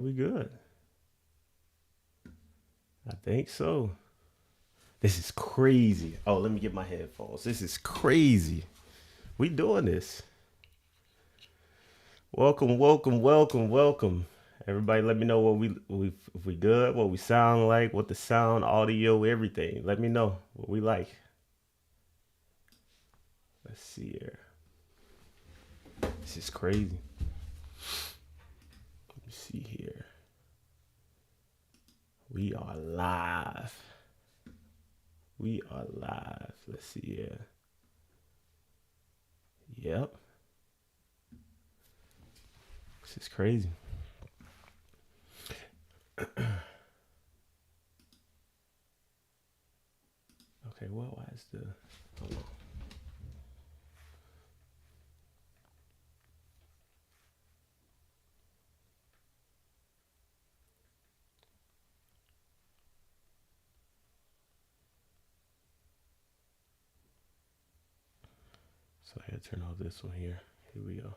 We good. I think so. This is crazy. Oh, let me get my headphones. This is crazy. We doing this. Welcome, welcome, welcome, welcome. Everybody, let me know what we if we good, what we sound like, what the sound, audio, everything. Let me know what we like. Let's see here. This is crazy. Let me see here. We are live. We are live. Let's see here. Yep. This is crazy. Okay, well, why is the hold on. So I gotta turn off this one here. Here we go.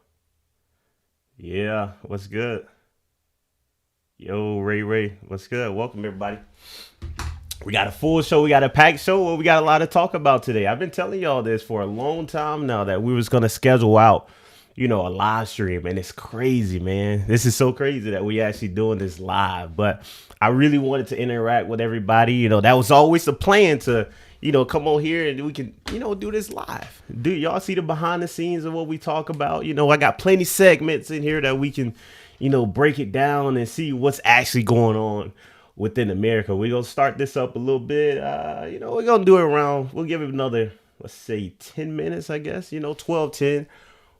Yeah, what's good? Yo, Ray, what's good? Welcome everybody. We got a full show. We got a packed show. Well, we got a lot to talk about today. I've been telling y'all this for a long time now that we was gonna schedule out, a live stream, and it's crazy, man. This is so crazy that we actually doing this live. But I really wanted to interact with everybody. That was always the plan to, come on here and we can, do this live. Do y'all see the behind the scenes of what we talk about? I got plenty segments in here that we can, break it down and see what's actually going on within America. We're gonna start this up a little bit. We're gonna do it around. We'll give it another, let's say, 10 minutes, I guess. 12, 10.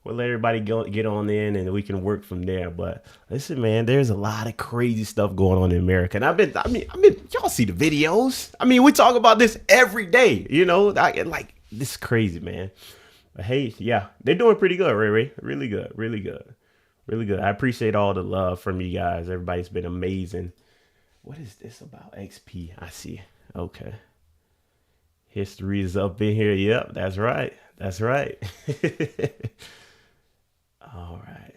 We'll let everybody get on in, and we can work from there. But listen, man, there's a lot of crazy stuff going on in America, and y'all see the videos. I mean, we talk about this every day. Like this is crazy, man. But hey, yeah, they're doing pretty good, Ray. Really good, really good, really good. I appreciate all the love from you guys. Everybody's been amazing. What is this about XP? I see. Okay. History is up in here. Yep, that's right. That's right. All right.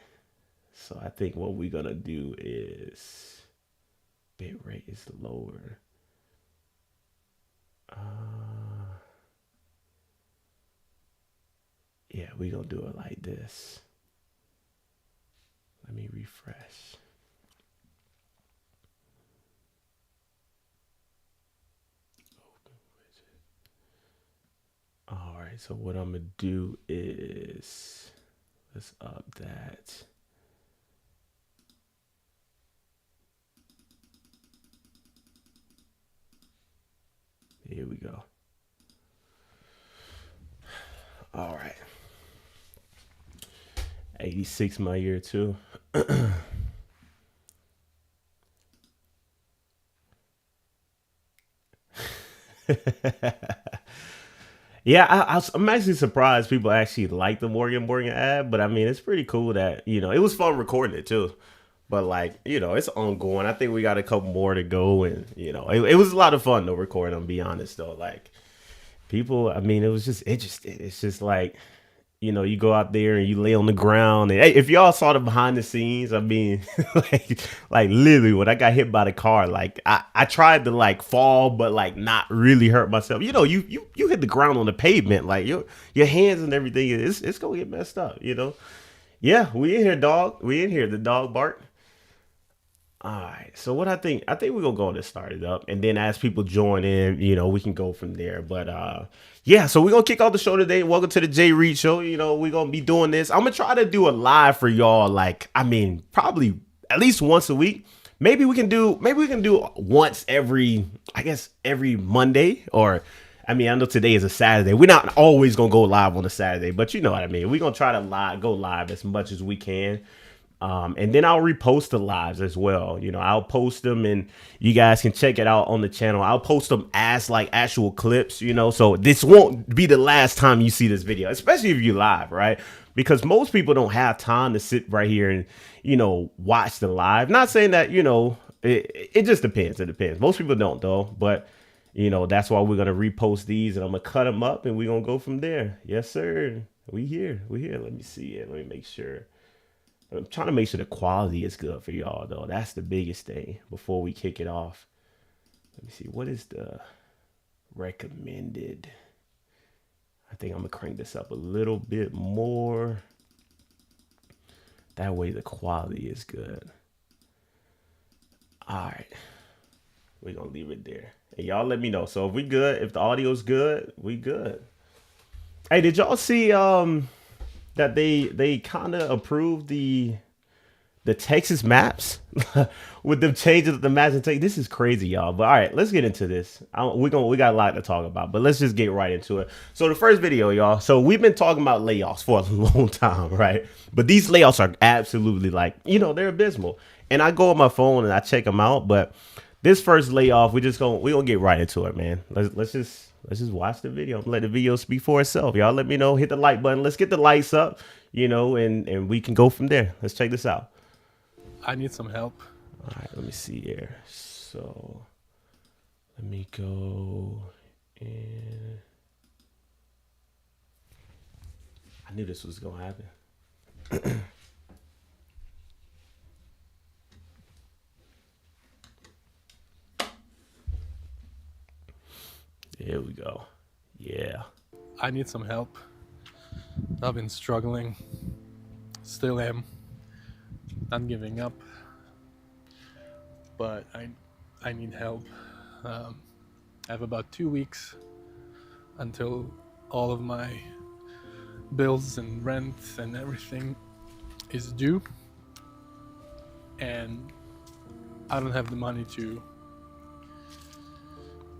So I think what we're gonna do is bit rate is lower. Uh yeah, we're gonna do it like this. Let me refresh. All right, so what I'm gonna do is let's up that. Here we go. All right. 86 my year too. Yeah, I'm actually surprised people actually like the Morgan ad, but I mean, it's pretty cool that it was fun recording it too. But like, it's ongoing. I think we got a couple more to go, and it was a lot of fun though recording. I'm be honest though, like people. I mean, it was just interesting. It's just like you go out there and you lay on the ground. And hey, if y'all saw the behind the scenes, I mean, like literally when I got hit by the car, like I tried to like fall, but like not really hurt myself. You hit the ground on the pavement, like your hands and everything. It's gonna get messed up. Yeah, we in here, dog. We in here. The dog bark. All right. So what I think we're gonna go to start it up, and then as people join in, we can go from there. But yeah. So we're gonna kick off the show today. Welcome to the Jay Reed Show. We're gonna be doing this. I'm gonna try to do a live for y'all. Like, I mean, probably at least once a week. Maybe we can do once every, I guess, every Monday. Or I mean, I know today is a Saturday. We're not always gonna go live on a Saturday, but you know what I mean. We're gonna try to go live as much as we can. And then I'll repost the lives as well. I'll post them and you guys can check it out on the channel. I'll post them as like actual clips. So this won't be the last time you see this video, especially if you live, right? Because most people don't have time to sit right here and, watch the live. Not saying that, it just depends. It depends. Most people don't though, but that's why we're going to repost these and I'm going to cut them up and we're going to go from there. Yes, sir. We here. Let me see it. Let me make sure. I'm trying to make sure the quality is good for y'all though. That's the biggest thing before we kick it off. Let me see. What is the recommended? I think I'm gonna crank this up a little bit more. That way the quality is good. All right. We're gonna leave it there. And y'all let me know. So if we good, if the audio's good, we good. Hey, did y'all see that they kind of approved the Texas maps with them changing the maps and take this is crazy, y'all. But all right, let's get into this. We got a lot to talk about, but let's just get right into it. So the first video, y'all. So we've been talking about layoffs for a long time, right? But these layoffs are absolutely like, they're abysmal. And I go on my phone and I check them out. But this first layoff, we gonna get right into it, man. Let's just watch the video. Let the video speak for itself. Y'all let me know. Hit the like button. Let's get the lights up, and we can go from there. Let's check this out. I need some help. All right, let me see here. So let me go and I knew this was gonna happen. Here we go. Yeah. I need some help. I've been struggling. Still am. Not giving up. But I need help. I have about 2 weeks until all of my bills and rent and everything is due. And I don't have the money to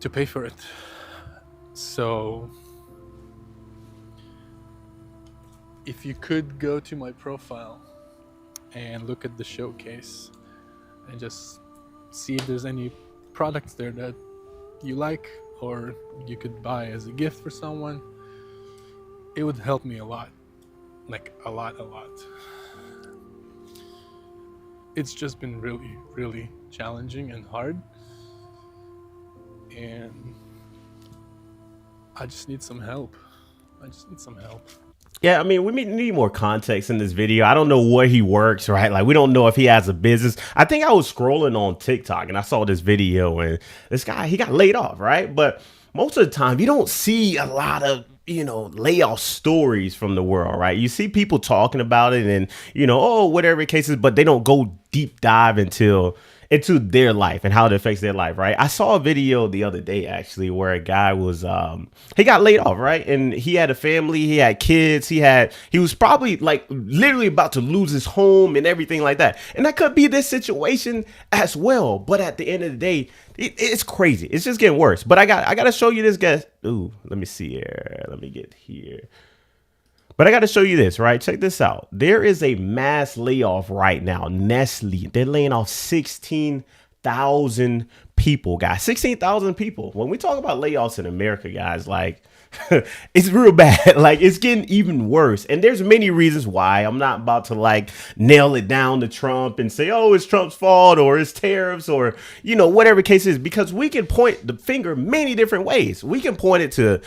pay for it. So if you could go to my profile and look at the showcase and just see if there's any products there that you like or you could buy as a gift for someone, it would help me a lot. Like a lot. It's just been really, really challenging and hard. And I just need some help. Yeah, I mean, we need more context in this video. I don't know where he works, right? Like, we don't know if he has a business. I think I was scrolling on TikTok and I saw this video and this guy, he got laid off, right? But most of the time, you don't see a lot of, layoff stories from the world, right? You see people talking about it and, whatever the case is, but they don't go deep dive into their life and how it affects their life, right? I saw a video the other day actually where a guy was he got laid off, right? And he had a family, he had kids, he was probably like literally about to lose his home and everything like that. And that could be this situation as well. But at the end of the day, it's crazy. It's just getting worse. But I got to show you this guy. Ooh, let me see here. Let me get here. But I got to show you this, right? Check this out. There is a mass layoff right now. Nestle, they're laying off 16,000 people, guys. 16,000 people. When we talk about layoffs in America, guys, like it's real bad. Like it's getting even worse. And there's many reasons why. I'm not about to like nail it down to Trump and say, oh, it's Trump's fault or it's tariffs or, whatever case is, because we can point the finger many different ways. We can point it to,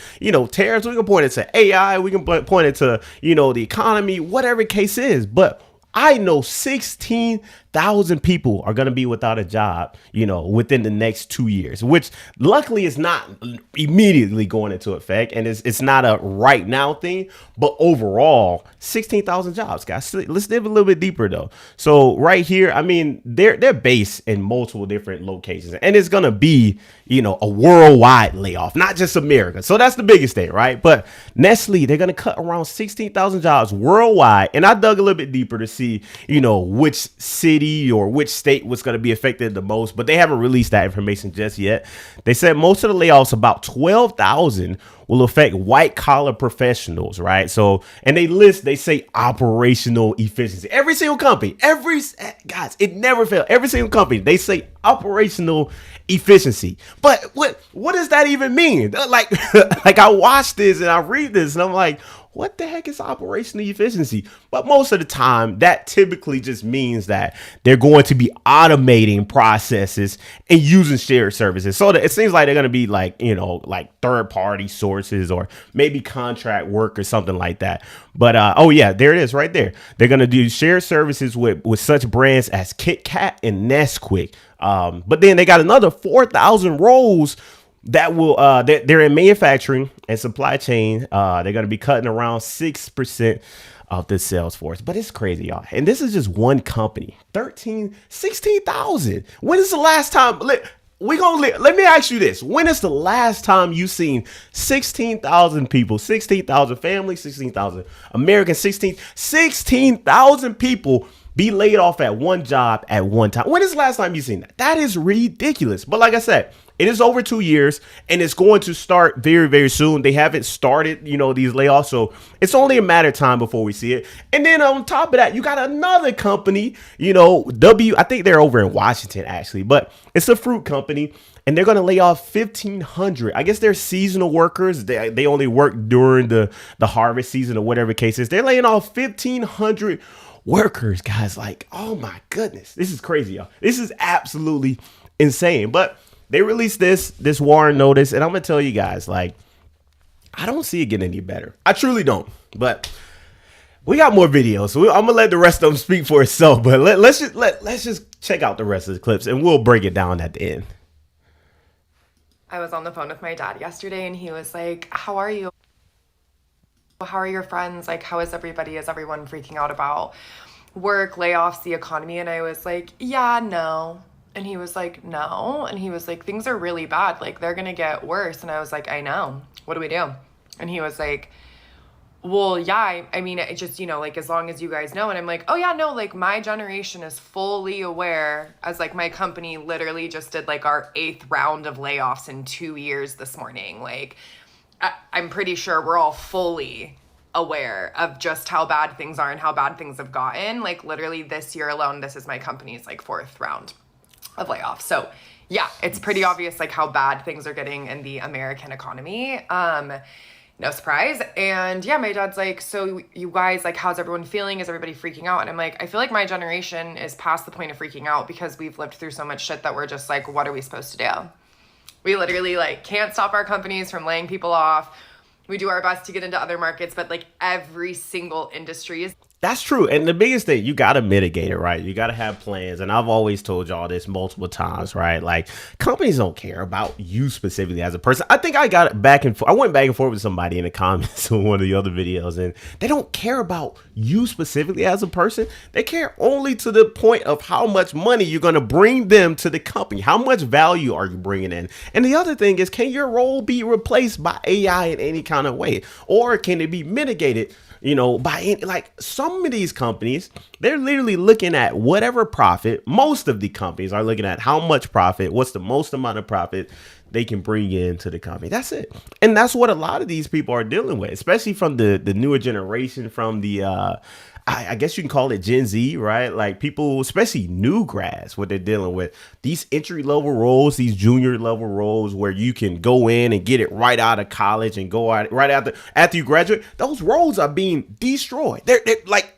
tariffs. We can point it to AI. We can point it to, the economy, whatever case is. But I know 16,000 people are going to be without a job, within the next 2 years, which luckily is not immediately going into effect. And it's not a right now thing. But overall, 16,000 jobs, guys. Let's dive a little bit deeper, though. So right here, I mean, they're based in multiple different locations and it's going to be, a worldwide layoff, not just America. So that's the biggest thing, right? But Nestle, they're going to cut around 16,000 jobs worldwide. And I dug a little bit deeper to see, which city or which state was going to be affected the most, but they haven't released that information just yet. They said most of the layoffs, about 12,000, will affect white collar professionals, right? So, and they say operational efficiency. Every single company, guys, it never fails. Every single company, they say operational efficiency. But what does that even mean? Like, like I watch this and I read this and I'm like, what the heck is operational efficiency? But most of the time, that typically just means that they're going to be automating processes and using shared services. So it seems like they're going to be like, like third party sources forces or maybe contract work or something like that. But oh yeah, there it is right there. They're gonna do shared services with such brands as Kit Kat and Nesquik. But then they got another 4,000 roles that will they're in manufacturing and supply chain. They're going to be cutting around 6% of the sales force. But it's crazy, y'all. And this is just one company. 16,000. When is the last time? Let me ask you this. When is the last time you seen 16,000 people, 16,000 families, 16,000 Americans, 16,000 people be laid off at one job at one time? When is the last time you seen that? That is ridiculous. But like I said, it is over 2 years and it's going to start very, very soon. They haven't started, these layoffs. So it's only a matter of time before we see it. And then on top of that, you got another company, I think they're over in Washington actually, but it's a fruit company and they're going to lay off 1,500. I guess they're seasonal workers. They only work during the harvest season or whatever the case is. They're laying off 1,500 workers, guys. Like, oh my goodness, this is crazy, y'all. This is absolutely insane. But they released this warrant notice, and I'm gonna tell you guys, like, I don't see it getting any better. I truly don't. But we got more videos, so I'm gonna let the rest of them speak for itself. But let's just check out the rest of the clips, and we'll break it down at the end. I was on the phone with my dad yesterday, and he was like, "How are you? How are your friends? Like, how is everybody? Is everyone freaking out about work, layoffs, the economy?" And I was like, "Yeah, no." And he was like, "No." And he was like, "Things are really bad. Like, they're going to get worse." And I was like, "I know. What do we do?" And he was like, "Well, yeah, I mean, it just, like, as long as you guys know." And I'm like, "Oh, yeah, no, like, my generation is fully aware," as, like, my company literally just did, like, our 8th round of layoffs in 2 years this morning. Like, I'm pretty sure we're all fully aware of just how bad things are and how bad things have gotten. Like, literally this year alone, this is my company's, like, 4th round of layoffs. So yeah, it's pretty obvious like how bad things are getting in the American economy. No surprise. And yeah, my dad's like, "So you guys, like, how's everyone feeling? Is everybody freaking out?" And I'm like, I feel like my generation is past the point of freaking out because we've lived through so much shit that we're just like, what are we supposed to do? We literally like can't stop our companies from laying people off. We do our best to get into other markets, but like every single industry is. That's true. And the biggest thing, you got to mitigate it, right? You got to have plans. And I've always told y'all this multiple times, right? Like, companies don't care about you specifically as a person. I think I went back and forth with somebody in the comments on one of the other videos, and they don't care about you specifically as a person. They care only to the point of how much money you're going to bring them to the company. How much value are you bringing in? And the other thing is, can your role be replaced by AI in any kind of way? Or can it be mitigated? Like some of these companies, they're literally looking at whatever profit. Most of the companies are looking at how much profit, what's the most amount of profit they can bring into the company. That's it. And that's what a lot of these people are dealing with, especially from the newer generation, from the, I guess you can call it Gen Z, right? Like people, especially new grads, what they're dealing with. These entry level roles, these junior level roles where you can go in and get it right out of college and go out right after you graduate. Those roles are being destroyed. They're like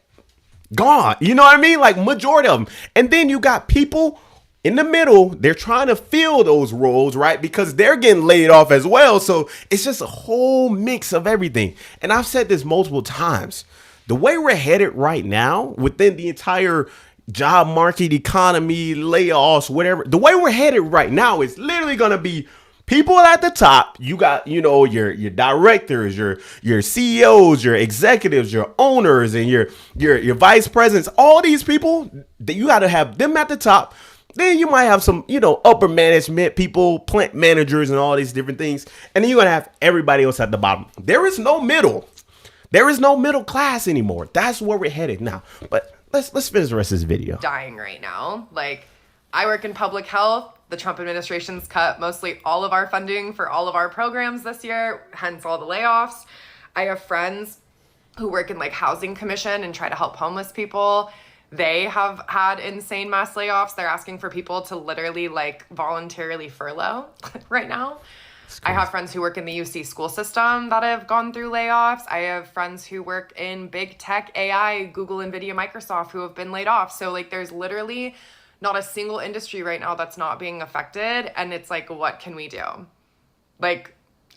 gone. You know what I mean? Like majority of them. And then you got people in the middle, they're trying to fill those roles, right? Because they're getting laid off as well. So it's just a whole mix of everything. And I've said this multiple times. The way we're headed right now within the entire job market, economy, layoffs, whatever, the way we're headed right now is literally going to be people at the top. You got, your directors, your CEOs, your executives, your owners, and your vice presidents. All these people, you got to have them at the top. Then you might have some, upper management people, plant managers, and all these different things. And then you're going to have everybody else at the bottom. There is no middle. There is no middle class anymore. That's where we're headed now. But let's finish the rest of this video. Dying right now. Like, I work in public health. The Trump administration's cut mostly all of our funding for all of our programs this year, hence all the layoffs. I have friends who work in like housing commission and try to help homeless people. They have had insane mass layoffs. They're asking for people to literally like voluntarily furlough right now. I have friends who work in the UC school system that have gone through layoffs. I have friends who work in big tech, AI, Google, NVIDIA, Microsoft, who have been laid off. So like there's literally not a single industry right now that's not being affected. And it's like, what can we do? Like,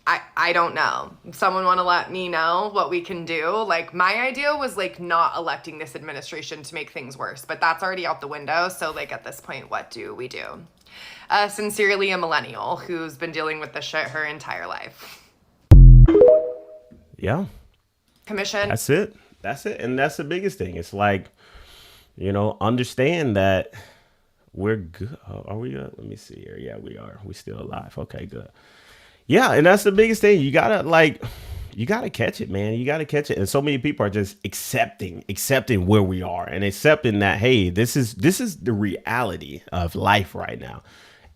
I don't know. Someone want to let me know what we can do? Like, my idea was like not electing this administration to make things worse, but that's already out the window. So like at this point, what do we do? Sincerely, a millennial who's been dealing with this shit her entire life. Yeah, Commission. that's it. That's it. And that's the biggest thing. It's like, understand that we're good. Are we good? Let me see here. Yeah, we are. We still alive. Okay, good. Yeah, and that's the biggest thing. You gotta catch it, man. You gotta catch it. And so many people are just accepting where we are and accepting that, hey, this is the reality of life right now.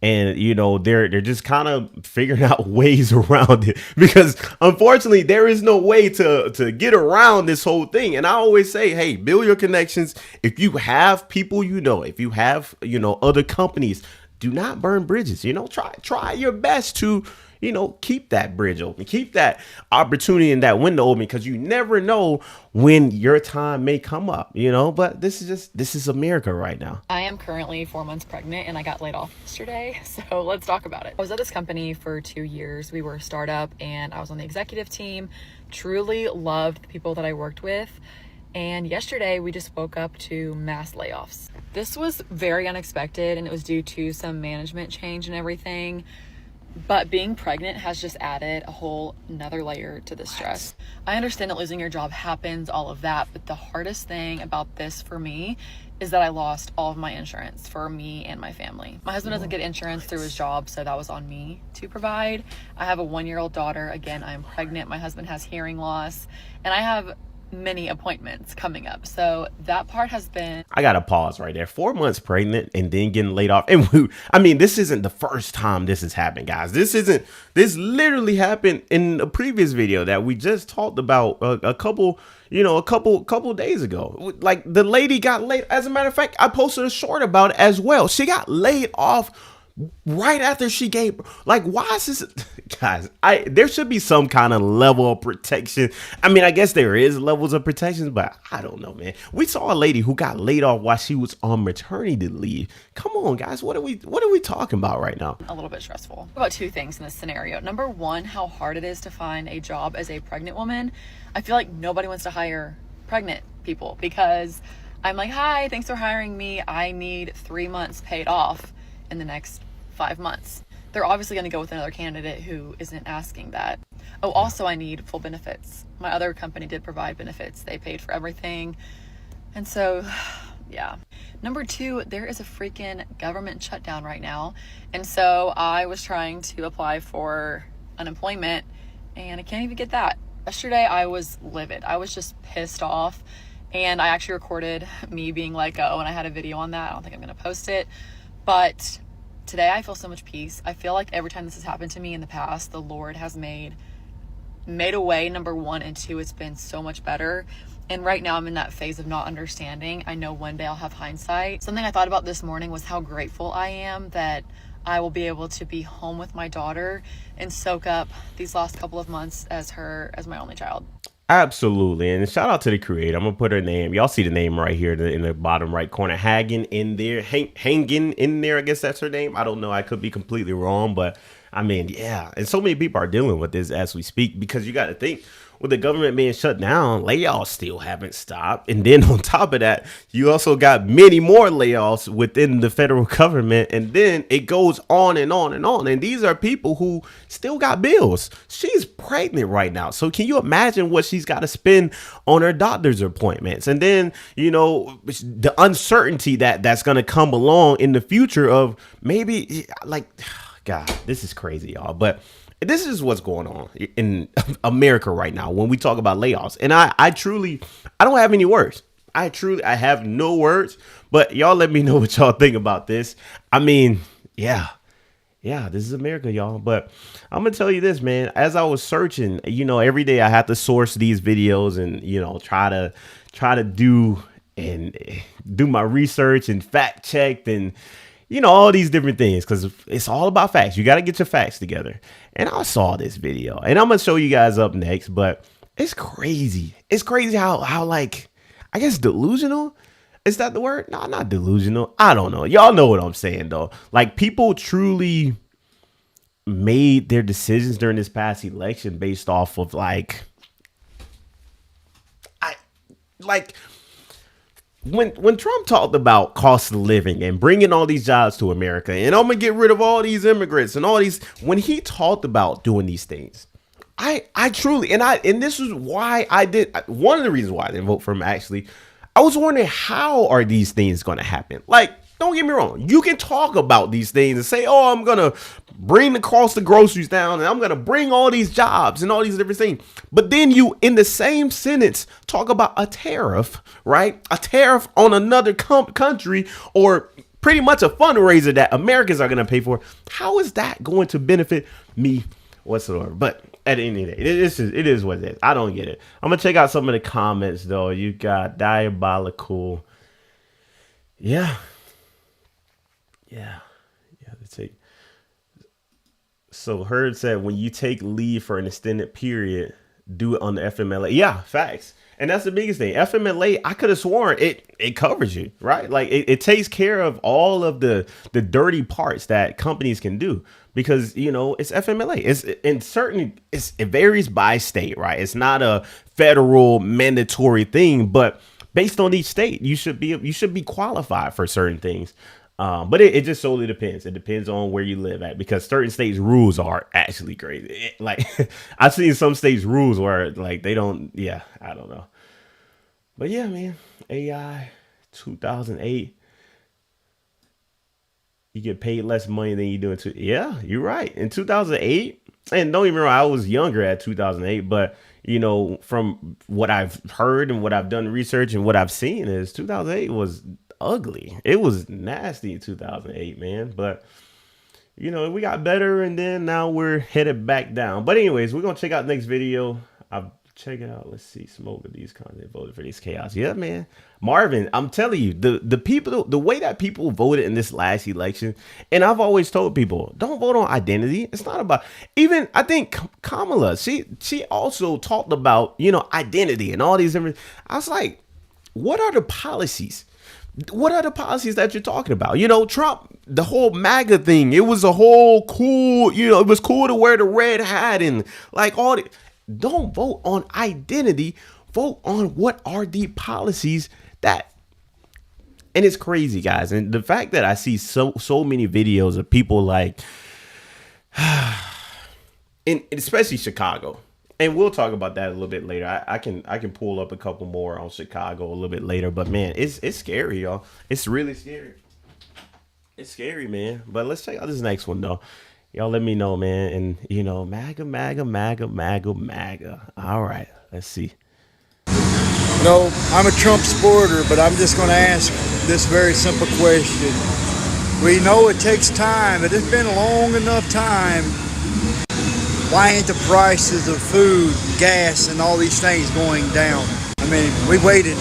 And they're just kind of figuring out ways around it, because unfortunately there is no way to get around this whole thing. And I always say, hey, build your connections. If you have people, if you have other companies, do not burn bridges. Try your best to keep that bridge open, keep that opportunity and that window open, because you never know when your time may come up, but this is America right now. I am currently 4 months pregnant and I got laid off yesterday. So let's talk about it. I was at this company for 2 years. We were a startup and I was on the executive team. Truly loved the people that I worked with. And yesterday we just woke up to mass layoffs. This was very unexpected and it was due to some management change and everything. But being pregnant has just added a whole another layer to the stress. I understand that losing your job happens, all of that, but the hardest thing about this for me is that I lost all of my insurance for me and my family. My husband doesn't get insurance through his job, so that was on me to provide. I have a 1-year-old daughter. Again, I am pregnant. My husband has hearing loss, and I have many appointments coming up. So that part has been... I got to pause right there. 4 months pregnant and then getting laid off. And this isn't the first time this has happened, guys. This literally happened in a previous video that we just talked about a couple days ago. Like, the lady got laid. As a matter of fact, I posted a short about it as well. She got laid off right after she gave, like, why is this, guys? There should be some kind of level of protection. I guess there is levels of protection, but I don't know, man. We saw a lady who got laid off while she was on maternity leave. Come on, guys, what are we talking about right now? A little bit stressful. About 2 things in this scenario. Number 1, how hard it is to find a job as a pregnant woman. I feel like nobody wants to hire pregnant people because I'm like, hi, thanks for hiring me. I need 3 months paid off in the next 5 months. They're obviously going to go with another candidate who isn't asking that. Oh, also I need full benefits. My other company did provide benefits. They paid for everything. And so, yeah. Number 2, there is a freaking government shutdown right now. And so I was trying to apply for unemployment and I can't even get that. Yesterday I was livid. I was just pissed off. And I actually recorded me being like, oh, and I had a video on that. I don't think I'm going to post it. But today I feel so much peace. I feel like every time this has happened to me in the past, the Lord has made a way, number 1, and 2, it's been so much better. And right now I'm in that phase of not understanding. I know one day I'll have hindsight. Something I thought about this morning was how grateful I am that I will be able to be home with my daughter and soak up these last couple of months as my only child. Absolutely. And shout out to the creator. I'm gonna put her name. Y'all see the name right here in the bottom right corner. Hagen in there. Hanging in there. I guess that's her name. I don't know. I could be completely wrong, but yeah. And so many people are dealing with this as we speak, because you got to think, with the government being shut down, layoffs still haven't stopped. And then on top of that, you also got many more layoffs within the federal government. And then it goes on and on and on. And these are people who still got bills. She's pregnant right now. So can you imagine what she's got to spend on her doctor's appointments? And then, the uncertainty that's going to come along in the future of maybe, like, God, this is crazy, y'all. But this is what's going on in America right now when we talk about layoffs. And I don't have any words. I have no words, but y'all let me know what y'all think about this. Yeah, this is America, y'all. But I'm going to tell you this, man, as I was searching, every day I have to source these videos and, try to do my research and fact check and, all these different things, because it's all about facts. You got to get your facts together. And I saw this video and I'm going to show you guys up next, but it's crazy. It's crazy how like, I guess delusional. Is that the word? No, not delusional. I don't know. Y'all know what I'm saying though. Like, people truly made their decisions during this past election based off of like when Trump talked about cost of living and bringing all these jobs to America and I'm gonna get rid of all these immigrants and all these, when he talked about doing these things, I truly, and this is why I did, one of the reasons why I didn't vote for him actually, I was wondering how are these things going to happen? Like, don't get me wrong, you can talk about these things and say, oh, I'm gonna bring the cost of groceries down and I'm gonna bring all these jobs and all these different things, but then you in the same sentence talk about a tariff, right? A tariff on another country, or pretty much a fundraiser that Americans are gonna pay for. How is that going to benefit me whatsoever? But at the end of the day, it is what it is. I don't get it. I'm gonna check out some of the comments though. You got Diabolical. Yeah. Let's see. So Heard said, when you take leave for an extended period, do it on the FMLA. Yeah, facts. And that's the biggest thing. FMLA, I could have sworn it covers you, right? Like it takes care of all of the dirty parts that companies can do, because it's FMLA. It varies by state, right? It's not a federal mandatory thing, but based on each state, you should be qualified for certain things. But it just solely depends. It depends on where you live at, because certain states' rules are actually crazy. Like I've seen some states' rules where like they don't. Yeah, I don't know. But yeah, man, AI 2008. You get paid less money than you do in yeah, you're right. In 2008, and don't get me wrong, I was younger at 2008, but from what I've heard and what I've done research and what I've seen is 2008 was ugly. It was nasty in 2008, man. But we got better, and then now we're headed back down. But anyways, we're gonna check out the next video. I'll check it out. Let's see. Smoke of these content voted for these chaos. Yeah, man. Marvin, I'm telling you, the people, the way that people voted in this last election, and I've always told people, don't vote on identity. It's not about, even I think Kamala, she also talked about identity and all these different. I was like, what are the policies? What are the policies that you're talking about? Trump, the whole MAGA thing, it was a whole cool, it was cool to wear the red hat and like all the. Don't vote on identity. Vote on what are the policies that. And it's crazy, guys. And the fact that I see so many videos of people like, especially Chicago. And we'll talk about that a little bit later. I can pull up a couple more on Chicago a little bit later. But man, it's scary, y'all. It's really scary. It's scary, man. But let's check out this next one though. Y'all let me know, man. And MAGA, MAGA, MAGA, MAGA, MAGA. All right, let's see. No, I'm a Trump supporter, but I'm just going to ask this very simple question. We know it takes time, but it's been a long enough time. Why ain't the prices of food, gas, and all these things going down? I mean, we waited,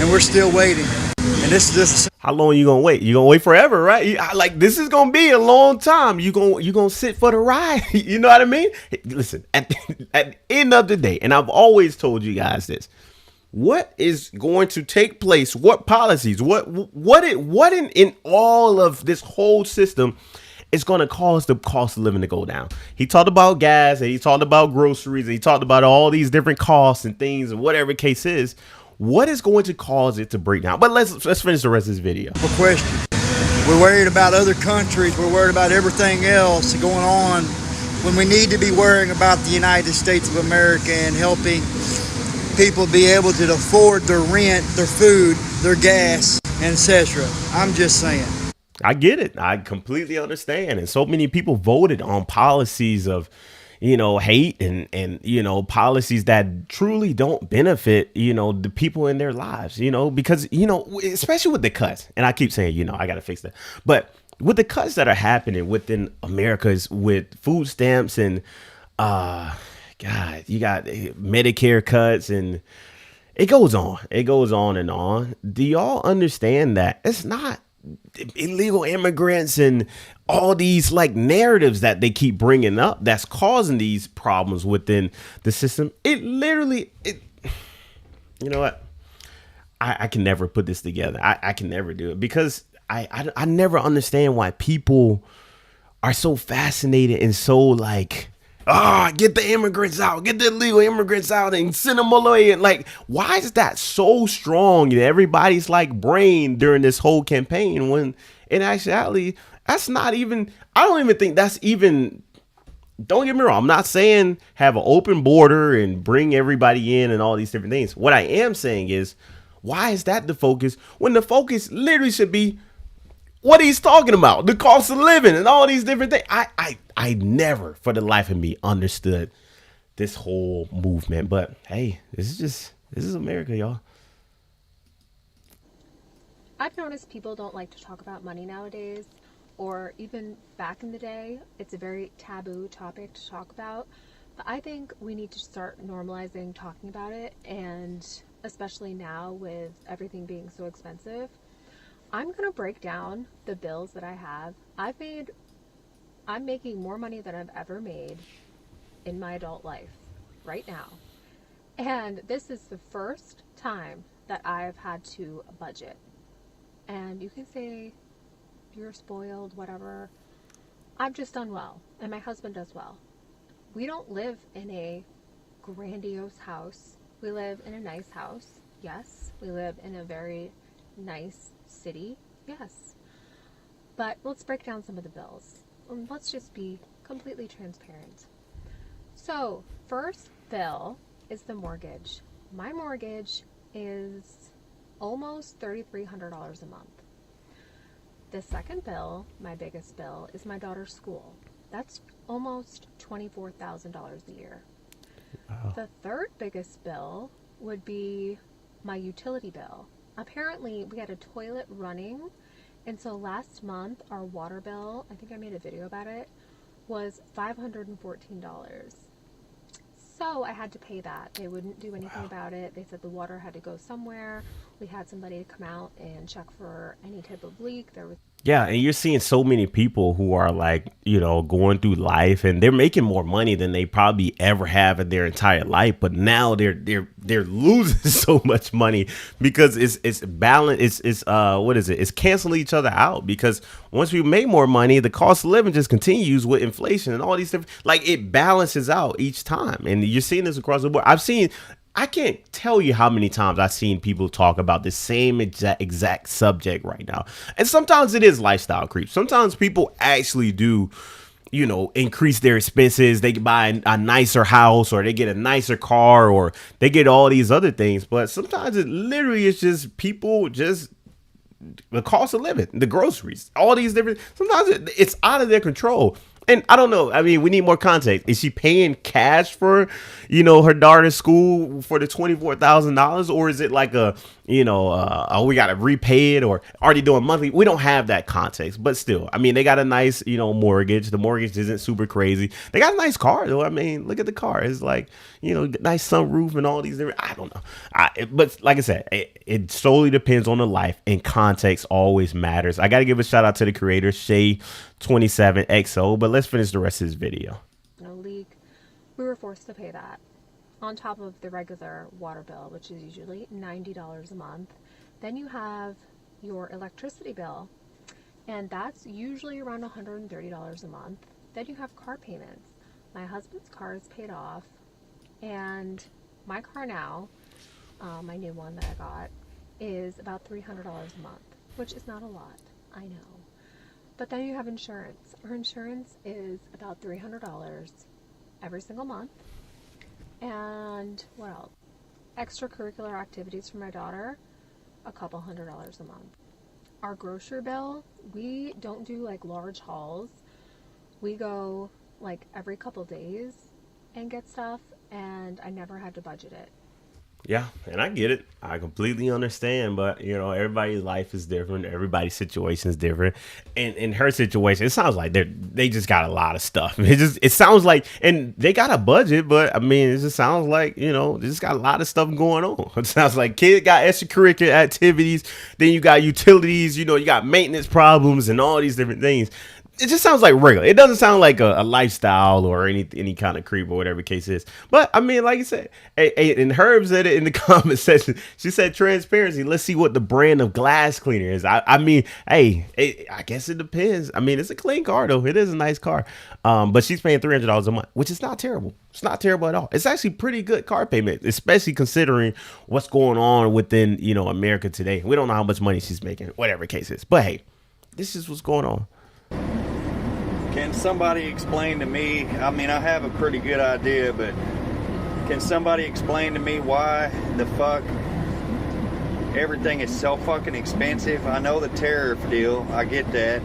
and we're still waiting. And this is just. How long you gonna wait? You gonna wait forever, right? Like this is gonna be a long time. You gonna sit for the ride. You know what I mean? Listen, at the end of the day, and I've always told you guys this. What is going to take place? What policies? What in all of this whole system is going to cause the cost of living to go down? He talked about gas, and he talked about groceries, and he talked about all these different costs and things, and whatever the case is. What is going to cause it to break down? But let's finish the rest of this video. Question. We're worried about other countries. We're worried about everything else going on when we need to be worrying about the United States of America and helping people be able to afford their rent, their food, their gas, and etc. I'm just saying. I get it. I completely understand. And so many people voted on policies of hate and policies that truly don't benefit, the people in their lives, because, especially with the cuts. And I keep saying, I got to fix that. But with the cuts that are happening within America's with food stamps and, God, you got Medicare cuts and it goes on. It goes on and on. Do y'all understand that it's not illegal immigrants and all these like narratives that they keep bringing up that's causing these problems within the system? It literally, you know what? I can never put this together. I can never do it because I never understand why people are so fascinated and so like, get the immigrants out, get the illegal immigrants out and send them away. And like, why is that so strong in everybody's like brain during this whole campaign when in actuality, that's not even, I don't even think that's even, don't get me wrong. I'm not saying have an open border and bring everybody in and all these different things. What I am saying is, why is that the focus when the focus literally should be what he's talking about, the cost of living and all these different things. I never for the life of me understood this whole movement. But hey, this is America, y'all. I've noticed people don't like to talk about money nowadays, or even back in the day, it's a very taboo topic to talk about. But I think we need to start normalizing talking about it, and especially now with everything being so expensive. I'm going to break down the bills that I have. I'm making more money than I've ever made in my adult life right now. And this is the first time that I've had to budget. And you can say you're spoiled, whatever. I've just done well, and my husband does well. We don't live in a grandiose house. We live in a nice house, yes. We live in a very nice city, yes. But let's break down some of the bills. Let's just be completely transparent. So, first bill is the mortgage. My mortgage is almost $3,300 a month. The second bill, my biggest bill, is my daughter's school. That's almost $24,000 a year. Wow. The third biggest bill would be my utility bill. Apparently, we had a toilet running, and so last month, our water bill, I think I made a video about it, was $514. So I had to pay that. They wouldn't do anything about it. They said the water had to go somewhere. We had somebody to come out and check for any type of leak. There was Yeah, and you're seeing so many people who are like, going through life and they're making more money than they probably ever have in their entire life, but now they're losing so much money because it's balance. It's what is it? It's canceling each other out because once we make more money, the cost of living just continues with inflation and all these different, like it balances out each time. And you're seeing this across the board. I can't tell you how many times I've seen people talk about the same exact subject right now. And sometimes it is lifestyle creep. Sometimes people actually do, increase their expenses. They buy a nicer house or they get a nicer car or they get all these other things. But sometimes it literally is just people just the cost of living, the groceries, all these different. Sometimes it's out of their control. And I don't know. I mean, we need more context. Is she paying cash for, her daughter's school for the $24,000, or is it like we got to repay it, or already doing monthly? We don't have that context, but still, I mean, they got a nice, mortgage. The mortgage isn't super crazy. They got a nice car though. I mean, look at the car. It's like, nice sunroof and all these different. I don't know. But like I said, it solely depends on the life, and context always matters. I got to give a shout out to the creator, Shay27XO, but let's finish the rest of this video. No leak. We were forced to pay that on top of the regular water bill, which is usually $90 a month. Then you have your electricity bill, and that's usually around $130 a month. Then you have car payments. My husband's car is paid off, and my car now, my new one that I got, is about $300 a month, which is not a lot, I know. But then you have insurance. Our insurance is about $300 every single month. And what else? Extracurricular activities for my daughter, a couple $100 a month. Our grocery bill, we don't do like large hauls. We go like every couple days and get stuff, and I never had to budget it. Yeah, and I get it. I completely understand, but everybody's life is different. Everybody's situation is different. And in her situation, it sounds like they just got a lot of stuff. It sounds like, and they got a budget, but I mean, it just sounds like, they just got a lot of stuff going on. It sounds like kids got extracurricular activities. Then you got utilities, you got maintenance problems and all these different things. it just sounds like regular. It doesn't sound like a lifestyle or any kind of creep or whatever the case is. But I mean, like you said, and Herb said it in the comment section. She said transparency. Let's see what the brand of glass cleaner is. I mean, hey, I guess it depends. I mean, it's a clean car though. It is a nice car. But she's paying $300 a month, which is not terrible. It's not terrible at all. It's actually pretty good car payment, especially considering what's going on within, America today. We don't know how much money she's making, whatever the case is. But hey, this is what's going on. Can somebody explain to me? I mean, I have a pretty good idea, but can somebody explain to me why the fuck everything is so fucking expensive? I know the tariff deal. I get that.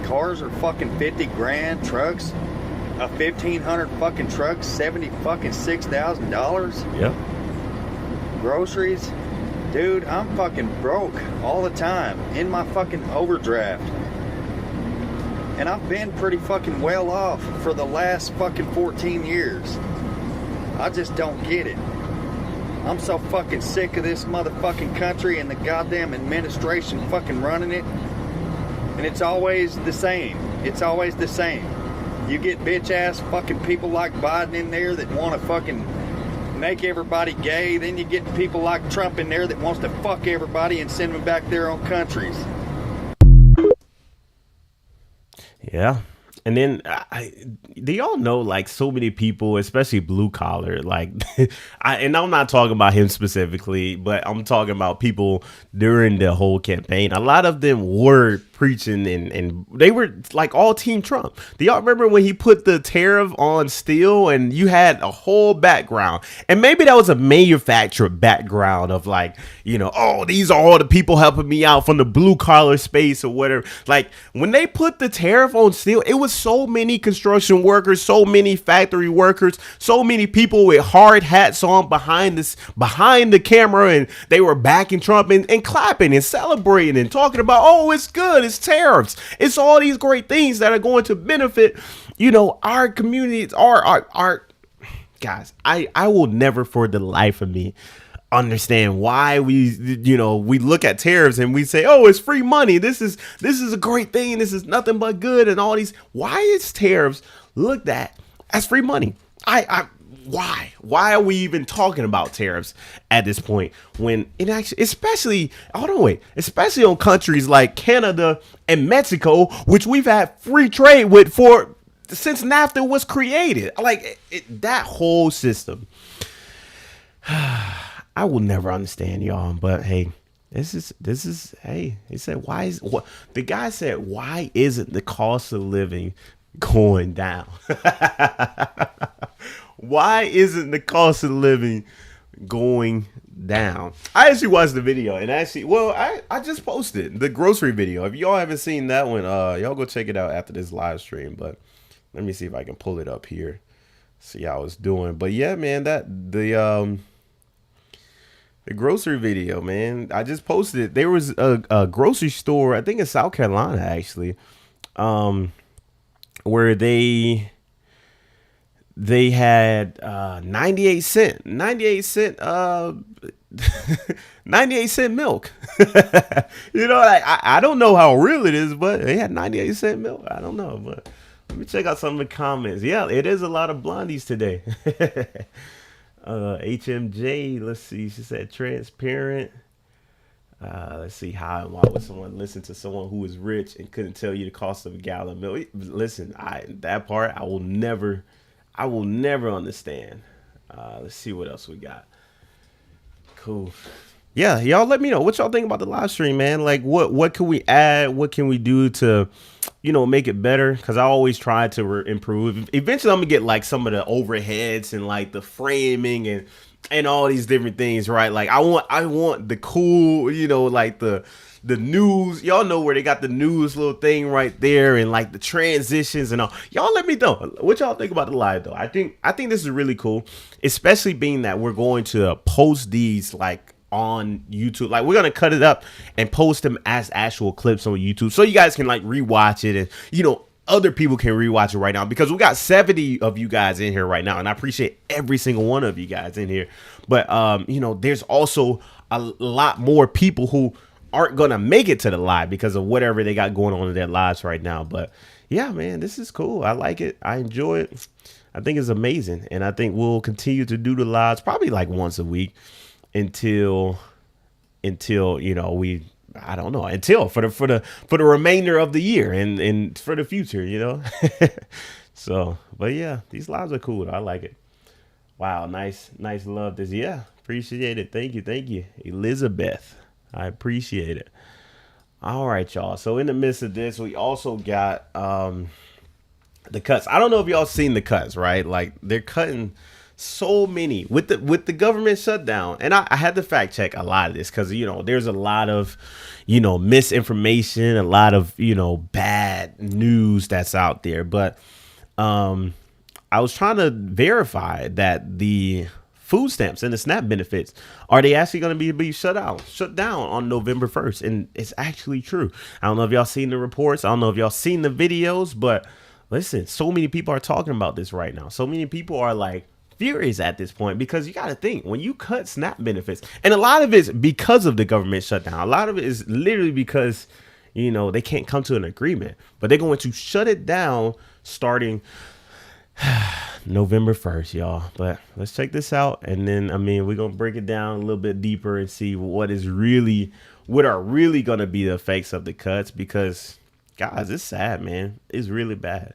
Cars are fucking 50 grand. Trucks, a 1,500 fucking truck, $6,000. Yep. Groceries, dude, I'm fucking broke all the time in my fucking overdraft. And I've been pretty fucking well off for the last fucking 14 years. I just don't get it. I'm so fucking sick of this motherfucking country and the goddamn administration fucking running it. And it's always the same. It's always the same. You get bitch ass fucking people like Biden in there that want to fucking make everybody gay. Then you get people like Trump in there that wants to fuck everybody and send them back to their own countries. Yeah. And then do y'all know, like, so many people, especially blue collar, like, and I'm not talking about him specifically, but I'm talking about people during the whole campaign. A lot of them were preaching and they were like all Team Trump. Do y'all remember when he put the tariff on steel and you had a whole background? And maybe that was a manufactured background of like, oh, these are all the people helping me out from the blue collar space or whatever. Like when they put the tariff on steel, it was so many construction workers, so many factory workers, so many people with hard hats on behind the camera, and they were backing Trump and clapping and celebrating and talking about, oh, it's good. It's tariffs. It's all these great things that are going to benefit, our communities, our guys. I will never for the life of me understand why we look at tariffs and we say, oh, it's free money. This is a great thing. This is nothing but good and all these. Why is tariffs looked at as free money? Why are we even talking about tariffs at this point when it actually, especially on countries like Canada and Mexico, which we've had free trade with since NAFTA was created? Like that whole system. I will never understand, y'all. But hey, this is hey, he said, the guy said, why isn't the cost of living going down? Why isn't the cost of living going down? I actually watched the video and I just posted the grocery video. If y'all haven't seen that one, y'all go check it out after this live stream. But let me see if I can pull it up here, see how it's doing. But yeah, man, the grocery video, man, I just posted it. There was a grocery store, I think in South Carolina actually, where they had 98 cent 98 cent milk. Like, I don't know how real it is, but they had 98 cent milk. I don't know, but let me check out some of the comments. Yeah, it is a lot of blondies today. HMJ, let's see, she said transparent. Let's see, how and why would someone listen to someone who is rich and couldn't tell you the cost of a gallon of milk? Listen, that part I will never understand. Let's see what else we got. Cool. Yeah, y'all let me know what y'all think about the live stream, man. Like what can we add? What can we do to, make it better? Because I always try to improve. Eventually I'm gonna get like some of the overheads and like the framing and all these different things, right? Like I want the cool, like the news. Y'all know where they got the news little thing right there, and like the transitions and all. Y'all let me know what y'all think about the live though. I think this is really cool, especially being that we're going to post these like on YouTube. Like we're gonna cut it up and post them as actual clips on YouTube, so you guys can like rewatch it, and other people can rewatch it right now, because we got 70 of you guys in here right now, and I appreciate every single one of you guys in here. But there's also a lot more people who aren't gonna make it to the live because of whatever they got going on in their lives right now. But yeah, man, this is cool. I like it. I enjoy it. I think it's amazing, and I think we'll continue to do the lives probably like once a week until you know I don't know, until for the remainder of the year and for the future, you know. So, but yeah, these lives are cool. I like it. Wow, nice love this. Yeah, appreciate it. Thank you, Elizabeth. I appreciate it. All right, y'all. So in the midst of this, we also got the cuts. I don't know if y'all seen the cuts, right? Like they're cutting so many with the government shutdown. And I had to fact check a lot of this because, you know, there's a lot of, you know, misinformation, a lot of, you know, bad news that's out there. But I was trying to verify that the food stamps and the SNAP benefits, are they actually going to be shut down on November 1st? And it's actually true. I don't know if y'all seen the reports. I don't know if y'all seen the videos, but listen, so many people are talking about this right now. So many people are like furious at this point because you got to think when you cut SNAP benefits, and a lot of it's because of the government shutdown. A lot of it is literally because, you know, they can't come to an agreement, but they're going to shut it down starting November 1st, y'all. But let's check this out. And then, I mean, we're going to break it down a little bit deeper and see what are really going to be the effects of the cuts, because guys, it's sad, man. It's really bad.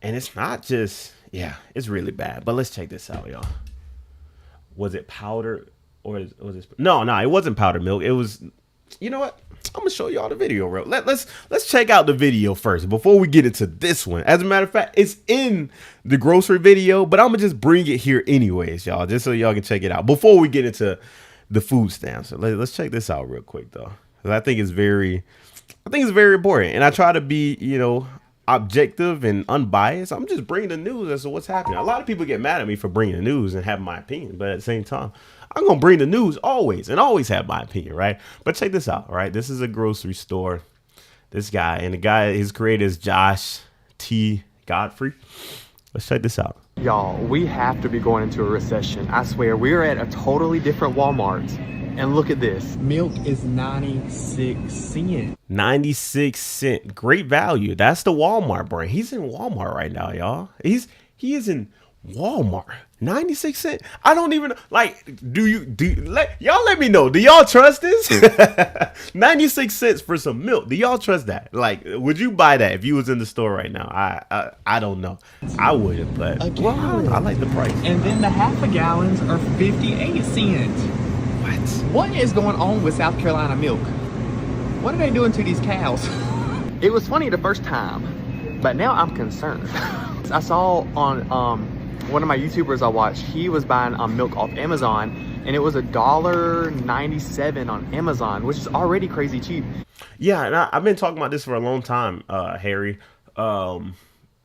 And it's not just, yeah, it's really bad. But let's check this out, y'all. Was it powder or was it? No, it wasn't powdered milk. It was, you know what? I'm gonna show y'all the video, bro. Let's check out the video first before we get into this one. As a matter of fact, it's in the grocery video, but I'm gonna just bring it here anyways, y'all, just so y'all can check it out before we get into the food stamps. So let's check this out real quick, though, because I think it's very important, and I try to be, you know, objective and unbiased. I'm just bringing the news as to what's happening. A lot of people get mad at me for bringing the news and having my opinion, but at the same time, I'm going to bring the news always and always have my opinion, right? But check this out, right? This is a grocery store. This guy, and the guy, his creator is Josh T. Godfrey. Let's check this out. Y'all, we have to be going into a recession. I swear, we're at a totally different Walmart. And look at this. Milk is 96 cents. 96 cents. Great value. That's the Walmart brand. He's in Walmart right now, y'all. He is in Walmart. 96 cents. I don't even like, y'all let me know. Do y'all trust this? 96 cents for some milk. Do y'all trust that? Like, would you buy that if you was in the store right now? I don't know. I wouldn't, but well, I like the price. And then the half a gallons are 58 cents. What is going on with South Carolina milk? What are they doing to these cows? It was funny the first time, but now I'm concerned. I saw on one of my YouTubers I watched, he was buying milk off Amazon, and it was $1.97 on Amazon, which is already crazy cheap. Yeah, and I've been talking about this for a long time, Harry.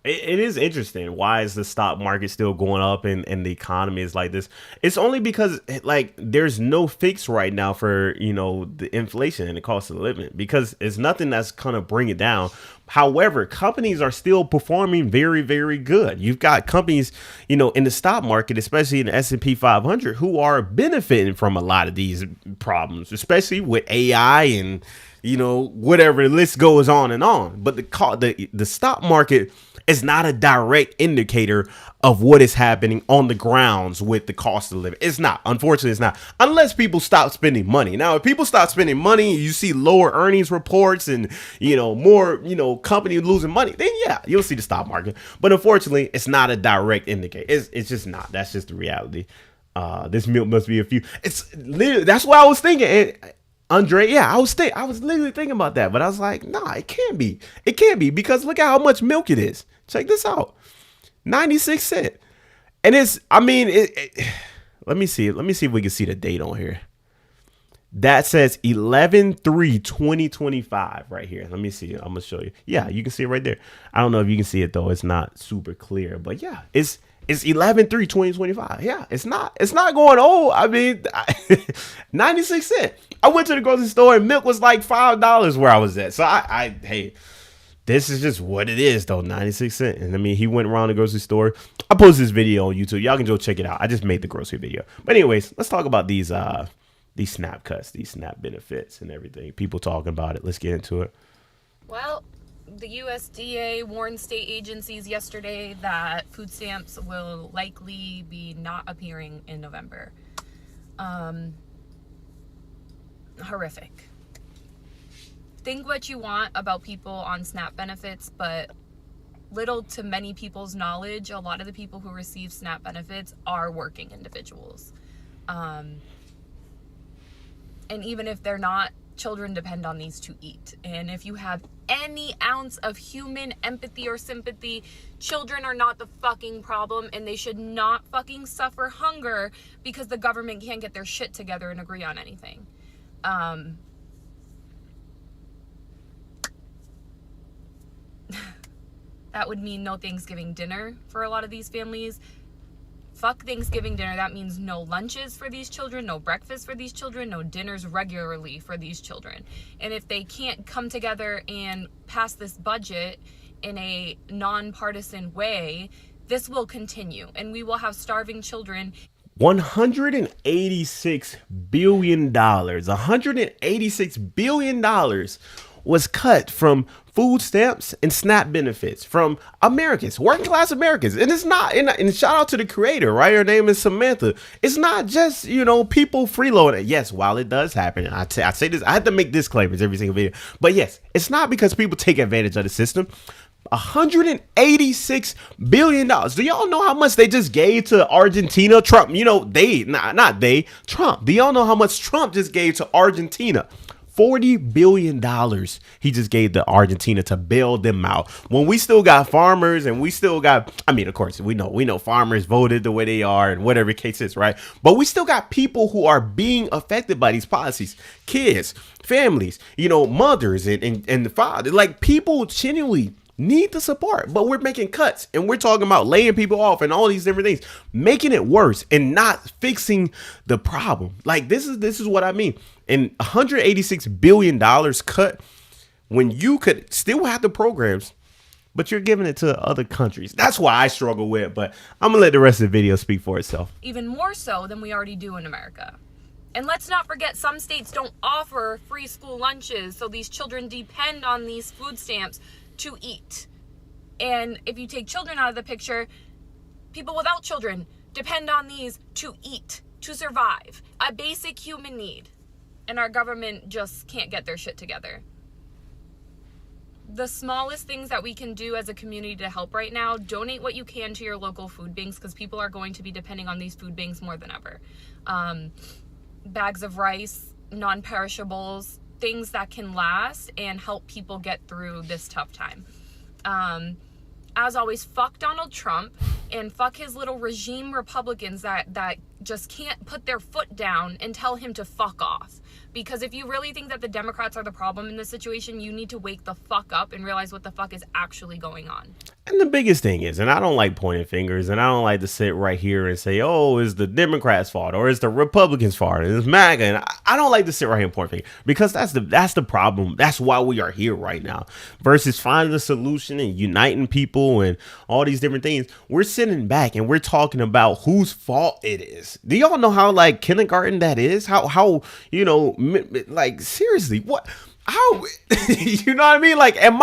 It is interesting. Why is the stock market still going up and the economy is like this? It's only because, like, there's no fix right now for, you know, the inflation and the cost of living, because it's nothing that's going to bring it down. However, companies are still performing very, very good. You've got companies, you know, in the stock market, especially in the S&P 500, who are benefiting from a lot of these problems, especially with AI and, you know, whatever, the list goes on and on. But the stock market is not a direct indicator of what is happening on the grounds with the cost of living. It's not. Unfortunately, it's not. Unless people stop spending money. Now, if people stop spending money, you see lower earnings reports and, you know, more, you know, companies losing money, then yeah, you'll see the stock market. But unfortunately, it's not a direct indicator. It's just not. That's just the reality. This milk must be a few. It's literally, that's what I was thinking. And Andre, yeah, I was literally thinking about that, but I was like, nah, it can't be. It can't be, because look at how much milk it is. Check this out. 96 cents. And it's, I mean, let me see if we can see the date on here. That says 11/3/2025 right here. Let me see. I'm going to show you. Yeah, you can see it right there. I don't know if you can see it though. It's not super clear, but yeah, it's 11/3/2025. Yeah, it's not going old. I mean, 96 cents. I went to the grocery store and milk was like $5 where I was at. So hey, this is just what it is though. 96 cents. And I mean, he went around the grocery store. I posted this video on YouTube. Y'all can go check it out. I just made the grocery video. But anyways, let's talk about these these SNAP cuts, these SNAP benefits and everything. People talking about it. Let's get into it. Well, the USDA warned state agencies yesterday that food stamps will likely be not appearing in November. Horrific. Think what you want about people on SNAP benefits, but little to many people's knowledge, a lot of the people who receive SNAP benefits are working individuals. And even if they're not, children depend on these to eat. And if you have any ounce of human empathy or sympathy, children are not the fucking problem, and they should not fucking suffer hunger because the government can't get their shit together and agree on anything. That would mean no Thanksgiving dinner for a lot of these families. Fuck Thanksgiving dinner. That means no lunches for these children, no breakfast for these children, no dinners regularly for these children. And if they can't come together and pass this budget in a nonpartisan way, this will continue, and we will have starving children. $186 billion. $186 billion was cut from food stamps and SNAP benefits from Americans, working class Americans. And it's not, and shout out to the creator, right? Her name is Samantha. It's not just, people freeloading. Yes, while it does happen, and I say this, I have to make disclaimers every single video. But yes, it's not because people take advantage of the system. $186 billion. Do y'all know how much they just gave to Argentina? Trump, Trump. Do y'all know how much Trump just gave to Argentina? $40 billion he just gave to Argentina to bail them out. When we still got farmers and we still got, of course, we know farmers voted the way they are and whatever case is, right? But we still got people who are being affected by these policies. Kids, families, mothers and the father, like people genuinely need the support, but we're making cuts and we're talking about laying people off and all these different things, making it worse and not fixing the problem. Like this is what I mean. And $186 billion cut when you could still have the programs, but you're giving it to other countries. That's why I struggle with it, but I'm gonna let the rest of the video speak for itself. Even more so than we already do in America. And let's not forget, some states don't offer free school lunches, so these children depend on these food stamps to eat. And if you take children out of the picture, people without children depend on these to eat, to survive, a basic human need. And our government just can't get their shit together. The smallest things that we can do as a community to help right now, donate what you can to your local food banks, because people are going to be depending on these food banks more than ever. Bags of rice, non-perishables, things that can last and help people get through this tough time. As always, fuck Donald Trump and fuck his little regime Republicans that just can't put their foot down and tell him to fuck off. Because if you really think that the Democrats are the problem in this situation, you need to wake the fuck up and realize what the fuck is actually going on. And the biggest thing is, and I don't like pointing fingers, and I don't like to sit right here and say, oh, it's the Democrats' fault or it's the Republicans' fault and it's MAGA. And I don't like to sit right here and point fingers, because that's the problem. That's why we are here right now. Versus finding a solution and uniting people and all these different things. We're sitting back and we're talking about whose fault it is. Do y'all know how kindergarten that is? How seriously, what? How? You know what I mean? Am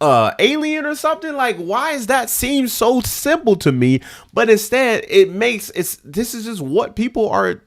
I alien or something? Why does that seem so simple to me? But instead this is just what people are.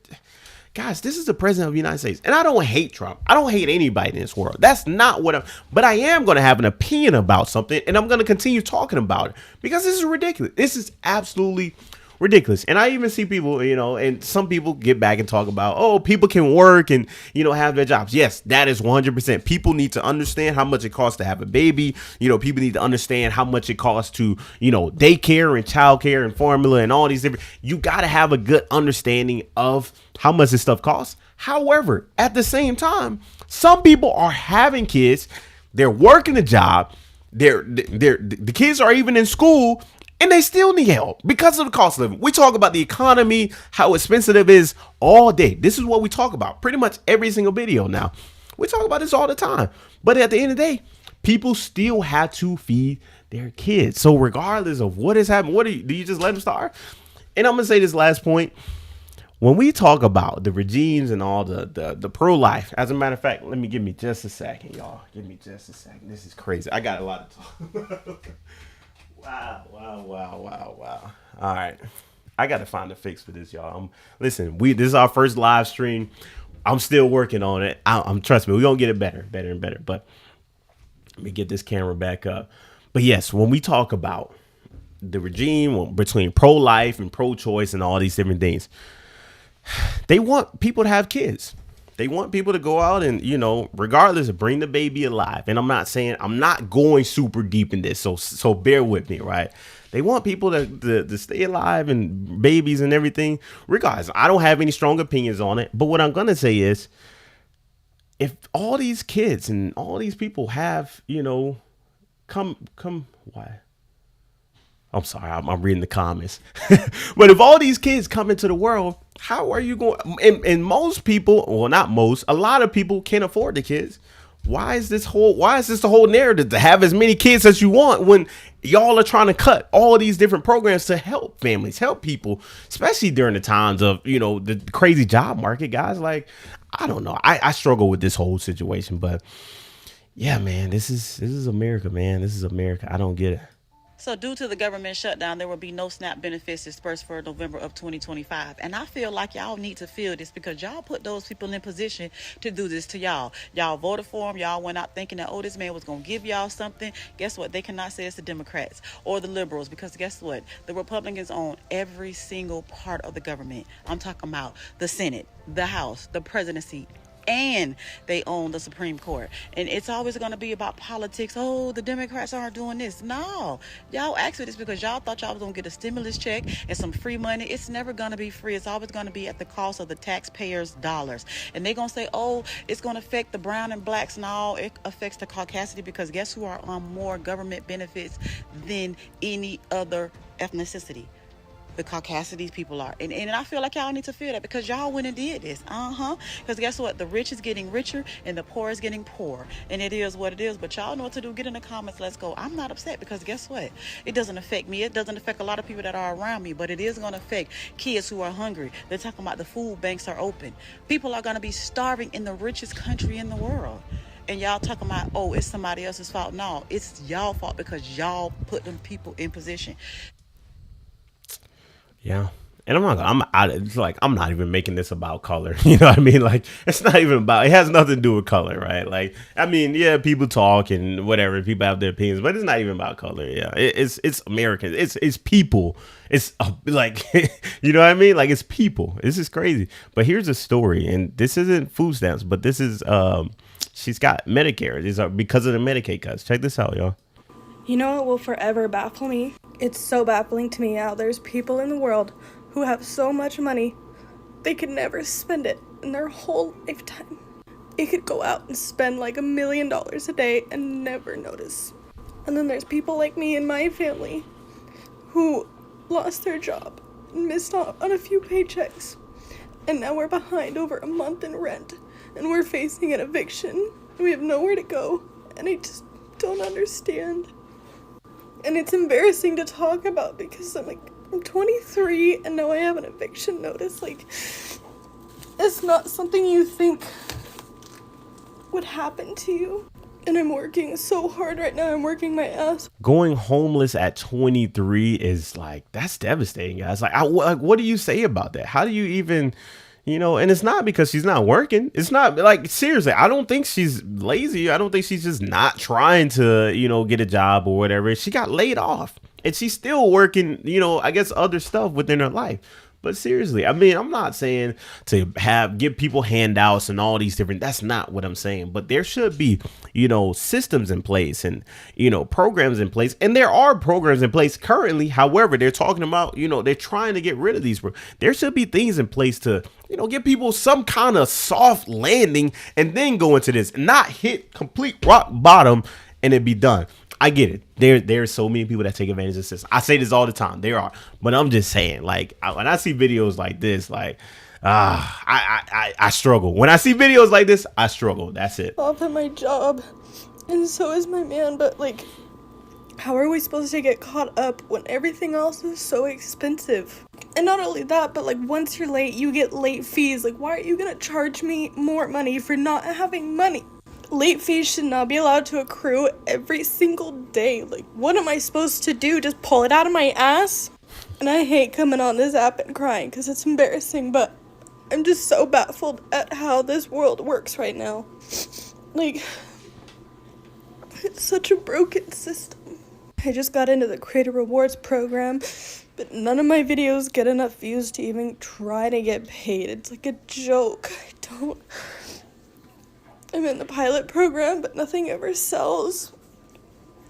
Guys, this is the president of the United States. And I don't hate Trump. I don't hate anybody in this world. That's not what but I am going to have an opinion about something, and I'm going to continue talking about it because this is ridiculous. This is absolutely ridiculous. And I even see people, and some people get back and talk about, oh, people can work and, have their jobs. Yes, that is 100%. People need to understand how much it costs to have a baby. People need to understand how much it costs to, daycare and childcare and formula and all these different. You got to have a good understanding of how much this stuff costs. However, at the same time, some people are having kids. They're working a job. The kids are even in school. And they still need help because of the cost of living. We talk about the economy, how expensive it is all day. This is what we talk about pretty much every single video now. We talk about this all the time. But at the end of the day, people still have to feed their kids. So regardless of what is happening, do you just let them starve? And I'm going to say this last point. when we talk about the regimes and all the pro-life, as a matter of fact, give me just a second, y'all. Give me just a second. This is crazy. I got a lot to talk. Wow. All right. I got to find a fix for this, y'all. Listen, this is our first live stream. I'm still working on it. I'm trust me, we're going to get it better and better. But let me get this camera back up. But yes, when we talk about the regime between pro-life and pro-choice and all these different things, they want people to have kids. They want people to go out and, regardless of bring the baby alive. And I'm not going super deep in this. So bear with me, right? They want people to stay alive and babies and everything. Regardless, I don't have any strong opinions on it. But what I'm going to say is, if all these kids and all these people have, why? I'm sorry, I'm reading the comments. But if all these kids come into the world, how are you going? And most people, well, not most, a lot of people can't afford the kids. Why is this the whole narrative to have as many kids as you want when y'all are trying to cut all these different programs to help families, help people, especially during the times of, the crazy job market, guys? Like, I don't know. I struggle with this whole situation, but yeah, man, this is America, man. This is America. I don't get it. So due to the government shutdown, there will be no SNAP benefits dispersed for November of 2025. And I feel like y'all need to feel this because y'all put those people in position to do this to y'all. Y'all voted for him. Y'all went out thinking that, this man was going to give y'all something. Guess what? They cannot say it's the Democrats or the liberals because guess what? The Republicans own every single part of the government. I'm talking about the Senate, the House, the presidency, and they own the Supreme Court. And it's always going to be about politics. Oh, the Democrats aren't doing this. No, y'all asked for this because y'all thought y'all was going to get a stimulus check and some free money. It's never going to be free. It's always going to be at the cost of the taxpayers' dollars. And they're going to say, it's going to affect the brown and blacks. No, it affects the Caucasity because guess who are on more government benefits than any other ethnicity? The Caucasities people are. And I feel like y'all need to feel that because y'all went and did this. Because guess what? The rich is getting richer and the poor is getting poorer. And it is what it is. But y'all know what to do. Get in the comments. Let's go. I'm not upset because guess what? It doesn't affect me. It doesn't affect a lot of people that are around me. But it is going to affect kids who are hungry. They're talking about the food banks are open. People are going to be starving in the richest country in the world. And y'all talking about, it's somebody else's fault. No, it's y'all fault because y'all put them people in position. Yeah. And I'm not even making this about color. You know what I mean? Like, it's not even about, it has nothing to do with color, right? Like, I mean, yeah, people talk and whatever, people have their opinions, but it's not even about color. Yeah. It's Americans. It's people. It's like, you know what I mean? Like, it's people. This is crazy. But here's a story, and this isn't food stamps, but this is, she's got Medicare. These are because of the Medicaid cuts. Check this out, y'all. You know what will forever baffle me? It's so baffling to me how there's people in the world who have so much money, they could never spend it in their whole lifetime. They could go out and spend like $1 million a day and never notice. And then there's people like me and my family who lost their job and missed out on a few paychecks. And now we're behind over a month in rent and we're facing an eviction and we have nowhere to go. And I just don't understand. And it's embarrassing to talk about because I'm 23 and now I have an eviction notice. Like, it's not something you think would happen to you. And I'm working so hard right now. I'm working my ass. Going homeless at 23 is like, that's devastating, guys. Like, what do you say about that? How do you even, and it's not because she's not working. It's not like, seriously, I don't think she's lazy. I don't think she's just not trying to, get a job or whatever. She got laid off and she's still working, I guess other stuff within her life. But seriously, I mean, I'm not saying to give people handouts and all these different, that's not what I'm saying. But there should be, systems in place and, programs in place. And there are programs in place currently. However, they're talking about, they're trying to get rid of these. There should be things in place to, give people some kind of soft landing and then go into this, not hit complete rock bottom and it be done. I get it. There's so many people that take advantage of this. I say this all the time. There are, but I'm just saying, like, when I see videos like this, like, I struggle. When I see videos like this, I struggle. That's it. Off at my job, and so is my man. But like, How are we supposed to get caught up when everything else is so expensive? And not only that, but like once you're late, you get late fees. Like, why are you gonna charge me more money for not having money? Late fees should not be allowed to accrue every single day. Like, what am I supposed to do? Just pull it out of my ass? And I hate coming on this app and crying because it's embarrassing, but I'm just so baffled at how this world works right now. Like, it's such a broken system. I just got into the Creator Rewards program, but none of my videos get enough views to even try to get paid. It's like a joke. I'm in the pilot program, but nothing ever sells.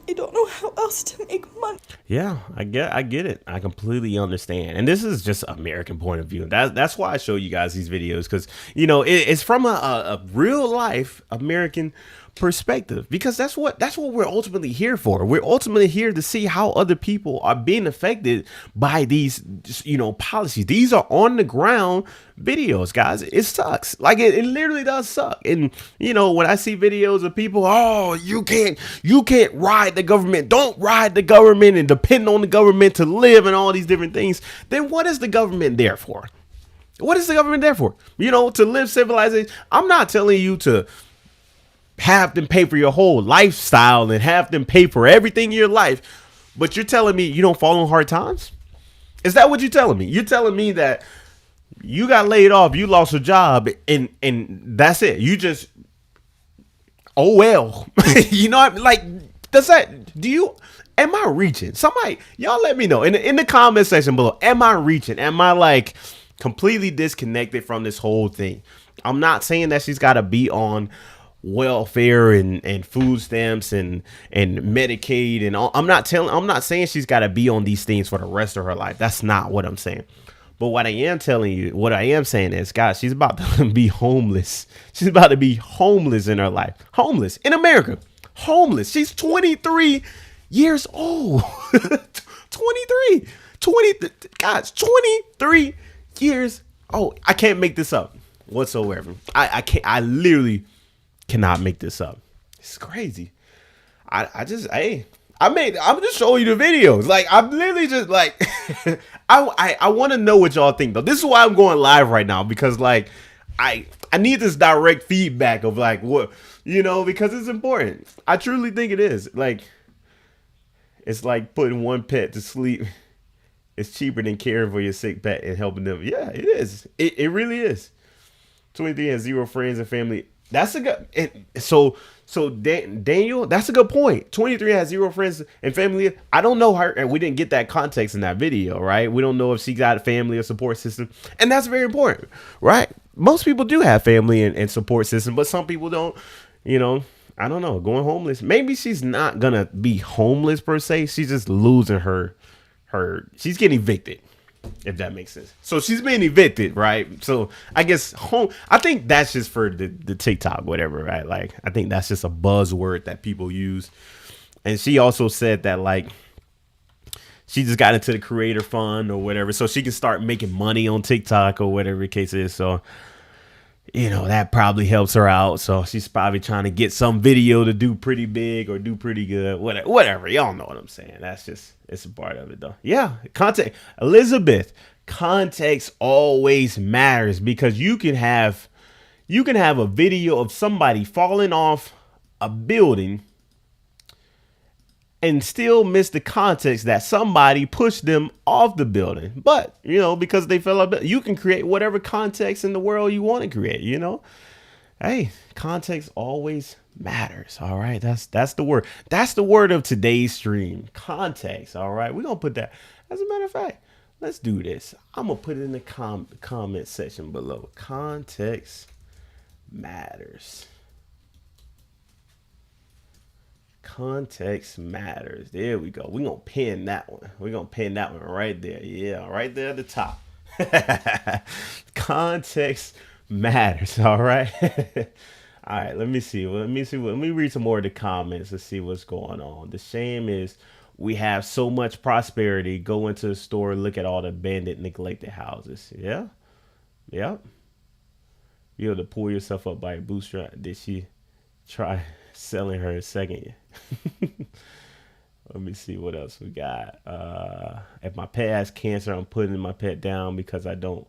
I don't know how else to make money. Yeah, I get it. I completely understand. And this is just American point of view. That's why I show you guys these videos, because, you know, it's from a real life American perspective, because that's what we're ultimately here for. We're ultimately here to see how other people are being affected by these, you know, policies. These are on the ground videos, guys. It sucks. Like it literally does suck. And you know, when I see videos of people, oh, you can't ride the government, don't ride the government and depend on the government to live and all these different things, then what is the government there for? What is the government there for? You know, to live civilization. I'm not telling you to have them pay for your whole lifestyle and have them pay for everything in your life, but you're telling me you don't fall on hard times? Is that what you're telling me? You're telling me that you got laid off, you lost a job, and that's it. You just, oh well. You know, like, am I reaching? Somebody, y'all let me know in the comment section below. Am I reaching? Am I like completely disconnected from this whole thing? I'm not saying that she's got to be on welfare and food stamps and Medicaid and all. I'm not saying she's got to be on these things for the rest of her life. That's not what I'm saying. But what I am saying is, guys, she's about to be homeless. She's about to be homeless in her life. Homeless in America. Homeless. She's 23 years old. 23 years old. I can't make this up whatsoever. I literally cannot make this up. It's crazy. I'm just showing you the videos. Like, I'm literally just like, I want to know what y'all think though. This is why I'm going live right now, because like, I need this direct feedback of like what, you know, because it's important. I truly think it is. Like, it's like putting one pet to sleep. It's cheaper than caring for your sick pet and helping them. Yeah, it is. It really is. 23 has 0 friends and family. That's a good. So Daniel, that's a good point. 23 has 0 friends and family. I don't know her, and we didn't get that context in that video, right? We don't know if she got a family or support system, and that's very important, right? Most people do have family and support system, but some people don't. You know, I don't know. Going homeless. Maybe she's not gonna be homeless per se. She's just losing her. She's getting evicted, if that makes sense. So she's being evicted, right? So I guess I think that's just for the TikTok, whatever, right? Like, I think that's just a buzzword that people use. And she also said that, like, she just got into the creator fund or whatever, so she can start making money on TikTok or whatever the case is. So, you know, that probably helps her out. So she's probably trying to get some video to do pretty big or do pretty good. Whatever. Y'all know what I'm saying. It's a part of it though. Yeah. Context. Elizabeth, context always matters, because you can have a video of somebody falling off a building and still miss the context that somebody pushed them off the building. But, you know, because they fell up, you can create whatever context in the world you want to create, you know? Hey, context always matters. All right. That's the word. That's the word of today's stream. Context. All right. We're going to put that. As a matter of fact, let's do this. I'm going to put it in the comment section below. Context matters. Context matters. There we go. We're going to pin that one. We're going to pin that one right there. Yeah, right there at the top. Context matters. All right. All right. Let me see. Let me read some more of the comments to see what's going on. The shame is we have so much prosperity. Go into the store, look at all the abandoned, neglected houses. Yeah. Yep. You have to pull yourself up by a bootstrap. Did she try selling her a second? Let me see what else we got. If my pet has cancer, I'm putting my pet down because I don't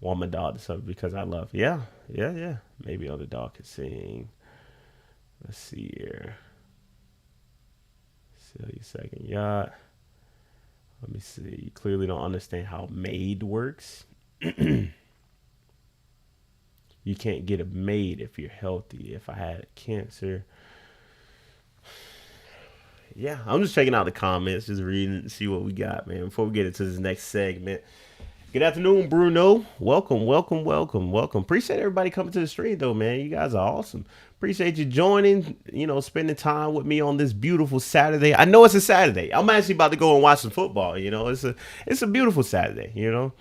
want my dog to suffer because I love. Yeah. Maybe other dog can sing. Let's see here. Sell your second yacht. Let me see. You clearly don't understand how maid works. You can't get a maid if you're healthy. If I had cancer. Yeah, I'm just checking out the comments, just reading and see what we got, man, before we get into this next segment. Good afternoon, Bruno. Welcome. Appreciate everybody coming to the stream, though, man. You guys are awesome. Appreciate you joining, spending time with me on this beautiful Saturday. I know it's a Saturday. I'm actually about to go and watch some football, It's a beautiful Saturday, So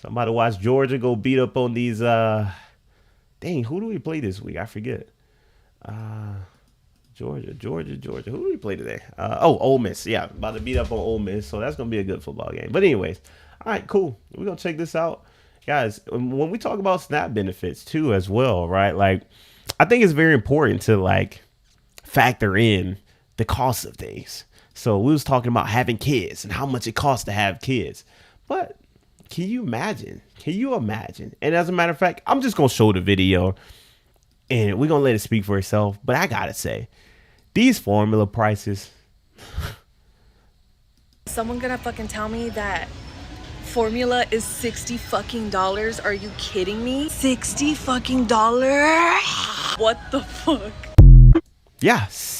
I'm about to watch Georgia go beat up on these, dang, who do we play this week? I forget. Georgia. Who do we play today? Ole Miss. Yeah, about to beat up on Ole Miss. So that's going to be a good football game. But anyways, all right, cool. We're going to check this out. Guys, when we talk about SNAP benefits too as well, right? Like, I think it's very important to factor in the cost of things. So we was talking about having kids and how much it costs to have kids. But can you imagine? And as a matter of fact, I'm just going to show the video and we're going to let it speak for itself. But I got to say, these formula prices. Someone gonna fucking tell me that formula is $60 Are you kidding me? $60 What the fuck? Yes.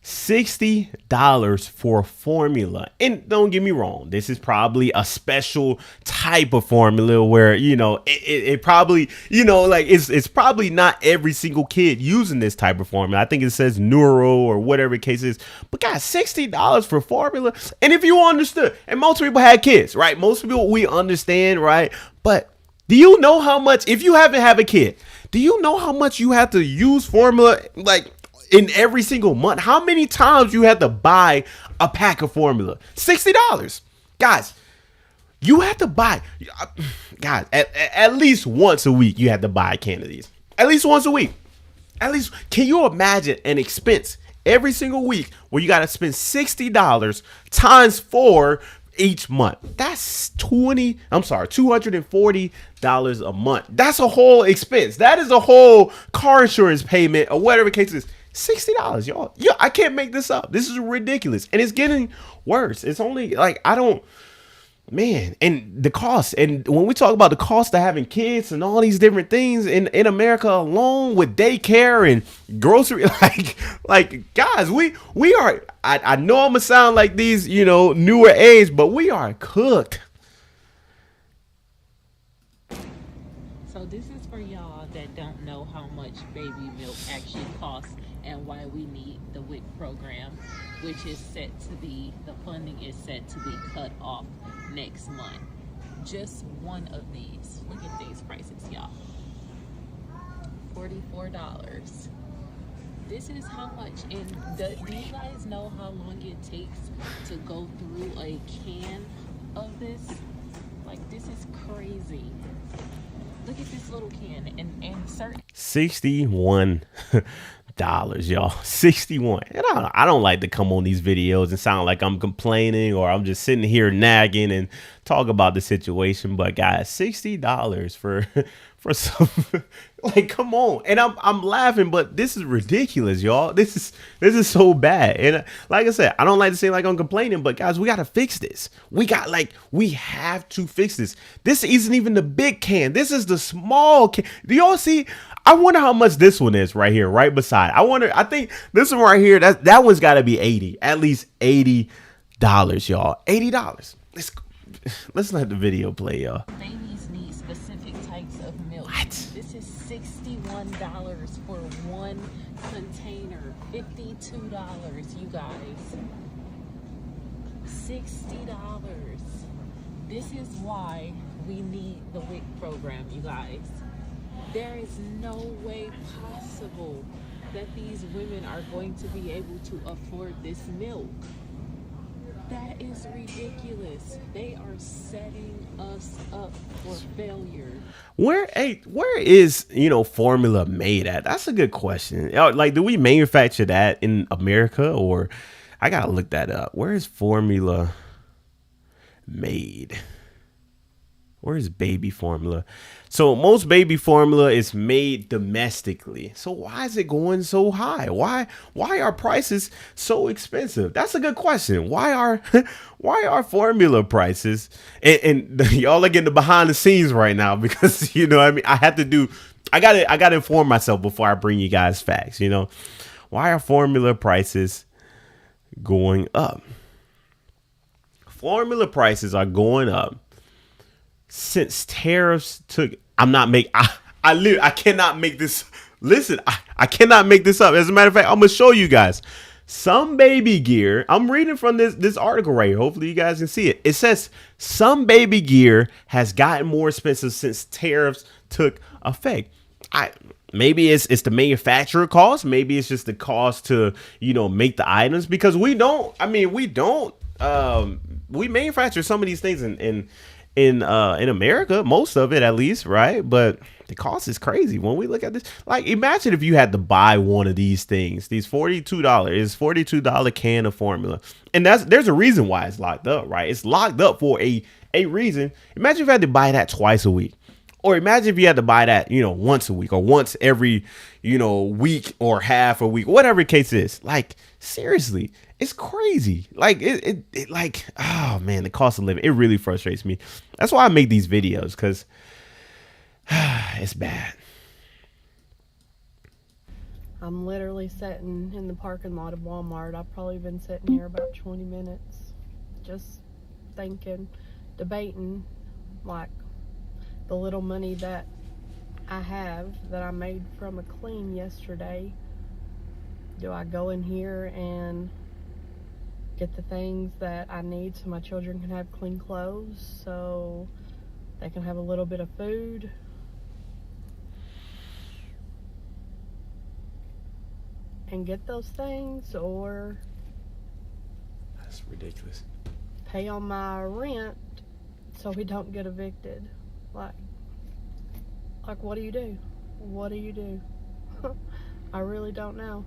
$60 for formula. And don't get me wrong, this is probably a special type of formula where, it probably, it's probably not every single kid using this type of formula. I think it says neuro or whatever the case is. But guys, $60 for formula. And if you understood, and most people had kids, right? Most people, we understand, right? But do you know how much, if you haven't had a kid, do you know how much you have to use formula, in every single month? How many times you had to buy a pack of formula? $60. Guys, you have to buy, guys, at least once a week you have to buy a can of these. At least once a week. Can you imagine an expense every single week where you got to spend $60 times 4 each month? That's $240 a month. That's a whole expense. That is a whole car insurance payment or whatever the case is. $60, y'all. Yeah, I can't make this up. This is ridiculous. And it's getting worse. It's only and the cost. And when we talk about the cost of having kids and all these different things in America alone with daycare and grocery, guys, we are, I know I'm gonna sound like these, newer age, but we are cooked. So this is for y'all that don't know how much baby milk actually costs and why we need the WIC program, which is set to be, the funding is set to be cut off next month. Just one of these. Look at these prices, y'all. $44. This is how much. And do you guys know how long it takes to go through a can of this? This is crazy. Look at this little can and certain $61, y'all. 61. And I don't like to come on these videos and sound like I'm complaining or I'm just sitting here nagging and talk about the situation. But guys, $60 for some, come on. And I'm laughing, but this is ridiculous, y'all. This is so bad. And like I said, I don't like to say like I'm complaining, but guys, we got to fix this. We have to fix this. This isn't even the big can. This is the small can. Do y'all see? I wonder how much this one is right here, right beside. I think this one right here, that one's got to be 80, at least $80, y'all. $80. Let's let the video play, y'all. Babies need specific types of milk. What? This is $61 for one container. $52, you guys. $60. This is why we need the WIC program, you guys. There is no way possible that these women are going to be able to afford this milk. That is ridiculous. They are setting us up for failure. Where is, formula made at? That's a good question. Do we manufacture that in America? Or I gotta look that up. Where is formula made? Where is baby formula? So most baby formula is made domestically. So why is it going so high? Why are prices so expensive? That's a good question. Why are formula prices? And y'all are getting the behind the scenes right now because you know what I mean. I gotta inform myself before I bring you guys facts. You know, why are formula prices going up? Formula prices are going up since tariffs took. I cannot make this. Listen, I cannot make this up. As a matter of fact, I'm gonna show you guys some baby gear. I'm reading from this article right here. Hopefully you guys can see it. It says some baby gear has gotten more expensive since tariffs took effect. Maybe it's the manufacturer cost. Maybe it's just the cost to, you know, make the items, because we manufacture some of these things in America, most of it at least, right? But the cost is crazy when we look at this. Like, imagine if you had to buy one of these things, these $42 can of formula, and there's a reason why it's locked up, right? It's locked up for a reason. Imagine if you had to buy that twice a week. Or imagine if you had to buy that, you know, once a week or once every, you know, week or half a week, whatever the case is. Like, seriously, it's crazy. Like, it like, oh man, the cost of living, it really frustrates me. That's why I make these videos, because it's bad. I'm literally sitting in the parking lot of Walmart. I've probably been sitting here about 20 minutes, just thinking, debating, like, the little money that I have that I made from a clean yesterday. Do I go in here and get the things that I need so my children can have clean clothes, so they can have a little bit of food? And get those things, or that's ridiculous, pay on my rent so we don't get evicted? Like what do you do? What do you do? I really don't know.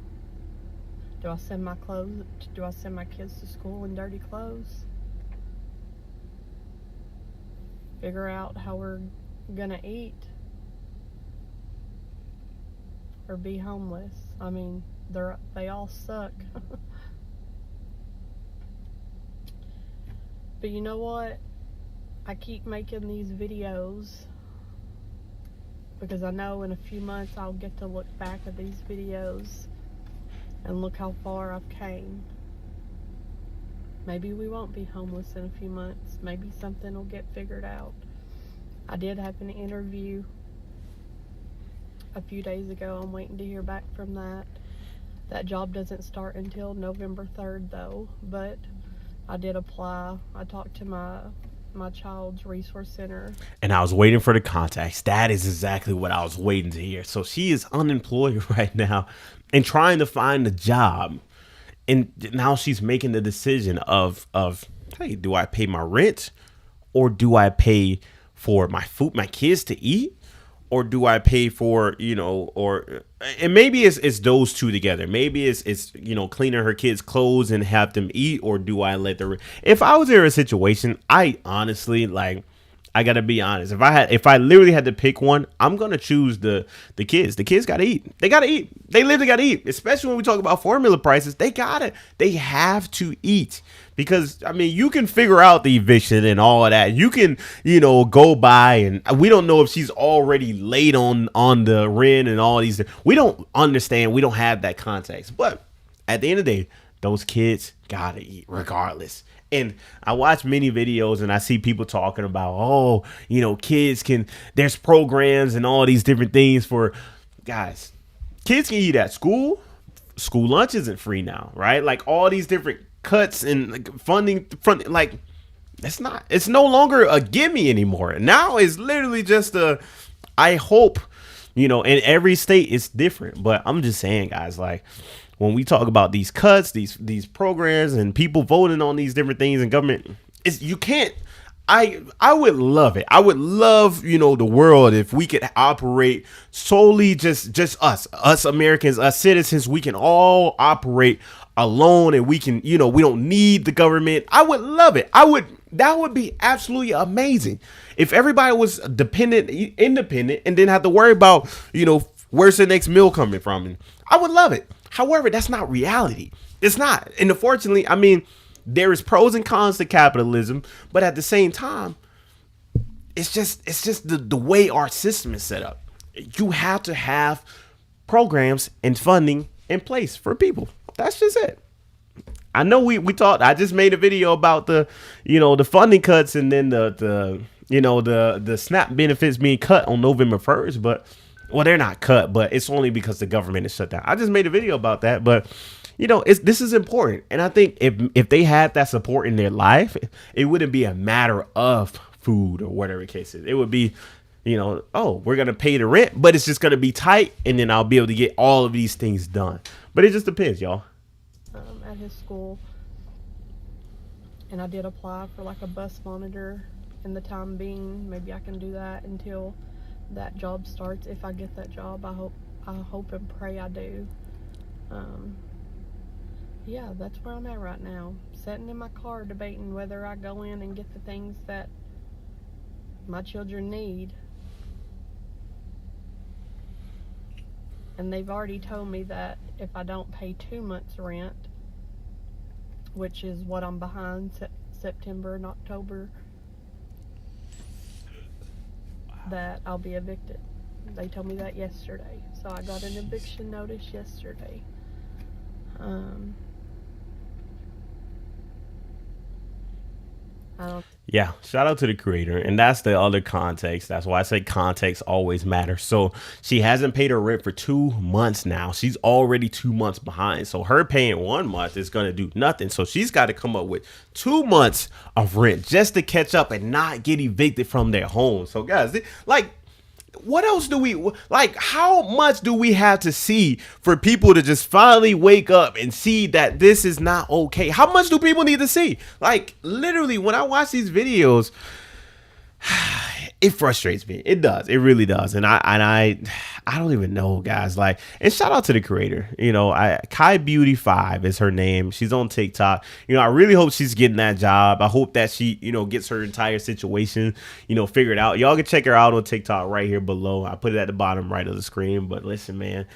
Do I send my kids to school in dirty clothes? Figure out how we're gonna eat? Or be homeless? I mean, they all suck. But you know what? I keep making these videos because I know in a few months I'll get to look back at these videos and look how far I've came. Maybe we won't be homeless in a few months. Maybe something will get figured out. I did have an interview a few days ago. I'm waiting to hear back from that. That job doesn't start until November 3rd though, but I did apply. I talked to my child's resource center, and I was waiting for the contacts. That is exactly what I was waiting to hear. So she is unemployed right now and trying to find a job, and now she's making the decision of hey, do I pay my rent, or do I pay for my food, my kids to eat, or do I pay for, you know, and maybe it's those two together. Maybe it's you know, cleaning her kids' clothes and have them eat, or do I let the, if I was in a situation, I honestly, like, I gotta be honest. If I literally had to pick one, I'm gonna choose the kids. The kids gotta eat. They gotta eat. They literally gotta eat. Especially when we talk about formula prices, they have to eat. Because, I mean, you can figure out the eviction and all of that. You can, you know, go by, and we don't know if she's already late on the rent and all these. We don't understand. We don't have that context. But at the end of the day, those kids gotta eat regardless. And I watch many videos and I see people talking about, oh, you know, there's programs and all these different things for guys. Kids can eat at school. School lunch isn't free now, right? Like, all these different cuts and like funding, like, it's no longer a gimme anymore. Now it's literally just I hope, you know, in every state it's different. But I'm just saying, guys, like, when we talk about these cuts, these programs, and people voting on these different things in government, I would love it. I would love, you know, the world if we could operate solely just us Americans, us citizens. We can all operate alone, and we can, you know, we don't need the government. I would love it. That would be absolutely amazing if everybody was independent, and didn't have to worry about, you know, where's the next meal coming from. And I would love it. However, that's not reality. It's not. And unfortunately, I mean, there is pros and cons to capitalism, but at the same time, it's just the way our system is set up. You have to have programs and funding in place for people. That's just it. I know we talked. I just made a video about the, you know, the funding cuts, and then the you know, the SNAP benefits being cut on November 1st, but well, they're not cut, but it's only because the government is shut down. I just made a video about that, but you know, this is important. And I think if they had that support in their life, it wouldn't be a matter of food or whatever the case is. It would be, you know, oh, we're going to pay the rent, but it's just going to be tight. And then I'll be able to get all of these things done. But it just depends, y'all. At his school. And I did apply for like a bus monitor in the time being. Maybe I can do that until that job starts. If I get that job, I hope and pray I do. Yeah, that's where I'm at right now. Sitting in my car debating whether I go in and get the things that my children need. And they've already told me that if I don't pay 2 months rent, which is what I'm behind, September and October, that I'll be evicted. They told me that yesterday. So I got an eviction notice yesterday. Yeah, shout out to the creator. And that's the other context. That's why I say context always matters. So she hasn't paid her rent for 2 months now. She's already 2 months behind. So her paying 1 month is going to do nothing. So she's got to come up with 2 months of rent just to catch up and not get evicted from their home. So guys, like, what else do we like? How much do we have to see for people to just finally wake up and see that this is not okay? How much do people need to see? Like, literally, when I watch these videos, it frustrates me. It does. It really does. And I don't even know, guys. Like, and shout out to the creator. You know, Kai Beauty 5 is her name. She's on TikTok. You know, I really hope she's getting that job. I hope that she, you know, gets her entire situation, you know, figured out. Y'all can check her out on TikTok right here below. I put it at the bottom right of the screen. But listen, man,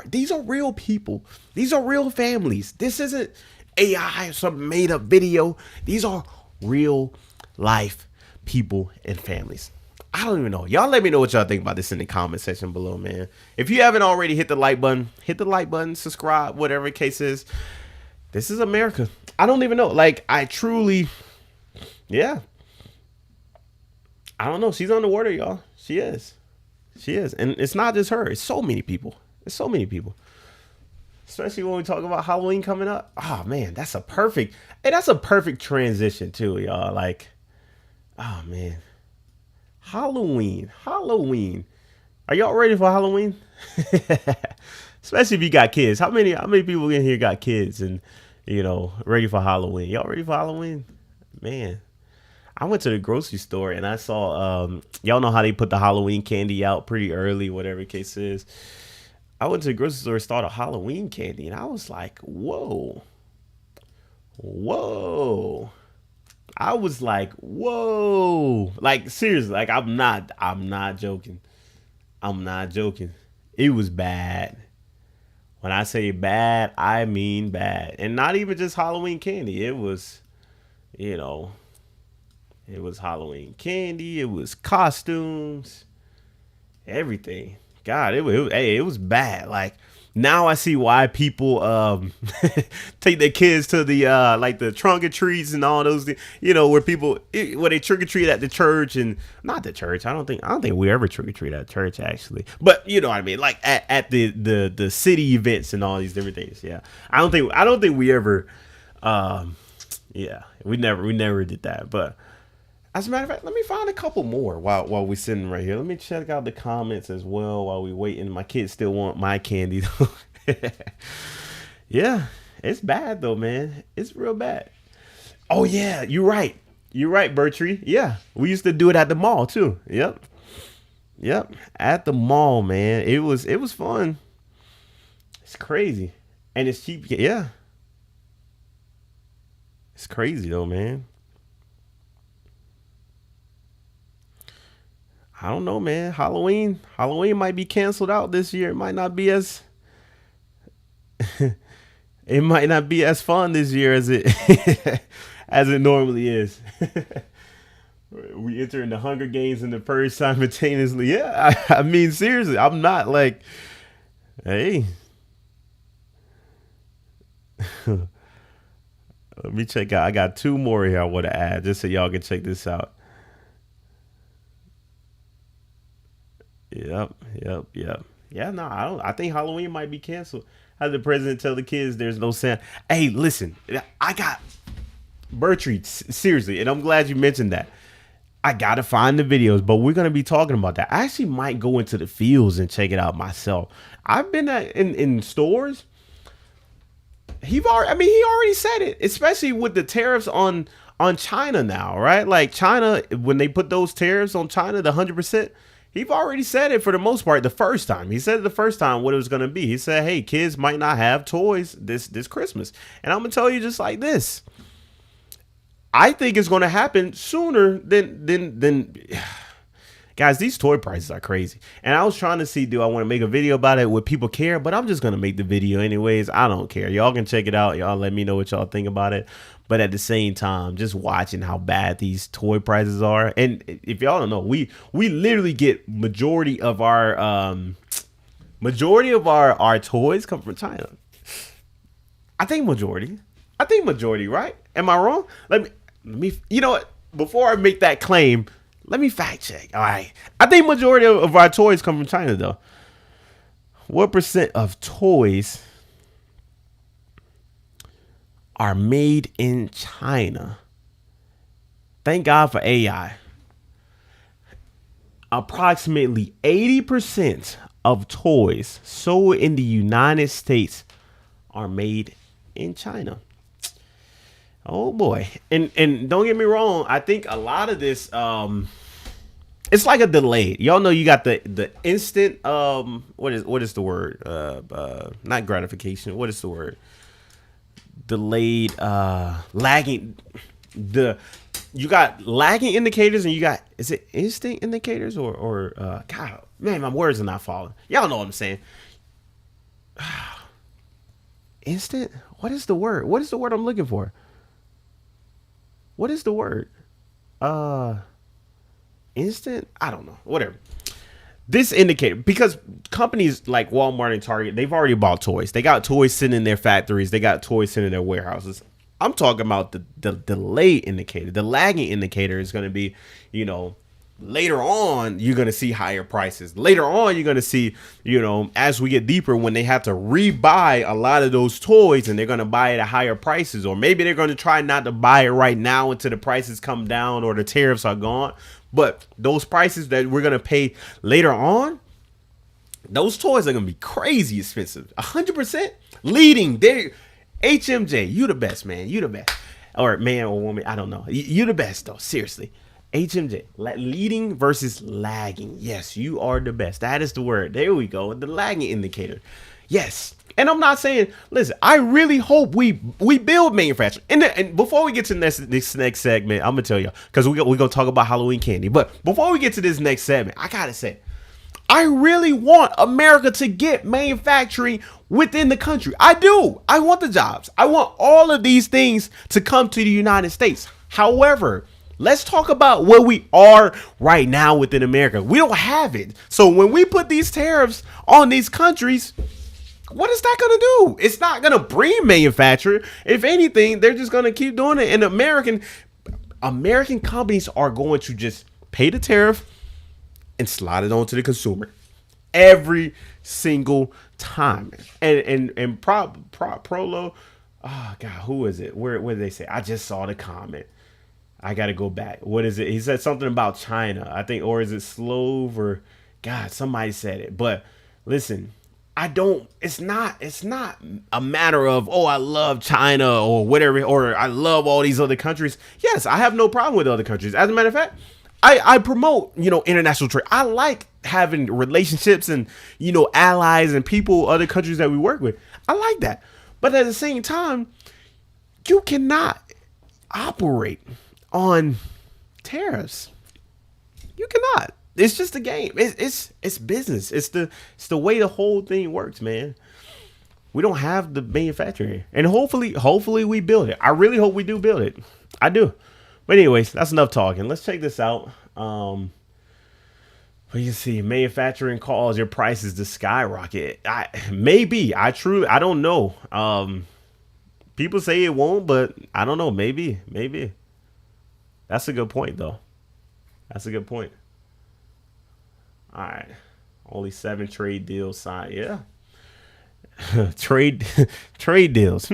these are real people. These are real families. This isn't AI or some made up video. These are real life people and families. I don't even know. Y'all let me know what y'all think about this in the comment section below, man. If you haven't already, hit the like button, subscribe, whatever the case is. This is America. I don't even know. Like, I truly, yeah. I don't know. She's on the water, y'all. She is. And it's not just her. It's so many people. Especially when we talk about Halloween coming up. Oh man, that's a perfect transition too, y'all. Like, oh man. Halloween. Are y'all ready for Halloween? Especially if you got kids. How many people in here got kids and, you know, ready for Halloween? Y'all ready for Halloween? Man, I went to the grocery store and I saw, y'all know how they put the Halloween candy out pretty early, whatever the case is. I went to the grocery store and started Halloween candy and I was like, whoa. I was like, whoa, like seriously, like I'm not joking. It was bad. When I say bad, I mean bad. And not even just Halloween candy. It was, you know, it was Halloween candy. It was costumes, everything. God, it was bad. Like, now I see why people take their kids to the like the trunk or treats and all those, you know, where they trick or treat at the church, and not the church. I don't think we ever trick or treat at church actually, but you know what I mean, like at the city events and all these different things. Yeah, I don't think we ever, yeah, we never did that. But as a matter of fact, let me find a couple more while we're sitting right here. Let me check out the comments as well while we waiting. My kids still want my candy though. Yeah, it's bad though, man. It's real bad. Oh yeah, you're right. You're right, Bertree. Yeah, we used to do it at the mall too. Yep, at the mall, man. It was fun. It's crazy, and it's cheap. Yeah, it's crazy though, man. I don't know, man. Halloween might be canceled out this year. It might not be as it might not be as fun this year as it as it normally is. We entering the Hunger Games and the Purge simultaneously. Yeah, I mean seriously, I'm not like, hey. Let me check out. I got 2 more here I want to add just so y'all can check this out. Yep. Yeah, no, I think Halloween might be canceled. How did the president tell the kids there's no Santa? Hey, listen, I got Bertree, seriously, and I'm glad you mentioned that. I gotta find the videos, but we're gonna be talking about that. I actually might go into the fields and check it out myself. I've been in stores. He already said it, especially with the tariffs on China now, right? Like China, when they put those tariffs on China, the 100%. He've already said it for the most part the first time. He said it the first time what it was going to be. He said, hey, kids might not have toys this Christmas. And I'm going to tell you just like this. I think it's going to happen sooner than guys, these toy prices are crazy. And I was trying to see, do I want to make a video about it? Would people care? But I'm just going to make the video anyways. I don't care. Y'all can check it out. Y'all let me know what y'all think about it. But at the same time, just watching how bad these toy prices are. And if y'all don't know, we literally get majority of our toys come from China. I think majority, right? Am I wrong? Let me you know what? Before I make that claim, let me fact check. All right. I think majority of our toys come from China though. What % of toys are made in China? Thank God for AI. Approximately 80% of toys sold in the United States are made in China. Oh boy. And don't get me wrong, I think a lot of this it's like a delay. Y'all know you got the instant what is the word? Not gratification. What is the word? Delayed lagging. You got lagging indicators and you got, is it instant indicators or God, man, my words are not falling. Y'all know what I'm saying. Instant? What is the word? What is the word I'm looking for? What is the word? Instant? I don't know. Whatever. This indicator, because companies like Walmart and Target, they've already bought toys. They got toys sitting in their factories. They got toys sitting in their warehouses. I'm talking about the delay indicator. The lagging indicator is going to be, later on, you're going to see higher prices. Later on, you're going to see, as we get deeper, when they have to rebuy a lot of those toys and they're going to buy it at higher prices. Or maybe they're going to try not to buy it right now until the prices come down or the tariffs are gone. But those prices that we're going to pay later on, those toys are going to be crazy expensive. 100% leading. HMJ, you the best, man. You the best. Or man or woman, I don't know. You the best, though. Seriously. HMJ, leading versus lagging. Yes, you are the best. That is the word. There we go. The lagging indicator. Yes. And I'm not saying, listen, I really hope we build manufacturing. And before we get to this next segment, I'm going to tell you, because we're going to talk about Halloween candy. But before we get to this next segment, I got to say, I really want America to get manufacturing within the country. I do. I want the jobs. I want all of these things to come to the United States. However, let's talk about where we are right now within America. We don't have it. So when we put these tariffs on these countries, what is that going to do? It's not going to bring manufacturing. If anything, they're just going to keep doing it. And American companies are going to just pay the tariff and slide it on to the consumer every single time. And Prolo, oh God, who is it? Where did they say? I just saw the comment. I got to go back. What is it? He said something about China, I think, or is it Slove or God, somebody said it. But listen, it's not a matter of, oh, I love China or whatever, or I love all these other countries. Yes, I have no problem with other countries. As a matter of fact, I promote, international trade. I like having relationships and, allies and people, other countries that we work with. I like that. But at the same time, you cannot operate on tariffs. You cannot. It's just a game. It's business. It's the way the whole thing works, man. We don't have the manufacturing, and hopefully we build it. I really hope we do build it. I do. But anyways, that's enough talking. Let's check this out. What do you see? Manufacturing cause your prices to skyrocket. I don't know. People say it won't, but I don't know. Maybe. That's a good point, though. That's a good point. All right. Only 7 trade deals signed. Yeah. trade deals.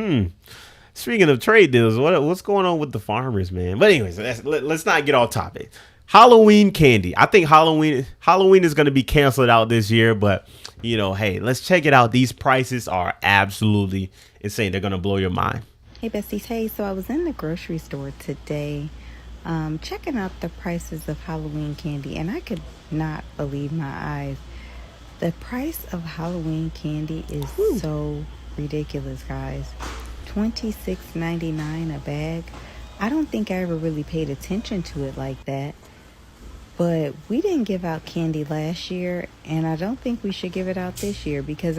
Speaking of trade deals, what's going on with the farmers, man? But anyways, let's not get off topic. Halloween candy. I think Halloween is going to be canceled out this year, but hey, let's check it out. These prices are absolutely insane. They're going to blow your mind. Hey besties, hey, so I was in the grocery store today checking out the prices of Halloween candy, and I could not believe my eyes. The price of Halloween candy is so ridiculous, guys. $26.99 a bag. I don't think I ever really paid attention to it like that, but we didn't give out candy last year, and I don't think we should give it out this year, because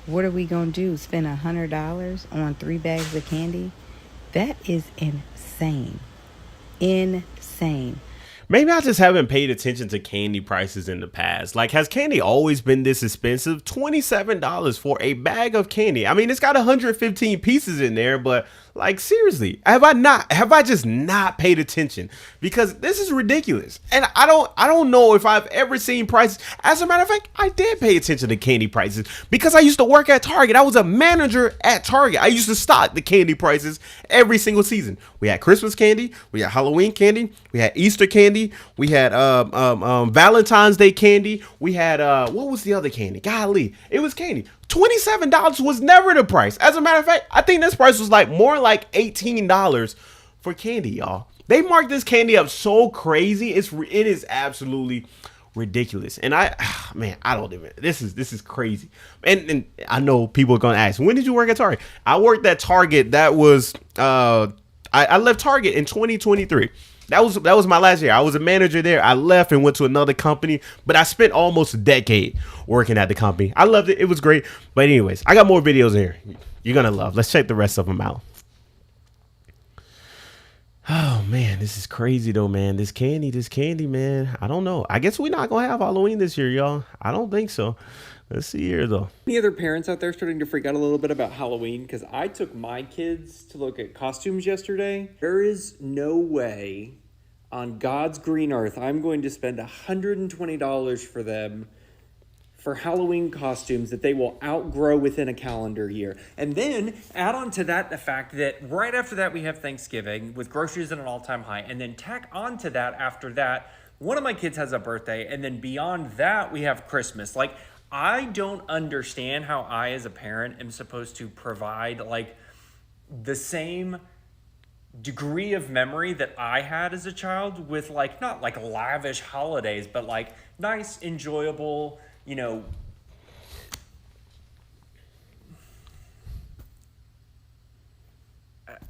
what are we gonna do? Spend $100 on 3 bags of candy? That is insane. Insane. Maybe I just haven't paid attention to candy prices in the past. Like, has candy always been this expensive? $27 for a bag of candy. I mean, it's got 115 pieces in there, but like, seriously, have I just not paid attention? Because this is ridiculous. And I don't know if I've ever seen prices. As a matter of fact, I did pay attention to candy prices because I used to work at Target. I was a manager at Target. I used to stock the candy prices every single season. We had Christmas candy, we had Halloween candy, we had Easter candy, we had Valentine's Day candy, we had what was the other candy? Golly, it was candy. $27 was never the price. As a matter of fact, I think this price was more like $18 for candy, y'all. They marked this candy up so crazy. It is absolutely ridiculous. And I don't even. This is crazy. And I know people are gonna ask, when did you work at Target? I worked at Target. That was I left Target in 2023. That was my last year. I was a manager there. I left and went to another company, but I spent almost a decade working at the company. I loved it. It was great. But anyways, I got more videos here you're going to love. Let's check the rest of them out. Oh, man, this is crazy, though, man. This candy, man. I don't know. I guess we're not going to have Halloween this year, y'all. I don't think so. Let's see here, though. Any other parents out there starting to freak out a little bit about Halloween? Because I took my kids to look at costumes yesterday. There is no way on God's green earth I'm going to spend $120 for them for Halloween costumes that they will outgrow within a calendar year. And then add on to that the fact that right after that we have Thanksgiving with groceries at an all-time high. And then tack on to that after that, one of my kids has a birthday. And then beyond that, we have Christmas. Like, I don't understand how I, as a parent, am supposed to provide the same degree of memory that I had as a child with not lavish holidays, but nice, enjoyable,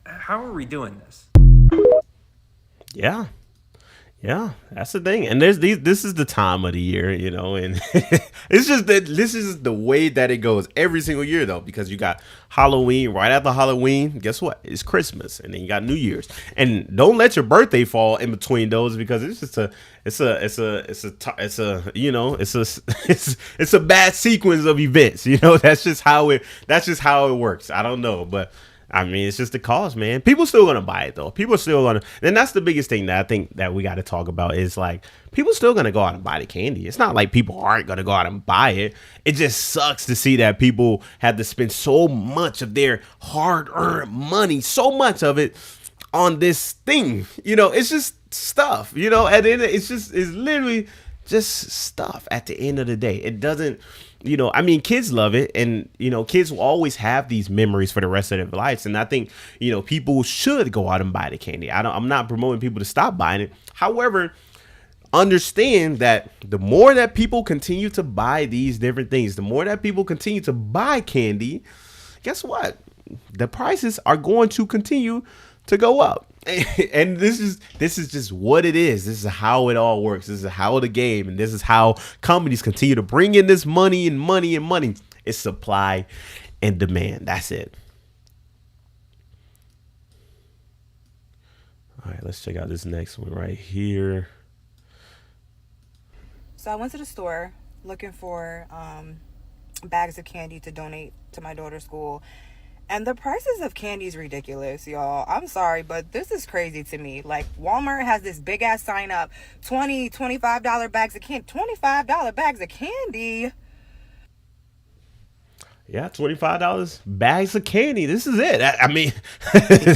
how are we doing this? Yeah, that's the thing. And this is the time of the year, and it's just that this is the way that it goes every single year, though, because you got Halloween. Right after Halloween, guess what? It's Christmas, and then you got New Year's. And don't let your birthday fall in between those, because it's just it's a bad sequence of events. That's just how it works. I don't know, but I mean, it's just the cost, man. People still gonna buy it, though. People still gonna, and that's the biggest thing that I think that we got to talk about is people still gonna go out and buy the candy. It's not like people aren't gonna go out and buy it. It just sucks to see that people have to spend so much of their hard-earned money, so much of it, on this thing. It's just stuff. At the end, it's literally just stuff. At the end of the day, it doesn't. you know, I mean, kids love it, and you know, kids will always have these memories for the rest of their lives. And I think, you know, people should go out and buy the candy. I'm not promoting people to stop buying it. However, understand that the more that people continue to buy these different things, the more that people continue to buy candy, guess what? The prices are going to continue to go up. And this is just what it is. This is how it all works. This is how the game, and this is how companies continue to bring in this money and money and money. It's supply and demand. That's it. All right, let's check out this next one right here. So I went to the store looking for bags of candy to donate to my daughter's school. And the prices of candy is ridiculous, y'all. I'm sorry, but this is crazy to me. Like, Walmart has this big ass sign up, $25 bags of candy. $25 bags of candy. Yeah, $25 bags of candy. This is it. I mean,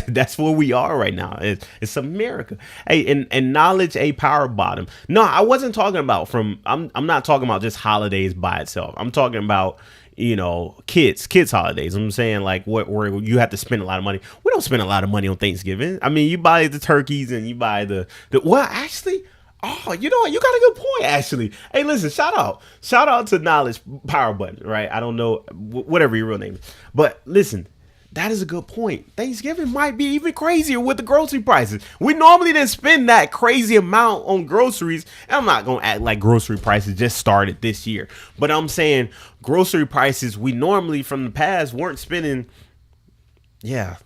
that's where we are right now. It's America. Hey, and knowledge a power bottom. No, I wasn't talking about I'm not talking about just holidays by itself. I'm talking about, you know, kids holidays. I'm saying, like, where you have to spend a lot of money. We don't spend a lot of money on Thanksgiving. I mean, you buy the turkeys and you buy the well, actually, oh, you know what? You got a good point, actually. Hey, listen, shout out to Knowledge Power Button, right? I don't know, whatever your real name is. But listen, that is a good point. Thanksgiving might be even crazier with the grocery prices. We normally didn't spend that crazy amount on groceries. And I'm not going to act like grocery prices just started this year. But I'm saying grocery prices, we normally from the past weren't spending,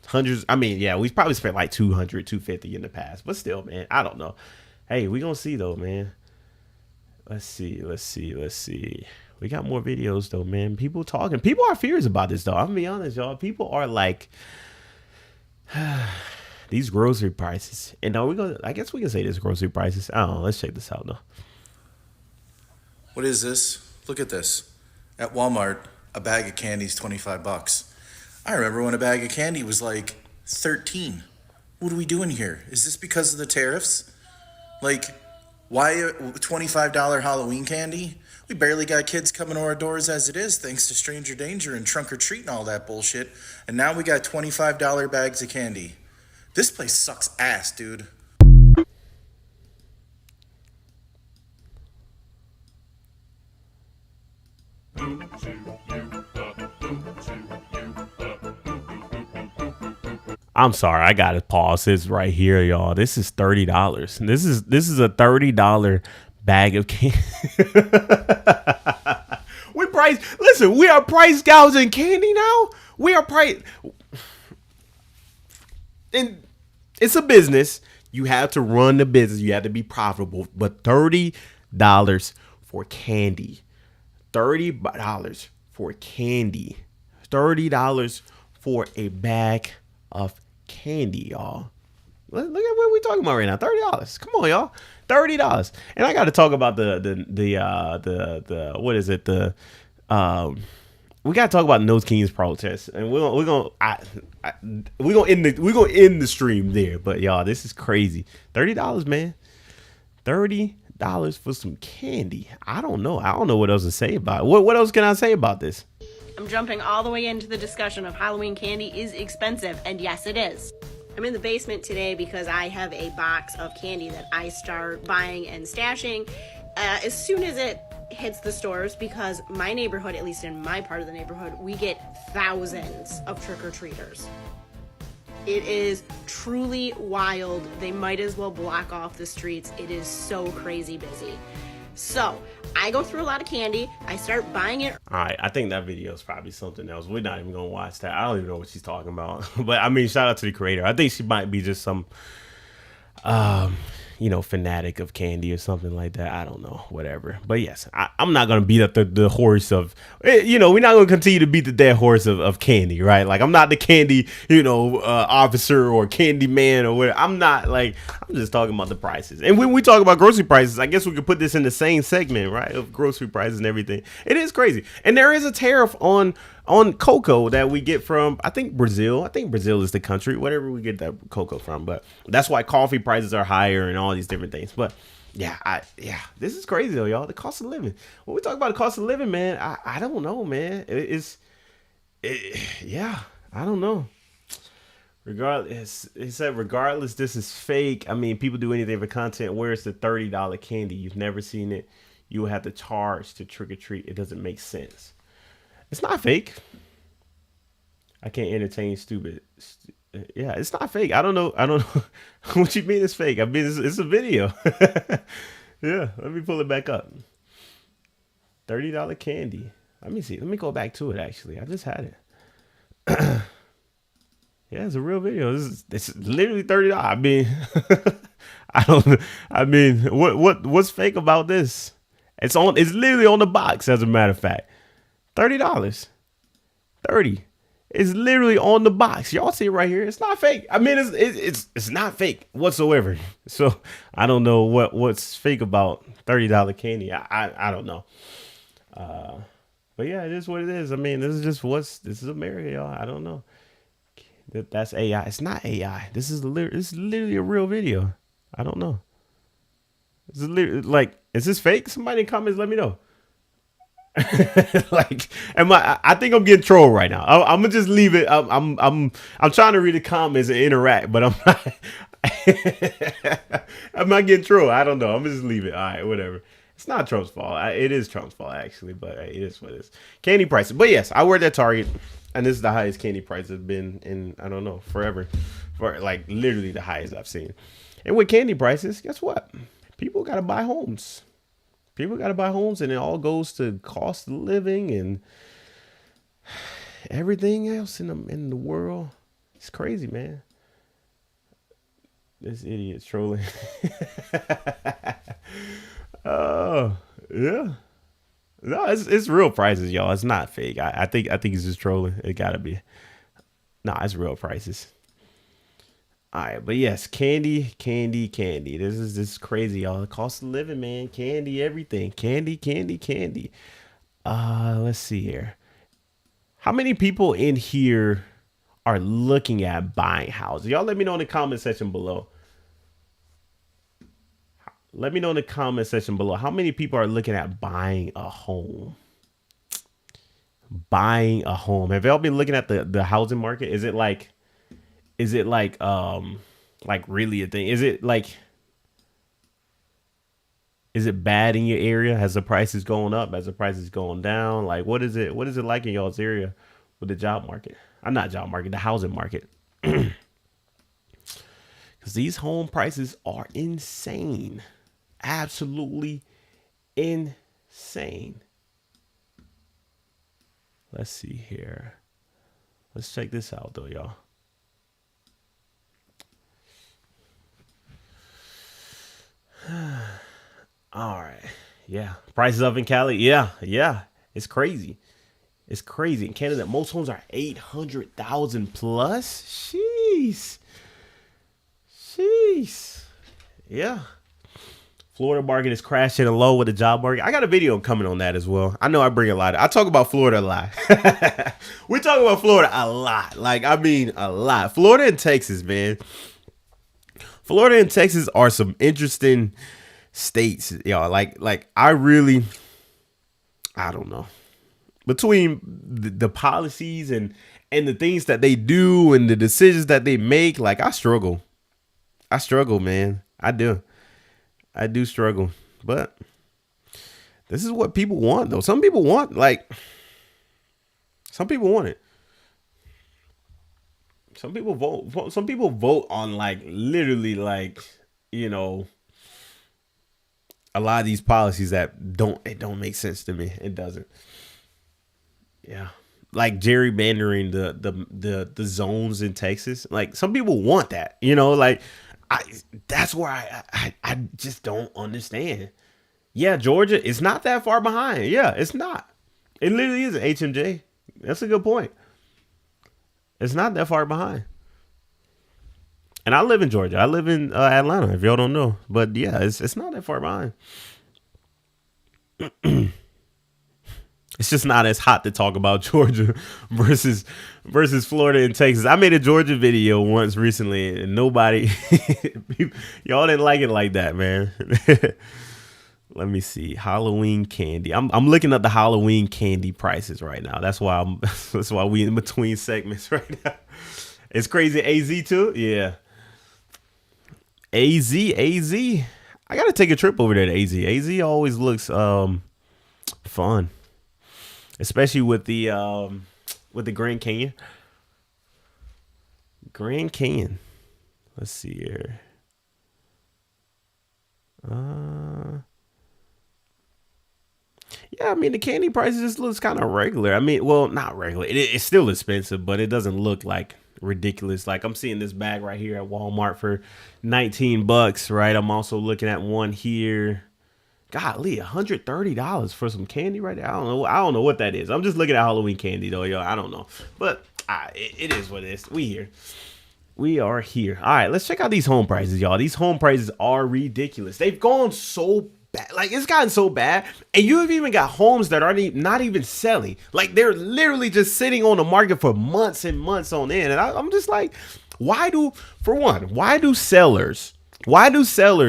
hundreds. I mean, we probably spent like $200, $250 in the past. But still, man, I don't know. Hey, we going to see, though, man. Let's see. We got more videos, though, man. People talking. People are furious about this, though. I'm going to be honest, y'all. People are like, these grocery prices. And now I guess we can say this grocery prices. I don't know. Let's check this out, though. What is this? Look at this. At Walmart, a bag of candy is $25. I remember when a bag of candy was like $13. What are we doing here? Is this because of the tariffs? Like, why a $25 Halloween candy? We barely got kids coming to our doors as it is, thanks to Stranger Danger and Trunk or Treat and all that bullshit. And now we got $25 bags of candy. This place sucks ass, dude. I'm sorry, I gotta pause this right here, y'all. This is $30. This is a $30 bag of candy. We are price gouging candy now. We are and it's a business. You have to run the business. You have to be profitable. But $30 for candy. $30 for candy. $30 for a bag of candy, y'all. Look at what we're talking about right now. $30. Come on, y'all. $30. And I got to talk about the what is it? We got to talk about No Kings protest, and we're gonna end the stream there. But y'all, this is crazy. $30, man. $30 for some candy. I don't know what else to say about it. What else can I say about this? I'm jumping all the way into the discussion of Halloween candy is expensive, and yes, it is. I'm in the basement today because I have a box of candy that I start buying and stashing as soon as it hits the stores, because my neighborhood, at least in my part of the neighborhood, we get thousands of trick-or-treaters. It is truly wild. They might as well block off the streets. It is so crazy busy. So I go through a lot of candy. I start buying it. All right, I think that video is probably something else. We're not even gonna watch that. I don't even know what she's talking about. But I mean, shout out to the creator. I think she might be just some fanatic of candy or something like that. I don't know, whatever. But yes, I'm not going to beat up the horse of, we're not going to continue to beat the dead horse of candy, right? Like, I'm not the candy, officer or candy man or whatever. I'm just talking about the prices. And when we talk about grocery prices, I guess we could put this in the same segment, right? Of grocery prices and everything. It is crazy. And there is a tariff on cocoa that we get from, I think Brazil is the country, whatever we get that cocoa from. But that's why coffee prices are higher and all these different things. But This is crazy though, y'all. The cost of living. When we talk about the cost of living, man, I don't know, man. I don't know. Regardless, he said, regardless, this is fake. I mean, people do anything for content. Where's the $30 candy? You've never seen it. You will have to charge to trick or treat. It doesn't make sense. It's not fake. I can't entertain stupid. Yeah, it's not fake. I don't know. What you mean it's fake. I mean, it's a video. Yeah, let me pull it back up. $30 candy. Let me see. Let me go back to it, actually. I just had it. Yeah, it's a real video. It's literally $30. I mean, what's fake about this? It's literally on the box, as a matter of fact. $30. 30. It's literally on the box. Y'all see it right here. It's not fake. I mean, it's not fake whatsoever. So I don't know what's fake about $30 candy. I don't know. But yeah, it is what it is. I mean, this is America, y'all. I don't know. That's AI. It's not AI. This is literally a real video. I don't know. This is literally, is this fake? Somebody in the comments, let me know. I think I'm getting trolled right now. I'm gonna just leave it. I'm trying to read the comments and interact, but I'm not. I'm not getting trolled. I don't know. I'm gonna just leave it. All right, whatever. It's not Trump's fault. It is Trump's fault actually, but it is what it is. Candy prices. But yes, I worked at Target, and this is the highest candy price has been in, I don't know, forever. For literally the highest I've seen. And with candy prices, guess what? People gotta buy homes. People got to buy homes, and it all goes to cost of living and everything else in the world. It's crazy, man. This idiot's trolling. Oh, yeah. No, it's real prices, y'all. It's not fake. I think he's just trolling. It gotta be. Nah, it's real prices. All right, but yes, candy. This is crazy, y'all. The cost of living, man. Candy, everything. Candy. Let's see here. How many people in here are looking at buying houses? Y'all let me know in the comment section below. Let me know in the comment section below. How many people are looking at buying a home? Buying a home. Have y'all been looking at the housing market? Is it really a thing? Is it bad in your area? Has the prices going up? Has the prices going down? What is it like in y'all's area with the job market? Not job market, the housing market. Because these home prices are insane. Absolutely insane. Let's see here. Let's check this out though, y'all. All right. Yeah. Prices up in Cali. Yeah. It's crazy. It's crazy. In Canada, most homes are 800,000 plus. Jeez. Yeah. Florida market is crashing low with the job market. I got a video coming on that as well. I know I bring a lot. I talk about Florida a lot. We talk about Florida a lot. A lot. Florida and Texas, man. Florida and Texas are some interesting states, y'all. I don't know. Between the policies and the things that they do and the decisions that they make, I struggle. I struggle, man. I do struggle. But this is what people want, though. Some people want it. Some people vote. Some people vote on literally a lot of these policies that don't make sense to me. It doesn't. Yeah. Gerrymandering the zones in Texas. Some people want that, that's where I just don't understand. Yeah, Georgia is not that far behind. Yeah, it's not. It literally is an HMJ. That's a good point. It's not that far behind. And I live in Georgia. I live in Atlanta, if y'all don't know. But yeah, it's not that far behind. It's just not as hot to talk about Georgia versus Florida and Texas. I made a Georgia video once recently, and nobody, y'all didn't like it like that, man. Let me see. Halloween candy. I'm looking up the Halloween candy prices right now. That's why we in between segments right now. It's crazy. AZ too? Yeah. AZ. I gotta take a trip over there to AZ. AZ always looks fun. Especially with the Grand Canyon. Grand Canyon. Let's see here. Yeah, I mean, the candy prices just looks kind of regular. I mean, well, not regular. It's still expensive, but it doesn't look like ridiculous. Like, I'm seeing this bag right here at Walmart for $19, right? I'm also looking at one here. Golly, $130 for some candy right there. I don't know what that is. I'm just looking at Halloween candy though, yo. I don't know, but it is what it is. We are here. All right, let's check out these home prices, y'all. These home prices are ridiculous. They've gone so bad. Like, it's gotten so bad, and you have even got homes that are not even selling. Like, they're literally just sitting on the market for months and months on end. And I'm just like, why do sellers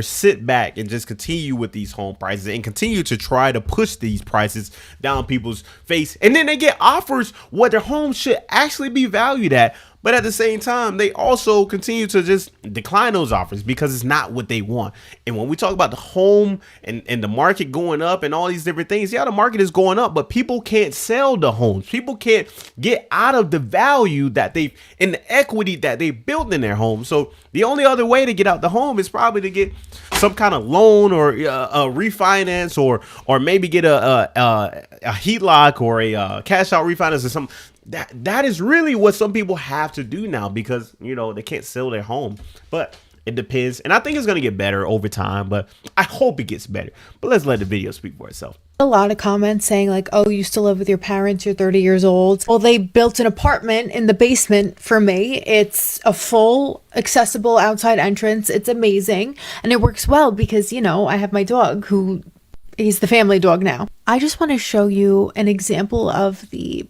sit back and just continue with these home prices and continue to try to push these prices down people's face? And then they get offers what their home should actually be valued at. But at the same time, they also continue to just decline those offers because it's not what they want. And when we talk about the home and the market going up and all these different things, yeah, the market is going up, but people can't sell the homes. People can't get out of the value that and the equity that they built in their home. So the only other way to get out the home is probably to get some kind of loan or a refinance or maybe get a HELOC or a cash out refinance or something. That is really what some people have to do now because, you know, they can't sell their home. But it depends. And I think it's going to get better over time, but I hope it gets better. But let's let the video speak for itself. A lot of comments saying like, oh, you still live with your parents, you're 30 years old. Well, they built an apartment in the basement for me. It's a full accessible outside entrance. It's amazing. And it works well because, you know, I have my dog he's the family dog now. I just want to show you an example of the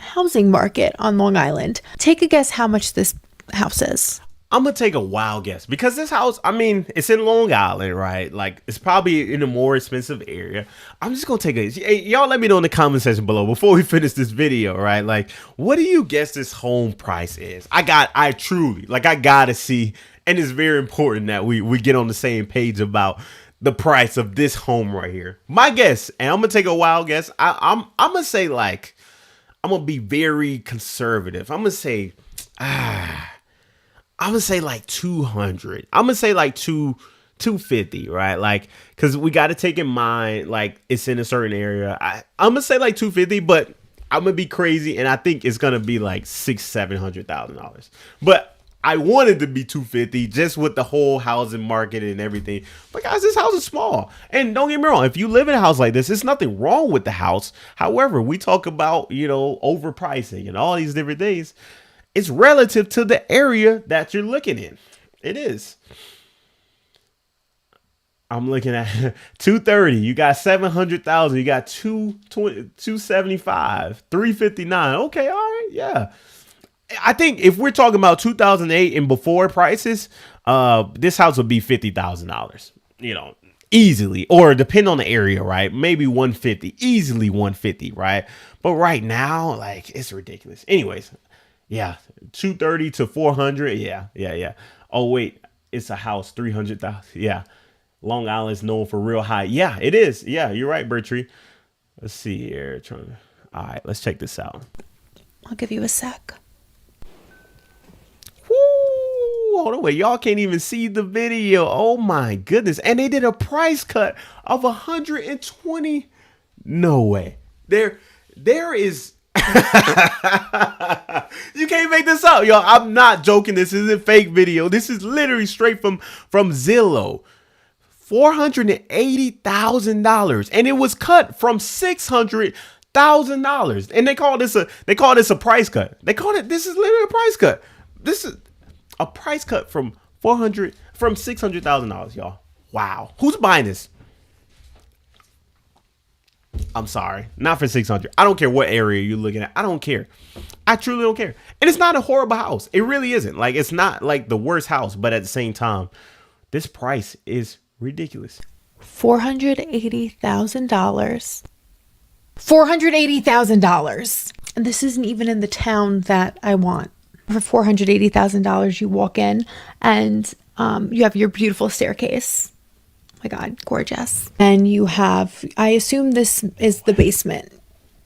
housing market on Long Island. Take a guess how much this house is. I'm gonna take a wild guess because this house, I mean, it's in Long Island, right? Like, it's probably in a more expensive area. I'm just gonna take y'all let me know in the comment section below before we finish this video, right? Like, what do you guess this home price is? I gotta see, and it's very important that we get on the same page about the price of this home right here. My guess, and I'm gonna take a wild guess. I'm gonna say like, I'm gonna be very conservative. I'm gonna say like 200. I'm gonna say like 250, right? Like, cause we got to take in mind like it's in a certain area. I'm gonna say like 250, but I'm gonna be crazy, and I think it's gonna be like $600,000-$700,000. But I wanted to be 250 just with the whole housing market and everything. But guys, this house is small. And don't get me wrong, if you live in a house like this, there's nothing wrong with the house. However, we talk about, you know, overpricing and all these different things. It's relative to the area that you're looking in. It is. I'm looking at 230. You got 700,000. You got 275, 359. Okay, all right, yeah. I think if we're talking about 2008 and before prices, this house would be $50,000, you know, easily, or depend on the area, right? Maybe 150, easily 150, right? But right now, like, it's ridiculous. Anyways, yeah, 230 to 400. Yeah. Oh, wait, it's a house, 300,000. Yeah. Long Island's known for real high. Yeah, it is. Yeah, you're right, Bertree. Let's see here. All right, let's check this out. I'll give you a sec. Hold on, wait, y'all can't even see the video. Oh my goodness. And they did a price cut of 120. No way. There is you can't make this up, y'all. I'm not joking. This isn't fake video. This is literally straight from Zillow. $480,000, and it was cut from $600,000. And they call this a price cut. This is literally a price cut. This is a price cut from $600,000, y'all. Wow. Who's buying this? I'm sorry, not for 600. I don't care what area you're looking at. I don't care. I truly don't care. And it's not a horrible house. It really isn't. Like, it's not like the worst house, but at the same time, this price is ridiculous. $480,000. $480,000. And this isn't even in the town that I want. For $480,000, you walk in and you have your beautiful staircase. Oh my God, gorgeous. And you have, I assume this is the basement,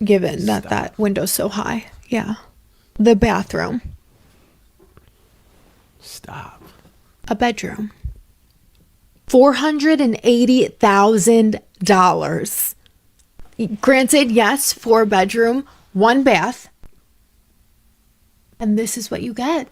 given that that window's so high. Yeah. The bathroom. Stop. A bedroom. $480,000. Granted, yes, 4 bedroom, 1 bath. And this is what you get.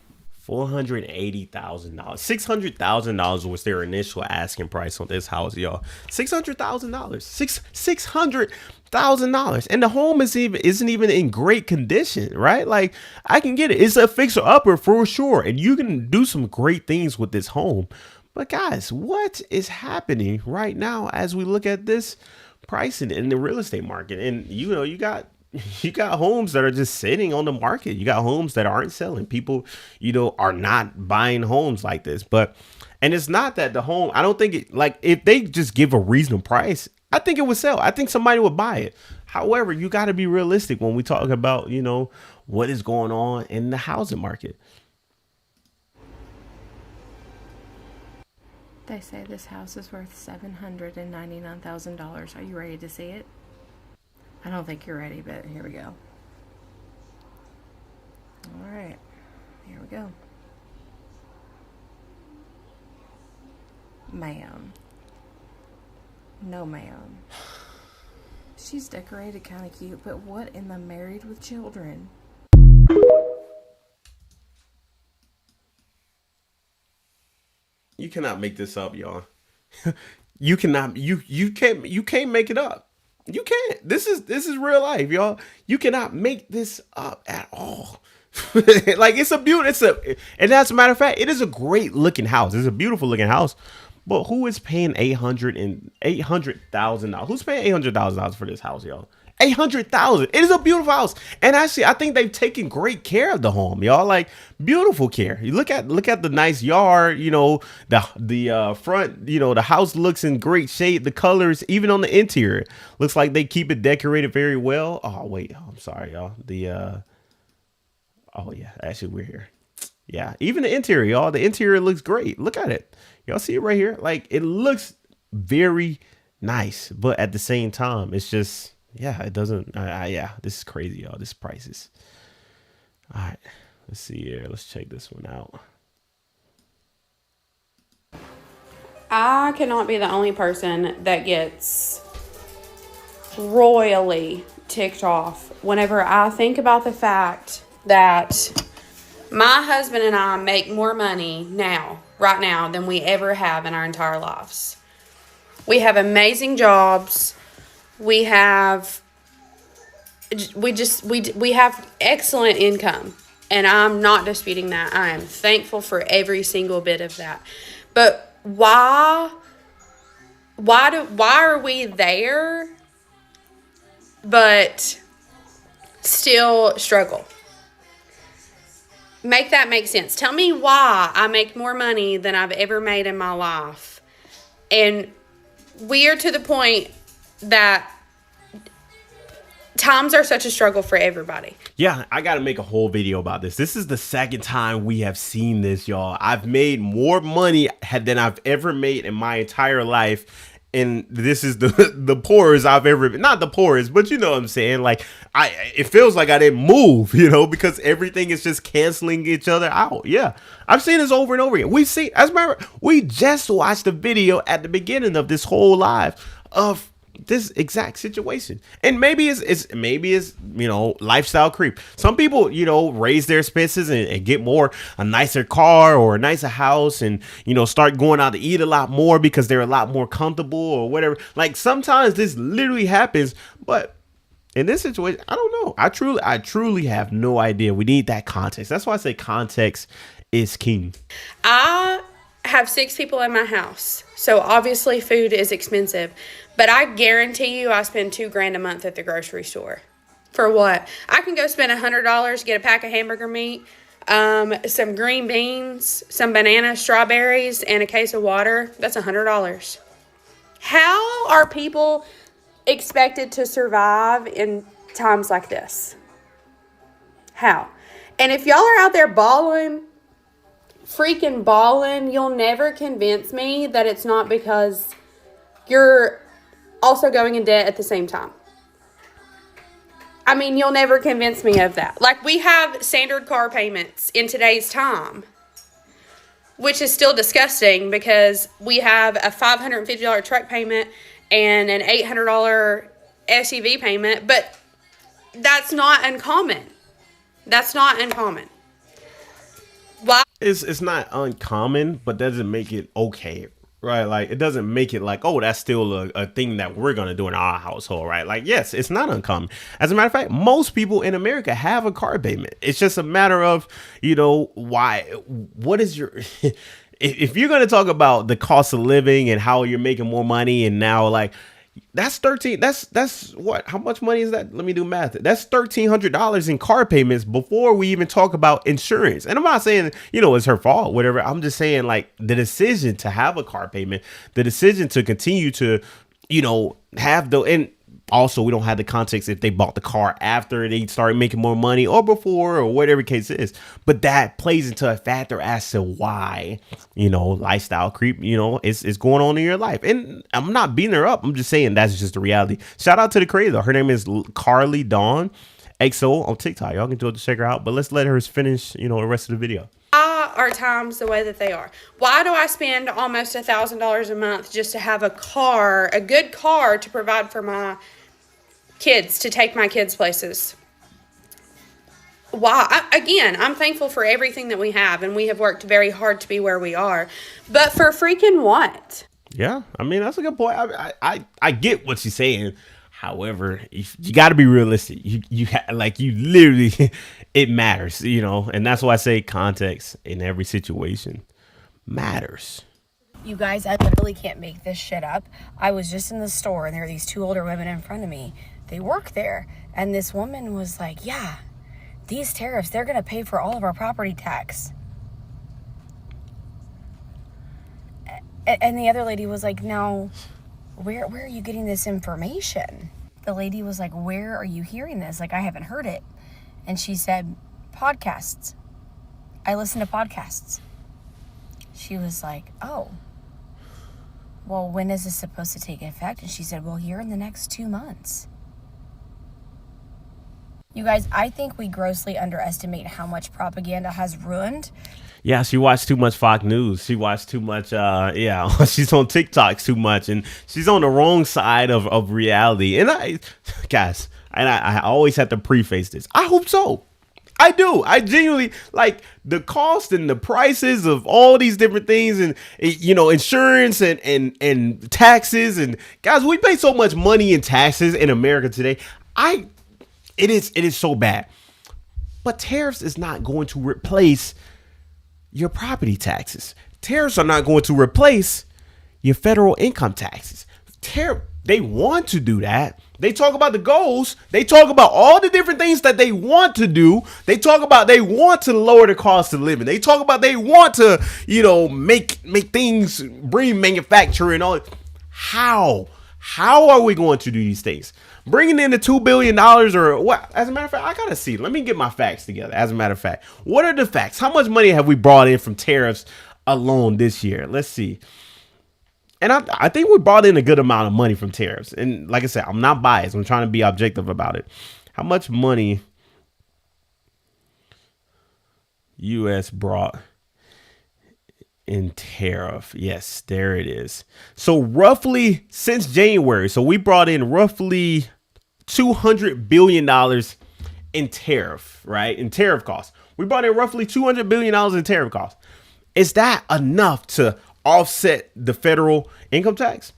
$480,000. $600,000 was their initial asking price on this house, y'all. $600,000. $600,000. And the home isn't even in great condition, right? Like, I can get it. It's a fixer upper for sure. And you can do some great things with this home. But guys, what is happening right now as we look at this pricing in the real estate market? And you got homes that are just sitting on the market. You got homes that aren't selling. People, are not buying homes like this. And it's not that the home, I don't think it, like, if they just give a reasonable price, I think it would sell. I think somebody would buy it. However, you got to be realistic when we talk about, what is going on in the housing market. They say this house is worth $799,000. Are you ready to see it? I don't think you're ready, but here we go. All right, here we go. Ma'am. No, ma'am. She's decorated kind of cute, but what in the married with children? You cannot make this up, y'all. You can't make it up. You can't. This is real life, y'all. You cannot make this up at all. Like, it's a beautiful, and as a matter of fact, it is a great looking house. It's a beautiful looking house. But who is paying $800,000? Who's paying $800,000 for this house, y'all? $800,000. It is a beautiful house, and actually, I think they've taken great care of the home, y'all. Like, beautiful care. You look at the nice yard. The front. The house looks in great shape. The colors, even on the interior, looks like they keep it decorated very well. Oh wait, I'm sorry, y'all. Oh yeah, actually we're here. Yeah, even the interior, y'all. The interior looks great. Look at it. Y'all see it right here? Like, it looks very nice, but at the same time, it's just. Yeah, it doesn't. Yeah, this is crazy, y'all. This price is. All right, let's see here. Let's check this one out. I cannot be the only person that gets royally ticked off whenever I think about the fact that my husband and I make more money right now, than we ever have in our entire lives. We have amazing jobs. We have excellent income, and I'm not disputing that. I am thankful for every single bit of that. But why are we there but still struggle? Make that make sense. Tell me why I make more money than I've ever made in my life, and we are to the point that times are such a struggle for everybody. Yeah, I got to make a whole video about this. This is the second time we have seen this, y'all. I've made more money than I've ever made in my entire life. And this is the poorest I've ever been. Not the poorest, but you know what I'm saying? Like, it feels like I didn't move, because everything is just canceling each other out. Yeah, I've seen this over and over again. We just watched the video at the beginning of this whole live of this exact situation. And maybe it's lifestyle creep. Some people raise their expenses and get a nicer car or a nicer house, and start going out to eat a lot more because they're a lot more comfortable or whatever. Like, sometimes this literally happens, but in this situation, I don't know. I truly have no idea. We need that context. That's why I say context is king. I have 6 people in my house, so obviously food is expensive. But I guarantee you I spend $2,000 a month at the grocery store. For what? I can go spend $100, get a pack of hamburger meat, some green beans, some bananas, strawberries, and a case of water. That's $100. How are people expected to survive in times like this? How? And if y'all are out there freaking balling, you'll never convince me that it's not because you're also going in debt at the same time. I mean, you'll never convince me of that. Like, we have standard car payments in today's time, which is still disgusting because we have a $550 truck payment and an $800 SUV payment, but that's not uncommon. That's not uncommon. Why? It's not uncommon, but doesn't make it okay, right? Like, it doesn't make it like, oh, that's still a thing that we're gonna do in our household, right? Like, yes, it's not uncommon. As a matter of fact, most people in America have a car payment. It's just a matter of, what is your if you're gonna talk about the cost of living and how you're making more money, and now like that's what, how much money is that? Let me do math. That's $1,300 in car payments before we even talk about insurance. And I'm not saying, it's her fault, whatever. I'm just saying, like, the decision to have a car payment, the decision to continue to, and also we don't have the context if they bought the car after they started making more money or before or whatever case it is. But that plays into a factor as to why, lifestyle creep, is going on in your life. And I'm not beating her up. I'm just saying that's just the reality. Shout out to the creator. Her name is Carly Dawn XO on TikTok. Y'all can go to check her out. But let's let her finish, the rest of the video. Why are times the way that they are? Why do I spend almost $1,000 a month just to have a good car to provide for my kids, to take my kids places? Why? Again, I'm thankful for everything that we have, and we have worked very hard to be where we are. But for freaking what? Yeah, I mean, that's a good point. I get what she's saying. However, you got to be realistic. You literally, it matters, and that's why I say context in every situation matters. You guys, I literally can't make this shit up. I was just in the store and there were these 2 older women in front of me. They work there. And this woman was like, yeah, these tariffs, they're going to pay for all of our property tax. And the other lady was like, now, where are you getting this information? The lady was like, where are you hearing this? Like, I haven't heard it. And she said, podcasts. I listen to podcasts. She was like, oh, well, when is this supposed to take effect? And she said, well, here in the next 2 months. You guys, I think we grossly underestimate how much propaganda has ruined. Yeah, she watched too much Fox News. She watched too much, she's on TikTok too much, and she's on the wrong side of reality. And I always have to preface this. I hope so. I do. I genuinely, like, the cost and the prices of all these different things, and insurance and taxes, and guys, we pay so much money in taxes in America today. It is so bad. But tariffs is not going to replace your property taxes. Tariffs are not going to replace your federal income taxes. They want to do that. They talk about the goals. They talk about all the different things that they want to do. They talk about they want to lower the cost of living. They talk about they want to, make things, bring manufacturing on. How are we going to do these things? Bringing in the $2 billion or what? As a matter of fact, I gotta see. Let me get my facts together. As a matter of fact, what are the facts? How much money have we brought in from tariffs alone this year? Let's see. And I think we brought in a good amount of money from tariffs. And like I said, I'm not biased. I'm trying to be objective about it. How much money U.S. brought in tariff? Yes, there it is. So roughly since January, so we brought in roughly $200 billion in tariff, right? In tariff costs. We brought in roughly $200 billion in tariff costs. Is that enough to offset the federal income tax?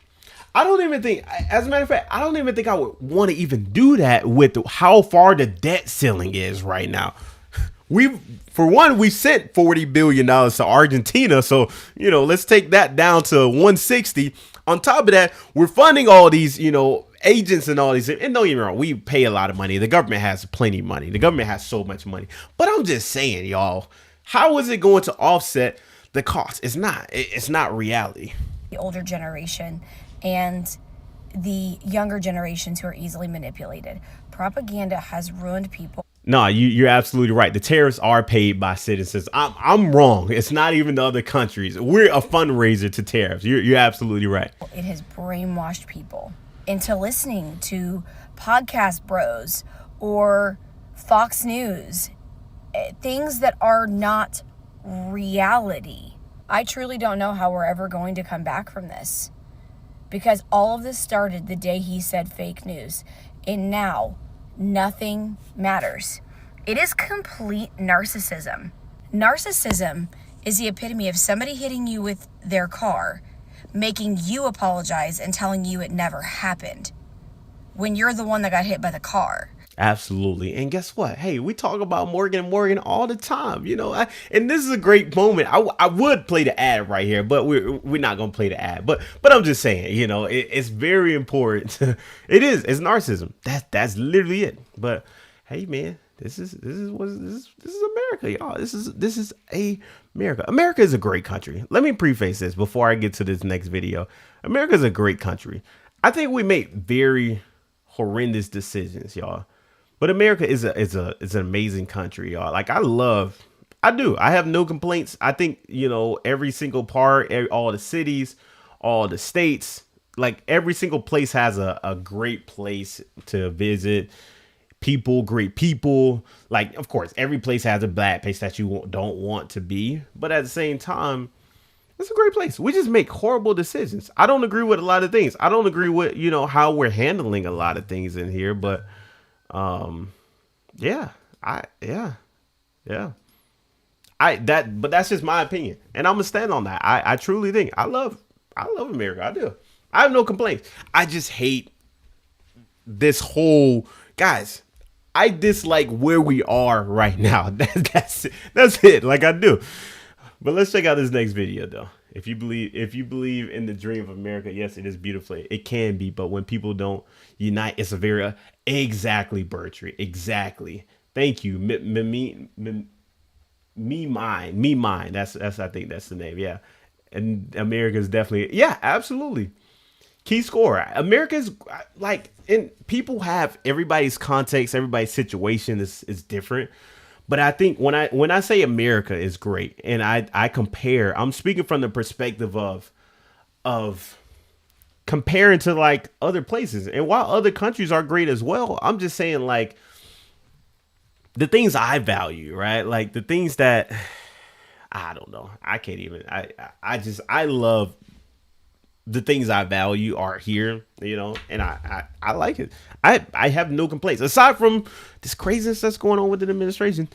I don't even think, as a matter of fact, I don't even think I would want to even do that with how far the debt ceiling is right now. For one, we sent $40 billion to Argentina. So, let's take that down to 160. On top of that, we're funding all these, agents and all these. And don't get me wrong, we pay a lot of money. The government has plenty of money. The government has so much money. But I'm just saying, y'all, how is it going to offset the cost? It's not. It's not reality. The older generation and the younger generations who are easily manipulated. Propaganda has ruined people. No, you're absolutely right. The tariffs are paid by citizens. I'm wrong. It's not even the other countries. We're a fundraiser to tariffs. You're absolutely right. It has brainwashed people into listening to podcast bros or Fox News, things that are not reality. I truly don't know how we're ever going to come back from this, because all of this started the day he said fake news, and now nothing matters. It is complete narcissism. Narcissism is the epitome of somebody hitting you with their car, making you apologize and telling you it never happened when you're the one that got hit by the car. Absolutely. And guess what? Hey, we talk about Morgan & Morgan all the time, and this is a great moment. I would play the ad right here, but we're not going to play the ad. But I'm just saying, it's very important. It's narcissism. That's literally it. But hey, man, this is America, y'all. This is America. America is a great country. Let me preface this before I get to this next video. America is a great country. I think we make very horrendous decisions, y'all. But America is an amazing country, y'all. Like, I do. I have no complaints. I think, every single part, all the cities, all the states, like every single place has a great place to visit. Great people. Like, of course, every place has a bad place that you don't want to be. But at the same time, it's a great place. We just make horrible decisions. I don't agree with a lot of things. I don't agree with, how we're handling a lot of things in here. But yeah. But that's just my opinion, and I'm gonna stand on that. I truly think I love America. I do. I have no complaints. I just hate this whole, guys. I dislike where we are right now. That's it. Like, I do. But let's check out this next video, though. If you believe in the dream of America, yes, it is beautiful. It can be, but when people don't unite, it's a very exactly, Bertree. Exactly. Thank you. Me mine. That's I think that's the name. Yeah. And America's definitely, yeah, absolutely. Key score. America's like, and people have everybody's context, everybody's situation is different. But I think when I say America is great, and I compare, I'm speaking from the perspective of comparing to like other places. And while other countries are great as well, I'm just saying, like, the things I value, right? Like the things that I don't know. I can't even. I love the things I value are here, and I like it. I have no complaints. Aside from this craziness that's going on with the administration,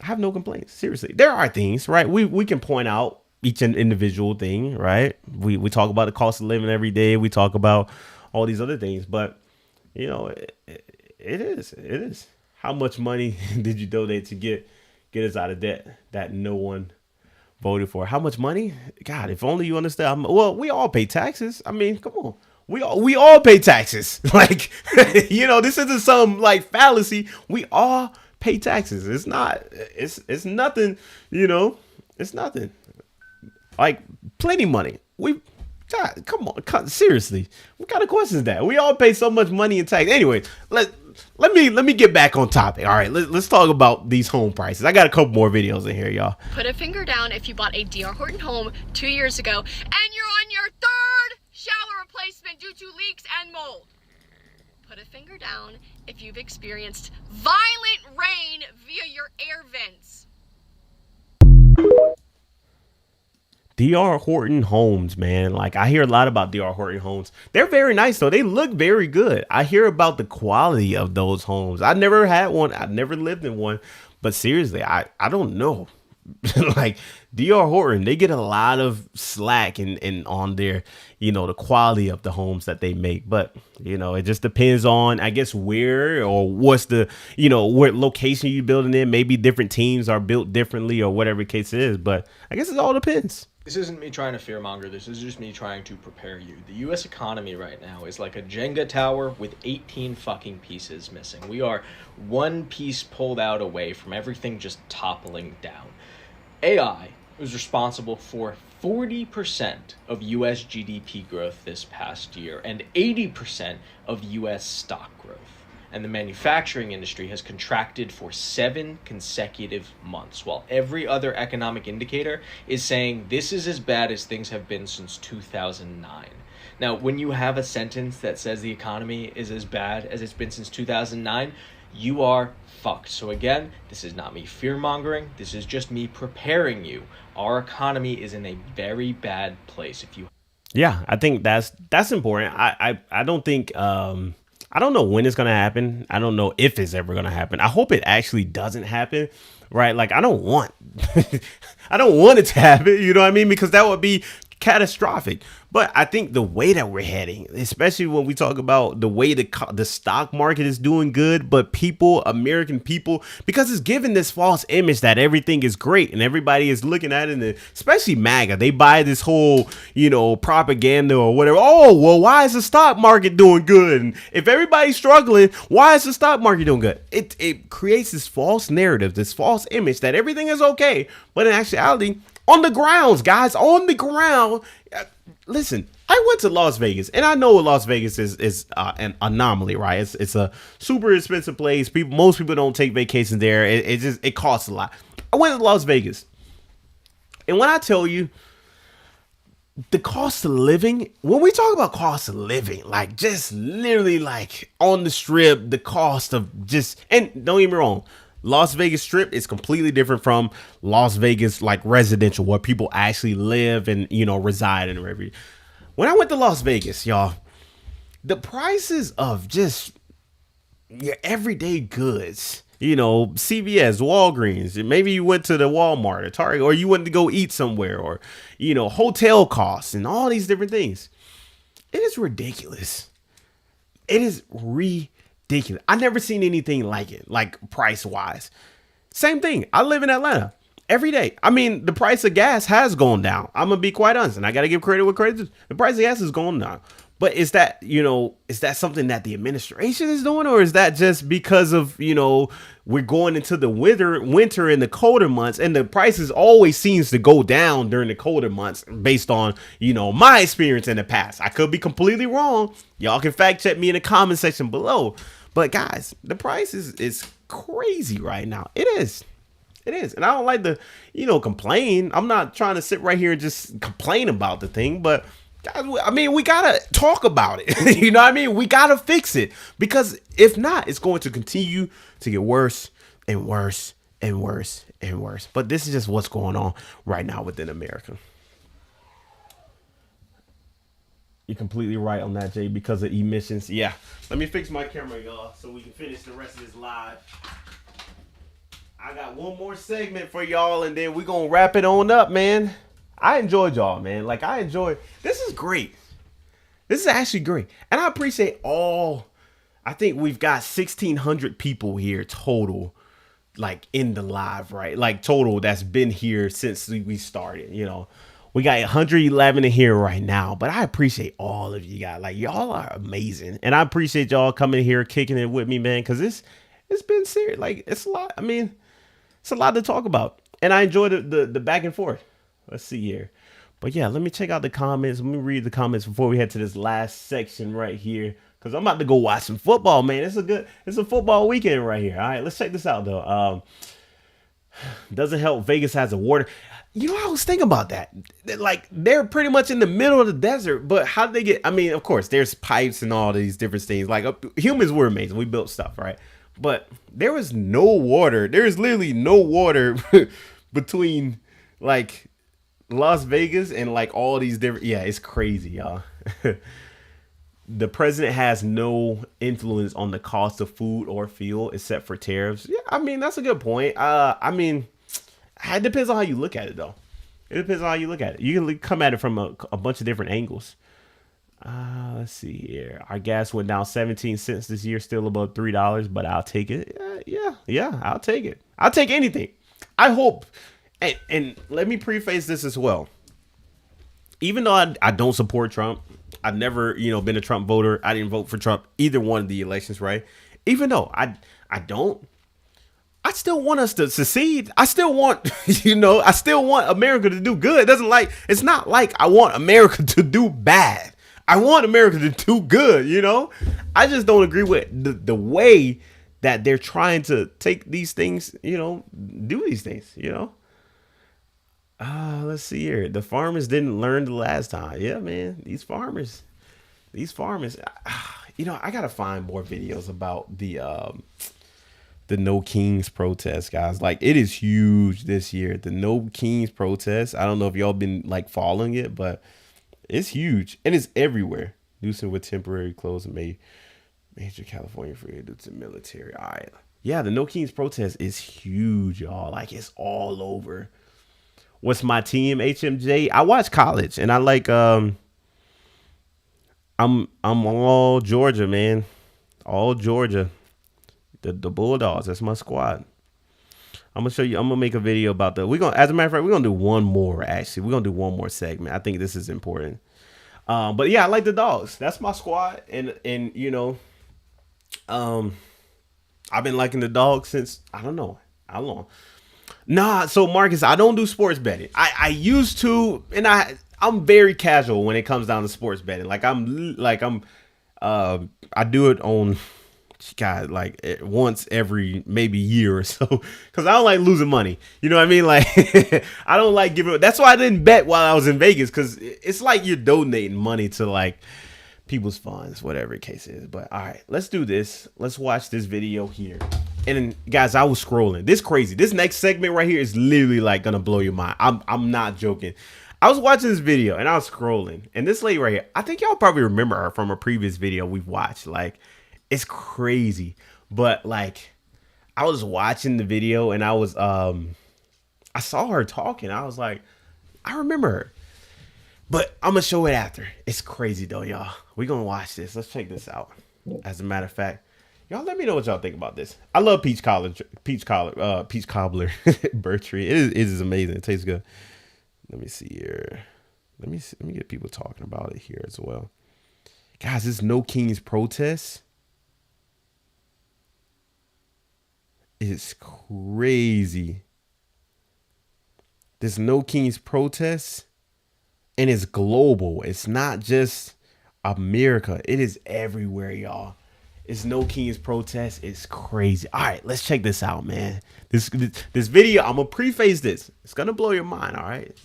I have no complaints. Seriously. There are things, right? We can point out each individual thing, right? We talk about the cost of living every day. We talk about all these other things, but it is. How much money did you donate to get us out of debt that no one voted for? How much money? God, if only you understand. Well, we all pay taxes. I mean, come on. We all pay taxes. Like, this isn't some like fallacy. We all pay taxes. It's not, it's nothing, it's nothing. Like, plenty money. God, come on, seriously. What kind of question is that? We all pay so much money in tax. Anyway, let me get back on topic. All right, let's talk about these home prices. I got a couple more videos in here, y'all. Put a finger down if you bought a D.R. Horton home 2 years ago and you're on your third shower replacement due to leaks and mold. Put a finger down if you've experienced violent rain via your air vents. D.R. Horton homes, man. Like, I hear a lot about D.R. Horton homes. They're very nice, though. They look very good. I hear about the quality of those homes. I never had one. I never lived in one. But seriously, I don't know. Like D.R. Horton, they get a lot of slack and on their, the quality of the homes that they make. But, it just depends on, I guess, where or what's the, what location you building in. Maybe different teams are built differently or whatever the case is. But I guess it all depends. This isn't me trying to fearmonger. This is just me trying to prepare you. The U.S. economy right now is like a Jenga tower with 18 fucking pieces missing. We are one piece pulled out away from everything just toppling down. AI was responsible for 40% of U.S. GDP growth this past year and 80% of U.S. stock growth. And the manufacturing industry has contracted for 7 consecutive months, while every other economic indicator is saying this is as bad as things have been since 2009. Now, when you have a sentence that says the economy is as bad as it's been since 2009, you are fucked. So again, this is not me fear-mongering. This is just me preparing you. Our economy is in a very bad place. Yeah, I think that's important. I don't think I don't know when it's going to happen. I don't know if it's ever going to happen. I hope it actually doesn't happen, right? Like I don't want it to happen, you know what I mean? Because that would be catastrophic. But I think the way that we're heading, especially when we talk about the way the stock market is doing good, but American people, because it's given this false image that everything is great and everybody is looking at it, and especially MAGA, they buy this whole, propaganda or whatever. Oh, well, why is the stock market doing good? And if everybody's struggling, why is the stock market doing good? It creates this false narrative, this false image that everything is okay. But in actuality, on the grounds, guys, on the ground. Listen, I went to Las Vegas, and I know Las Vegas is an anomaly, right? It's a super expensive place. Most people don't take vacations there. It costs a lot. I went to Las Vegas, and when I tell you the cost of living, when we talk about cost of living, like just literally like on the strip, the cost of just, and don't get me wrong, Las Vegas Strip is completely different from Las Vegas, like residential, where people actually live and, reside in wherever. When I went to Las Vegas, y'all, the prices of just your everyday goods, CVS, Walgreens, maybe you went to the Walmart or Target, or you went to go eat somewhere, or, hotel costs and all these different things. It is ridiculous. It is ridiculous. I never seen anything like it, like price wise. Same thing. I live in Atlanta every day. I mean, the price of gas has gone down. I'm gonna be quite honest, and I gotta give credit where credit is. The price of gas has gone down. But is that something that the administration is doing, or is that just because of, we're going into the winter in the colder months, and the prices always seems to go down during the colder months based on, my experience in the past. I could be completely wrong. Y'all can fact check me in the comment section below. But guys, the price is crazy right now. It is. And I don't like to, complain. I'm not trying to sit right here and just complain about the thing, but guys, I mean, we gotta talk about it. You know what I mean? We gotta fix it, because if not, it's going to continue to get worse and worse and worse and worse. But this is just what's going on right now within America. You're completely right on that, Jay, because of emissions. Yeah. Let me fix my camera, y'all, so we can finish the rest of this live. I got one more segment for y'all, and then we're gonna wrap it on up, man. I enjoyed y'all, man. Like, this is great. This is actually great. And I appreciate I think we've got 1,600 people here total, like in the live, right? Like total that's been here since we started, We got 111 in here right now, but I appreciate all of you guys. Like, y'all are amazing. And I appreciate y'all coming here, kicking it with me, man, because it's been serious. Like, it's a lot. I mean, it's a lot to talk about. And I enjoyed the back and forth. Let's see here. But yeah, let me check out the comments. Let me read the comments before we head to this last section right here, because I'm about to go watch some football, man. It's a football weekend right here. All right, let's check this out, though. Doesn't help Vegas has a water. I was thinking about that. Like, they're pretty much in the middle of the desert, but how did they get? I mean, of course, there's pipes and all these different things. Like, humans were amazing. We built stuff, right? But there was no water. There's literally no water between, like, Las Vegas and, like, all these different. Yeah, it's crazy, y'all. The president has no influence on the cost of food or fuel except for tariffs. Yeah, I mean, that's a good point. I mean, It depends on how you look at it, though. It depends on how you look at it. You can come at it from a bunch of different angles. Let's see here. Our gas went down 17 cents this year, still above $3, but I'll take it. Yeah, I'll take it. I'll take anything. I hope, and let me preface this as well. Even though I don't support Trump, I've never, been a Trump voter. I didn't vote for Trump either one of the elections, right? Even though I don't, I still want us to succeed. I still want, I still want America to do good. It's not like I want America to do bad. I want America to do good, I just don't agree with the way that they're trying to take these things, do these things, Let's see here. The farmers didn't learn the last time. Yeah, man. These farmers, I gotta find more videos about the No Kings protest, guys. Like, it is huge this year. The No Kings protest. I don't know if y'all been following it, but it's huge and it's everywhere. Newsom with temporary closing major California free due to military. All right. Yeah, the No Kings protest is huge, y'all. Like, it's all over. What's my team? HMJ. I watch college and I like I'm all Georgia, man. All Georgia. The Bulldogs. That's my squad. I'm gonna show you. I'm gonna make a video about that. As a matter of fact, we're gonna do one more. Actually, we're gonna do one more segment. I think this is important. But yeah, I like the Dogs. That's my squad, and I've been liking the Dogs since I don't know how long. Nah, so Marcus, I don't do sports betting. I used to, and I'm very casual when it comes down to sports betting. I do it on. God, once every maybe year or so, because I don't like losing money. You know what I mean? Like, I don't like giving. That's why I didn't bet while I was in Vegas, because it's like you're donating money to people's funds, whatever the case is. But all right, let's do this. Let's watch this video here. And then, guys, I was scrolling. This crazy. This next segment right here is literally gonna blow your mind. I'm not joking. I was watching this video and I was scrolling, and this lady right here, I think y'all probably remember her from a previous video we've watched. It's crazy, but I was watching the video and I was I saw her talking. I was like, I remember her, but I'm gonna show it after. It's crazy though, y'all. We're gonna watch this. Let's check this out. As a matter of fact, y'all let me know what y'all think about this. I love peach cobbler Bertree. It is amazing. It tastes good. Let me see here. Let me get people talking about it here as well. Guys, this No Kings protest. It's crazy. This No Kings protest, and it's global. It's not just America. It is everywhere, y'all. It's No Kings protest. It's crazy. All right, let's check this out, man. This video, I'm gonna preface this. It's gonna blow your mind. All right,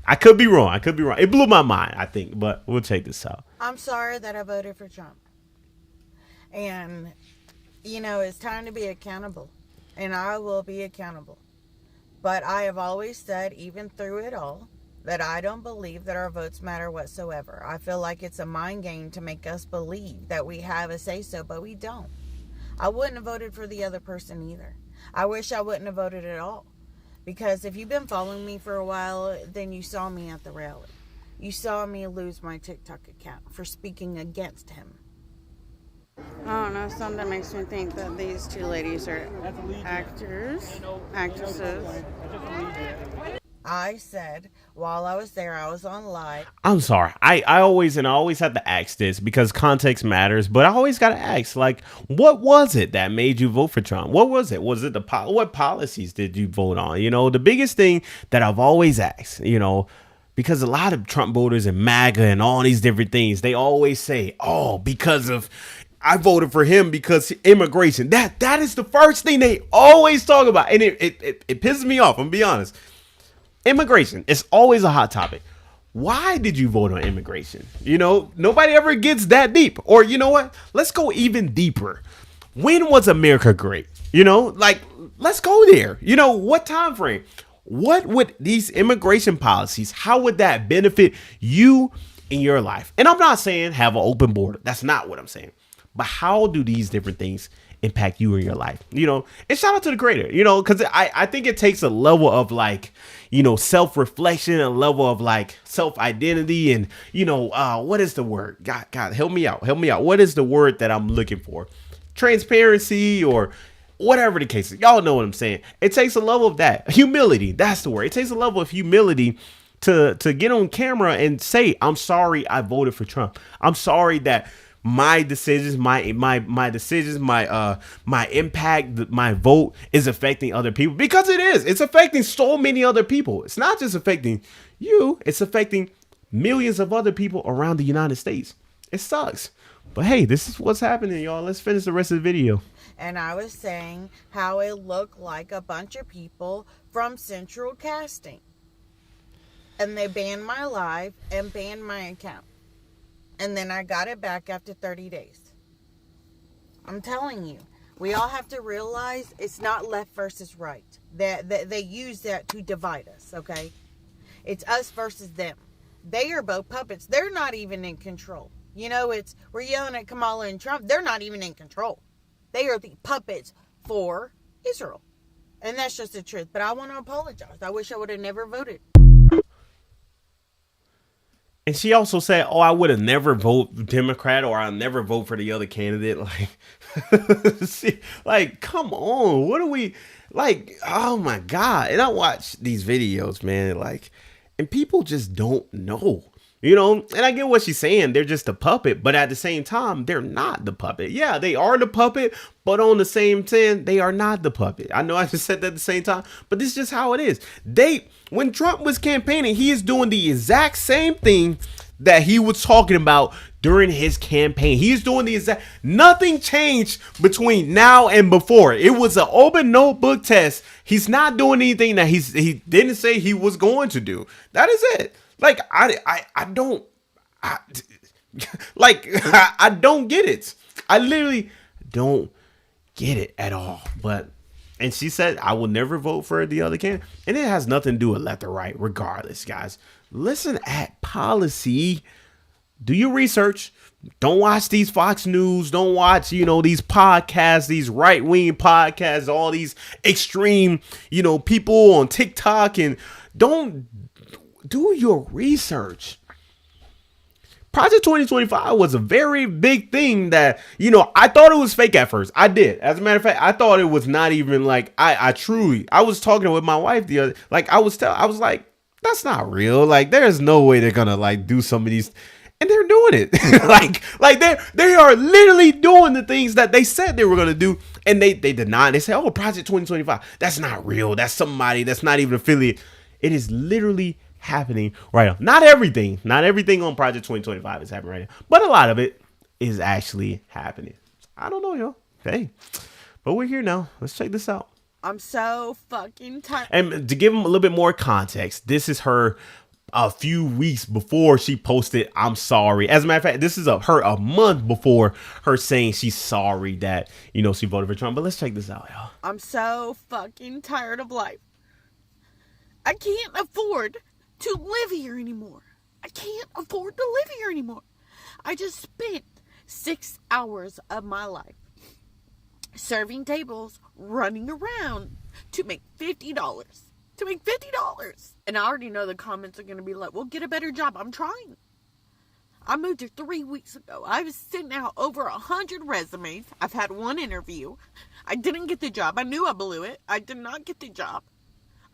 I could be wrong. It blew my mind, I think, but we'll check this out. I'm sorry that I voted for Trump, and it's time to be accountable, and I will be accountable. But I have always said, even through it all, that I don't believe that our votes matter whatsoever. I feel like it's a mind game to make us believe that we have a say-so, but we don't. I wouldn't have voted for the other person either. I wish I wouldn't have voted at all. Because if you've been following me for a while, then you saw me at the rally. You saw me lose my TikTok account for speaking against him. I don't know, something makes me think that these two ladies are actresses. I said, while I was there, I was on live. I'm sorry. I always have to ask this because context matters, but I always got to ask, what was it that made you vote for Trump? What was it? Was it what policies did you vote on? The biggest thing that I've always asked, because a lot of Trump voters and MAGA and all these different things, they always say, because of I voted for him because immigration. That is the first thing they always talk about. And it pisses me off, I'm gonna be honest. Immigration is always a hot topic. Why did you vote on immigration? Nobody ever gets that deep. Or you know what? Let's go even deeper. When was America great? Let's go there. What time frame? What would these immigration policies, how would that benefit you in your life? And I'm not saying have an open border. That's not what I'm saying. But how do these different things impact you in your life, you know. And shout out to the creator, you know, because I think it takes a level of like, you know, self-reflection, a level of like self-identity, and you know, what is the word? God, help me out. What is the word that I'm looking for? Transparency, or whatever the case is. Y'all know what I'm saying. It takes a level of that. Humility, that's the word. It takes a level of humility to get on camera and say, I'm sorry I voted for Trump. I'm sorry that my decisions, my impact, my vote is affecting other people, because it is. It's affecting so many other people. It's not just affecting you, it's affecting millions of other people around the United States. It sucks. But hey, this is what's happening, y'all. Let's finish the rest of the video. And I was saying how it looked like a bunch of people from Central Casting. And they banned my live and banned my account. And then I got it back after 30 days. I'm telling you, we all have to realize it's not left versus right. They use that to divide us, okay? It's us versus them. They are both puppets. They're not even in control. You know, we're yelling at Kamala and Trump. They're not even in control. They are the puppets for Israel. And that's just the truth. But I want to apologize. I wish I would have never voted. And she also said, oh, I would have never voted Democrat, or I'll never vote for the other candidate. Like, come on. What are we, like, oh my God. And I watch these videos, man, like, and people just don't know, you know, and I get what she's saying. They're just a puppet, but at the same time, they're not the puppet. Yeah, they are the puppet, but on the same time, they are not the puppet. I know I just said that at the same time, but this is just how it is. When Trump was campaigning, he is doing the exact same thing that he was talking about during his campaign. He's doing the exact, nothing changed between now and before. It was an open notebook test. He's not doing anything that he didn't say he was going to do. That is it. Like, I don't get it. I literally don't get it at all. And she said, I will never vote for the other candidate. And it has nothing to do with left or right, regardless, guys. Listen at policy. Do your research. Don't watch these Fox News. Don't watch, you know, these podcasts, these right-wing podcasts, all these extreme, you know, people on TikTok. And don't do your research. Project 2025 was a very big thing that, you know, I thought it was fake at first. I did. As a matter of fact, I thought it was not even like, I was talking with my wife the other, like, I was like, that's not real. Like, there's no way they're gonna like do some of these, and they're doing it. like they are literally doing the things that they said they were gonna do, and they did not. They say, oh, Project 2025, that's not real. That's somebody that's not even affiliate. It is literally happening right now. Not everything on Project 2025 is happening right now, but a lot of it is actually happening. I don't know, yo. Hey, but we're here now. Let's check this out. I'm so fucking tired. And to give them a little bit more context, this is her a few weeks before she posted, I'm sorry. As a matter of fact, this is her a month before her saying she's sorry that, you know, she voted for Trump. But let's check this out, y'all. I'm so fucking tired of life. I can't afford to live here anymore. I can't afford to live here anymore. I just spent 6 hours of my life serving tables, running around to make $50. To make $50. And I already know the comments are going to be like, well, get a better job. I'm trying. I moved here 3 weeks ago. I've sent out over 100 resumes. I've had one interview. I didn't get the job. I knew I blew it. I did not get the job.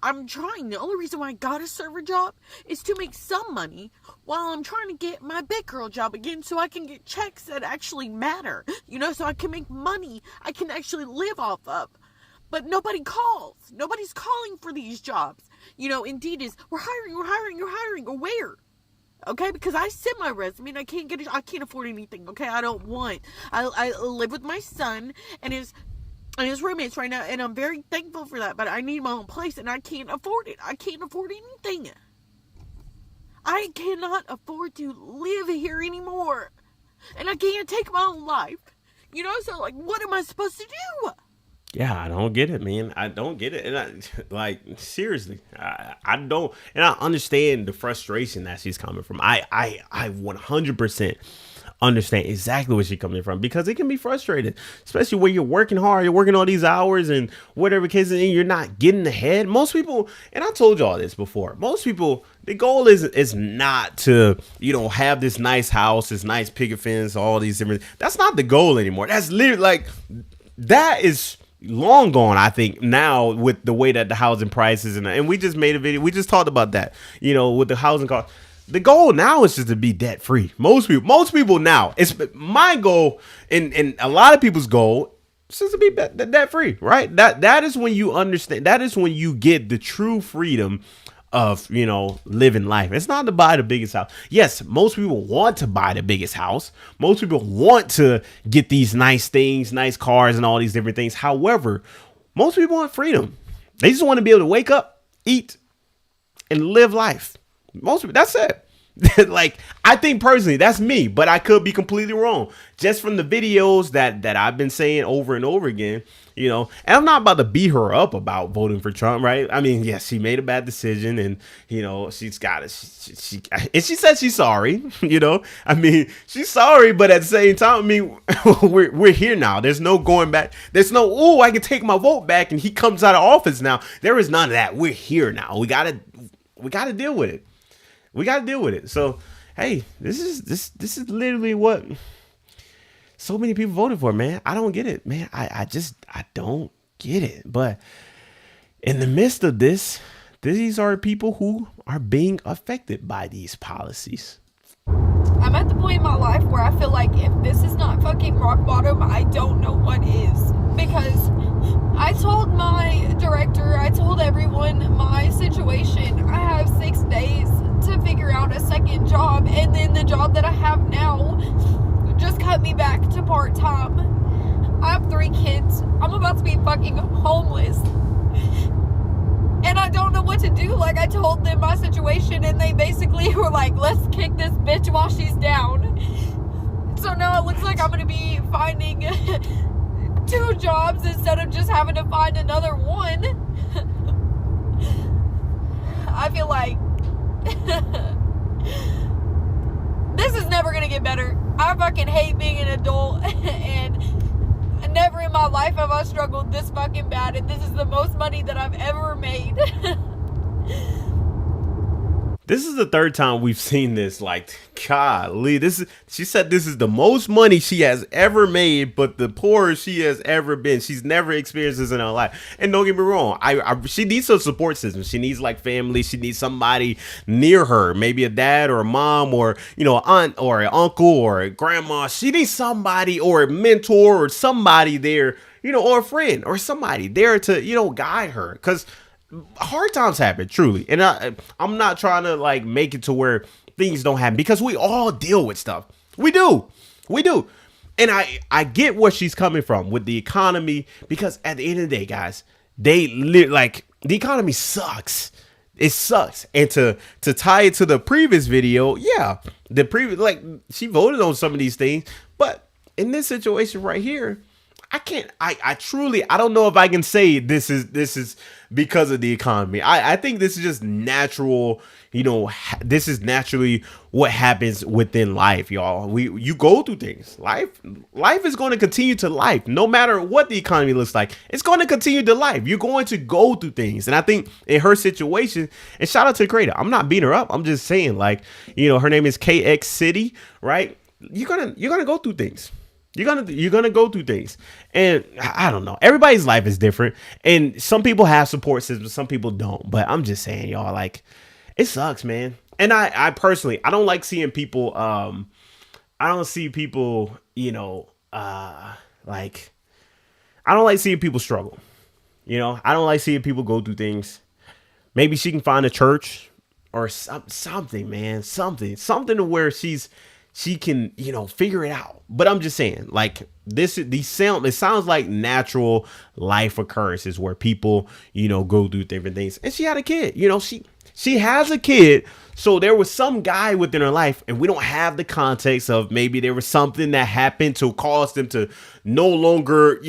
I'm trying. The only reason why I got a server job is to make some money while I'm trying to get my big girl job again so I can get checks that actually matter. You know, so I can make money I can actually live off of. But nobody calls. Nobody's calling for these jobs. You know, Indeed is, we're hiring. Where? Okay, because I sent my resume and I can't afford anything. Okay, I live with my son and his roommates right now, and I'm very thankful for that, but I need my own place, and I can't afford it. I can't afford anything. I cannot afford to live here anymore, and I can't take my own life. You know, so, like, what am I supposed to do? Yeah, I don't get it, man. I don't get it. And like, seriously, I don't. And I understand the frustration that she's coming from. I 100% understand exactly where she's coming from, because it can be frustrating, especially when you're working hard, you're working all these hours and whatever case, and you're not getting ahead. Most people, and I told you all this before, most people, the goal is not to, have this nice house, this nice picket fence, all these different, that's not the goal anymore. That's literally like, that is long gone, I think, now, with the way that the housing prices, and we just made a video, we just talked about that, with the housing cost. The goal now is just to be debt free. Most people now, it's my goal, and a lot of people's goal is just to be debt free, right? That is when you understand, that is when you get the true freedom of, living life. It's not to buy the biggest house. Yes, most people want to buy the biggest house. Most people want to get these nice things, nice cars, and all these different things. However, most people want freedom. They just want to be able to wake up, eat, and live life. Most people, that's it. Like, I think personally, that's me, but I could be completely wrong. Just from the videos that I've been saying over and over again, and I'm not about to beat her up about voting for Trump, right? I mean, yes, she made a bad decision, and she's got it. She said she's sorry. I mean, she's sorry, but at the same time, I mean, we're here now. There's no going back. There's no, I can take my vote back, and he comes out of office now. There is none of that. We're here now. We gotta deal with it. We got to deal with it. So, hey, this is literally what so many people voted for, man. I don't get it, man. I don't get it. But in the midst of this, these are people who are being affected by these policies. I'm at the point in my life where I feel like if this is not fucking rock bottom, I don't know what is. Because I told my director, I told everyone my situation. I have 6 days to figure out a second job, and then the job that I have now just cut me back to part-time. I have 3 kids. I'm about to be fucking homeless. And I don't know what to do. Like, I told them my situation, and they basically were like, let's kick this bitch while she's down. So now it looks like I'm gonna be finding 2 jobs instead of just having to find another one. I feel like this is never gonna get better. I fucking hate being an adult, and never in my life have I struggled this fucking bad, and this is the most money that I've ever made. This is the 3rd time we've seen this. Like, golly, she said this is the most money she has ever made, but the poorest she has ever been. She's never experienced this in her life. And don't get me wrong, she needs a support system. She needs like family. She needs somebody near her, maybe a dad or a mom or, an aunt or an uncle or a grandma. She needs somebody or a mentor or somebody there, or a friend or somebody there to, guide her. Because hard times happen, truly, and I'm not trying to like make it to where things don't happen, because we all deal with stuff. We do, and I get where she's coming from with the economy, because at the end of the day, guys, the economy sucks. It sucks. And to tie it to the previous video, yeah, she voted on some of these things, but in this situation right here, I don't know if I can say this is because of the economy. I think this is just natural, this is naturally what happens within life, y'all. You go through things. Life is going to continue to life. No matter what the economy looks like, it's going to continue to life. You're going to go through things. And I think in her situation, and shout out to the creator, I'm not beating her up. I'm just saying, like, her name is KX City, right? You're gonna go through things. You're gonna go through things, and I don't know. Everybody's life is different, and some people have support systems, some people don't. But I'm just saying, y'all, like, it sucks, man. And I personally, I don't like seeing people. I don't see people, like, I don't like seeing people struggle. I don't like seeing people go through things. Maybe she can find a church or something, man, something to where she can, figure it out. But I'm just saying, like, it sounds like natural life occurrences where people, go through different things. And she had a kid, She has a kid. So there was some guy within her life, and we don't have the context of maybe there was something that happened to cause them to no longer,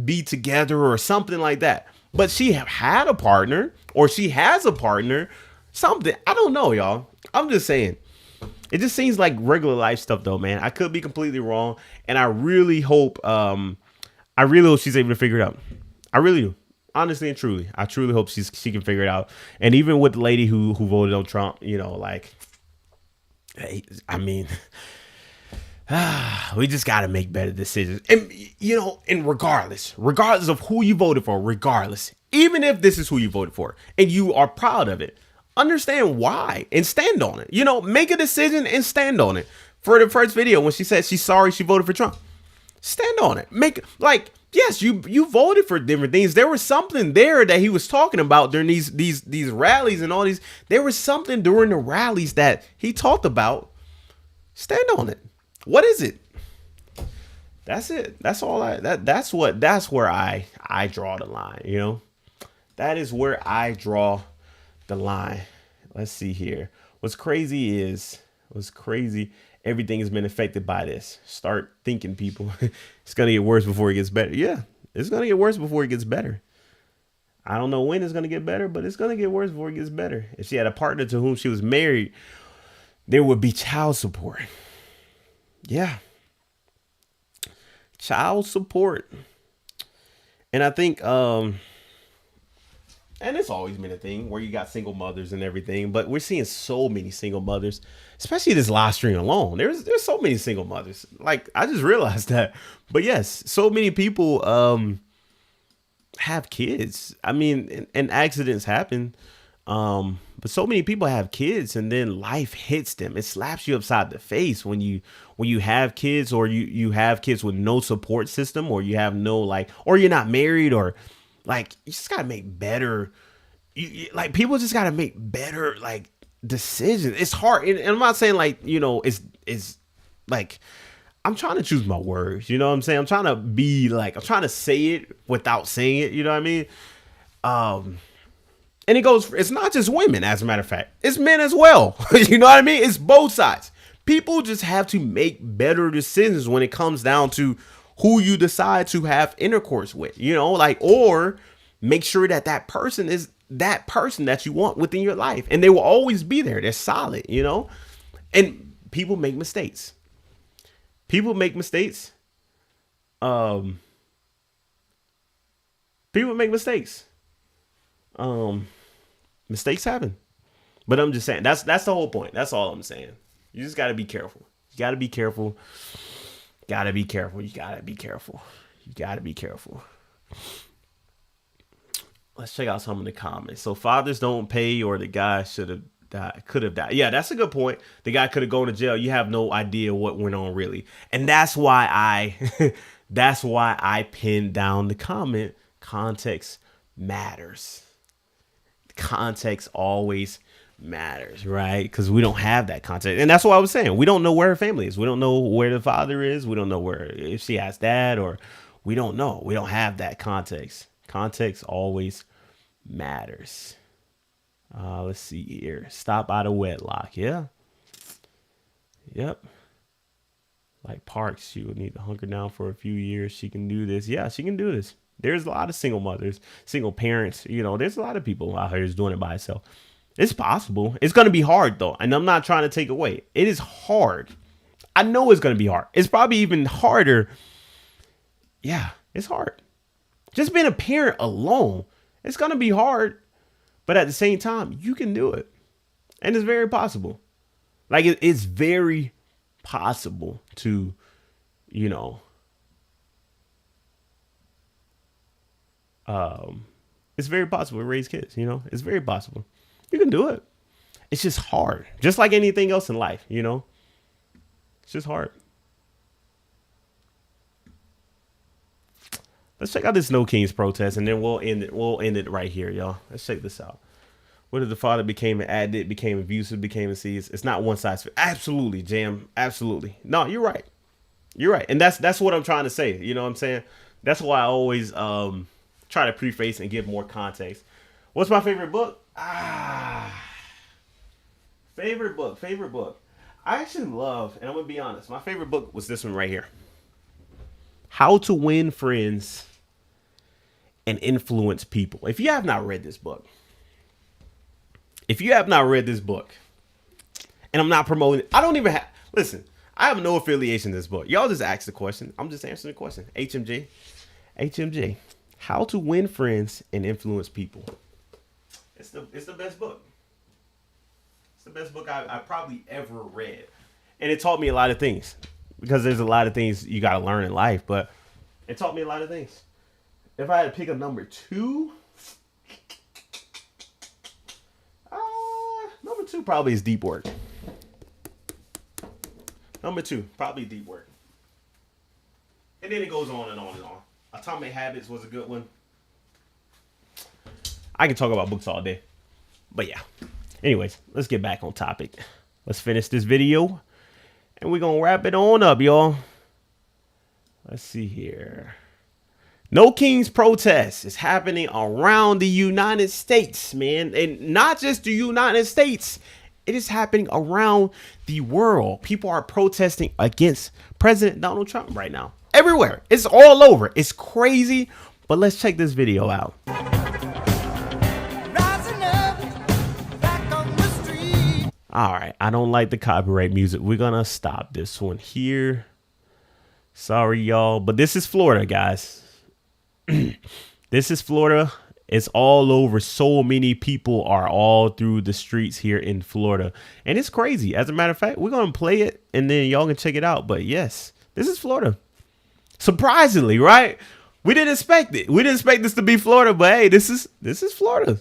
be together or something like that. But she had a partner, or she has a partner, something. I don't know, y'all. I'm just saying. It just seems like regular life stuff, though, man. I could be completely wrong, and I really hope she's able to figure it out. I really do. Honestly and truly, I truly hope she can figure it out. And even with the lady who voted on Trump, I mean, we just got to make better decisions. And regardless of who you voted for, even if this is who you voted for and you are proud of it, understand why and stand on it. Make a decision and stand on it. For the first video, when she said she's sorry she voted for Trump, stand on it. Yes, you voted for different things. There was something there that he was talking about during these rallies and all these. There was something during the rallies that he talked about. Stand on it. What is it? That's it. That's all that's where I draw the line, That is where I draw the line. Let's see here. What's crazy, everything has been affected by this. Start thinking, people. It's going to get worse before it gets better. Yeah, it's going to get worse before it gets better. I don't know when it's going to get better, but it's going to get worse before it gets better. If she had a partner to whom she was married, there would be child support. Yeah. Child support. And I think, and it's always been a thing where you got single mothers and everything, but we're seeing so many single mothers, especially this live stream alone. There's so many single mothers. Like, I just realized that. But yes, so many people have kids. I mean, and accidents happen. But so many people have kids, and then life hits them. It slaps you upside the face when you have kids, or you have kids with no support system, or you have no or you're not married, or you just gotta make better. People just gotta make better decisions. It's hard, and I'm not saying it's I'm trying to choose my words. You know what I'm saying? I'm trying to be I'm trying to say it without saying it. You know what I mean? And it's not just women, as a matter of fact. It's men as well. You know what I mean? It's both sides. People just have to make better decisions when it comes down to who you decide to have intercourse with, or make sure that person is that person that you want within your life. And they will always be there. They're solid, and people make mistakes. People make mistakes. Mistakes happen, but I'm just saying that's the whole point. That's all I'm saying. You just got to be careful. You got to be careful. Gotta be careful. You gotta be careful. You gotta be careful. Let's check out some of the comments. So fathers don't pay, or the guy could have died. Yeah, that's a good point. The guy could have gone to jail. You have no idea what went on really, and that's why I pinned down the comment. Context matters. Context always matters, right? Because we don't have that context, and that's what I was saying. We don't know where her family is. We don't know where the father is. We don't know if she has dad, or we don't know. We don't have that context. Context always matters. Let's see here. Stop out of wedlock. Yeah. Yep. Like Parks, she would need to hunker down for a few years. She can do this. Yeah, she can do this. There's a lot of single mothers, single parents. There's a lot of people out here who's doing it by itself. It's possible. It's going to be hard, though. And I'm not trying to take away. It is hard. I know it's going to be hard. It's probably even harder. Yeah, it's hard. Just being a parent alone, it's going to be hard. But at the same time, you can do it. And it's very possible. It's very possible to, it's very possible to raise kids, it's very possible. You can do it. It's just hard. Just like anything else in life, it's just hard. Let's check out this No Kings protest, and then we'll end it right here, y'all. Let's check this out. What if the father became an addict, became abusive, became a seized? It's not one size fits. Absolutely, Jam. Absolutely. No, you're right. You're right. And that's what I'm trying to say. You know what I'm saying? That's why I always try to preface and give more context. What's my favorite book? Favorite book. I actually love, and I'm gonna be honest, my favorite book was this one right here. How to Win Friends and Influence People. If you have not read this book, and I'm not promoting it, I don't even have, listen, I have no affiliation to this book. Y'all just ask the question. I'm just answering the question. HMG. How to Win Friends and Influence People. It's the best book. It's the best book I probably ever read. And it taught me a lot of things. Because there's a lot of things you got to learn in life. But it taught me a lot of things. If I had to pick a number 2. Number 2 probably is Deep Work. Number 2, probably Deep Work. And then it goes on and on and on. Atomic Habits was a good one. I can talk about books all day. But yeah. Anyways, let's get back on topic. Let's finish this video. And we're going to wrap it on up, y'all. Let's see here. No Kings protest is happening around the United States, man. And not just the United States. It is happening around the world. People are protesting against President Donald Trump right now. Everywhere. It's all over. It's crazy. But let's check this video out. All right. I don't like the copyright music. We're going to stop this one here. Sorry, y'all. But this is Florida, guys. This is Florida. It's all over. So many people are all through the streets here in Florida. And it's crazy. As a matter of fact, we're going to play it and then y'all can check it out. But yes, this is Florida. Surprisingly, right? We didn't expect it. We didn't expect this to be Florida, but hey, this is Florida.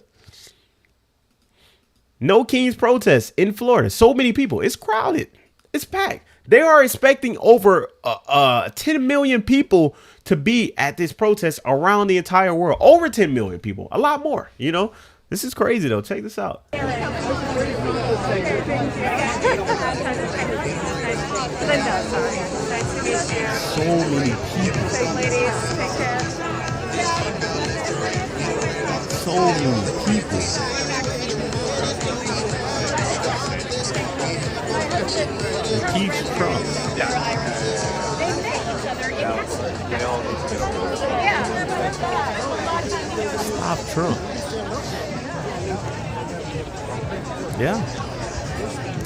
No Kings protest in Florida. So many people. It's crowded. It's packed. They are expecting over 10 million people to be at this protest around the entire world. Over 10 million people. A lot more, you know. This is crazy, though. Check this out. So many people. So many people. Keith Trump. Stop Trump. Yeah.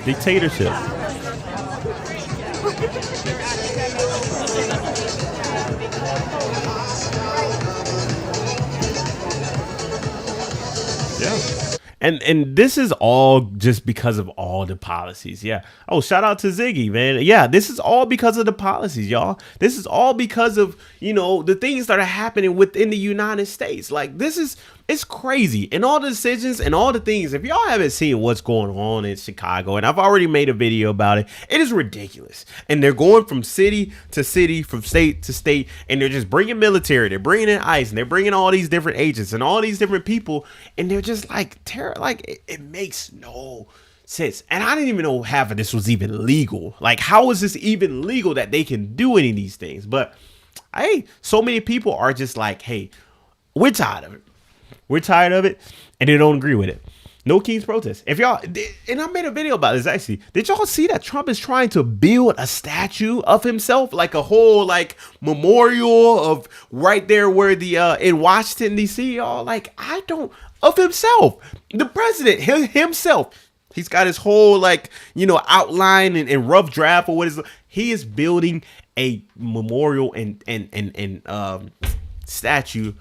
Dictatorship. Yeah. And this is all just because of all the policies. Yeah. Oh, shout out to Ziggy, man. Yeah, this is all because of the policies, y'all. This is all because of, you know, the things that are happening within the United States. Like, it's crazy. And all the decisions and all the things, if y'all haven't seen what's going on in Chicago, and I've already made a video about it, it is ridiculous. And they're going from city to city, from state to state, and they're just bringing military, they're bringing in ICE, and they're bringing all these different agents and all these different people, and they're just like, it makes no sense. And I didn't even know half of this was even legal. Like, how is this even legal that they can do any of these things? But hey, so many people are just like, hey, we're tired of it. We're tired of it, and they don't agree with it. No Kings protest. If y'all, and I made a video about this actually. Did y'all see that Trump is trying to build a statue of himself, like a whole like memorial of right there where the in Washington D.C. Y'all, like, I don't, of himself, the president himself. He's got his whole like, you know, outline and rough draft or what is. He is building a memorial and statue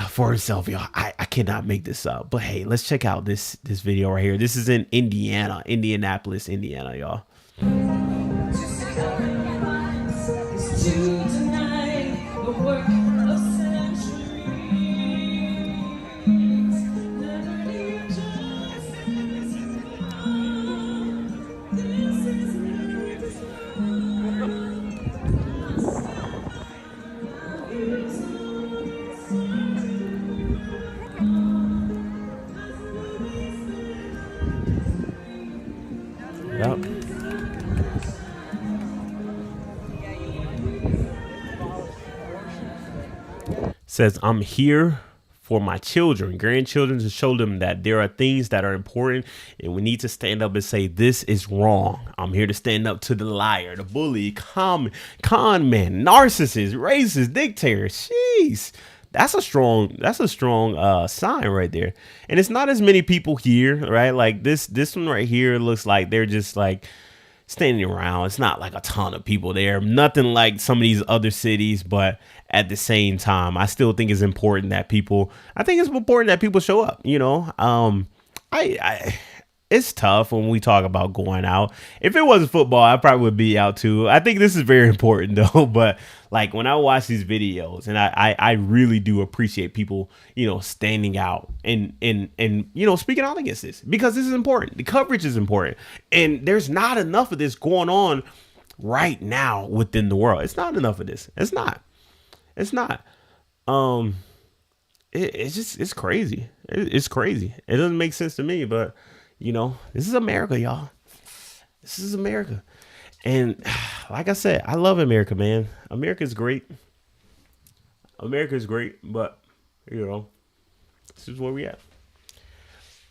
for himself, y'all. I cannot make this up. But hey, let's check out this video right here. This is in Indianapolis, Indiana, y'all. Yep. Says, I'm here for my children, grandchildren, to show them that there are things that are important and we need to stand up and say, this is wrong. I'm here to stand up to the liar, the bully, con man, narcissist, racist, dictator. Jeez. That's a strong sign right there. And it's not as many people here, right? Like this one right here looks like they're just like standing around. It's not like a ton of people there. Nothing like some of these other cities, but at the same time, I still think it's important that people show up, you know. It's tough when we talk about going out. If it wasn't football, I probably would be out too. I think this is very important though. But like when I watch these videos, and I really do appreciate people, you know, standing out and you know, speaking out against this, because this is important. The coverage is important, and there's not enough of this going on right now within the world. It's not enough of this. It's not. It's crazy. It's crazy. It doesn't make sense to me, but you know, this is America, y'all. This is America. And like I said, I love America, man. America's great. America's great, but you know, this is where we at.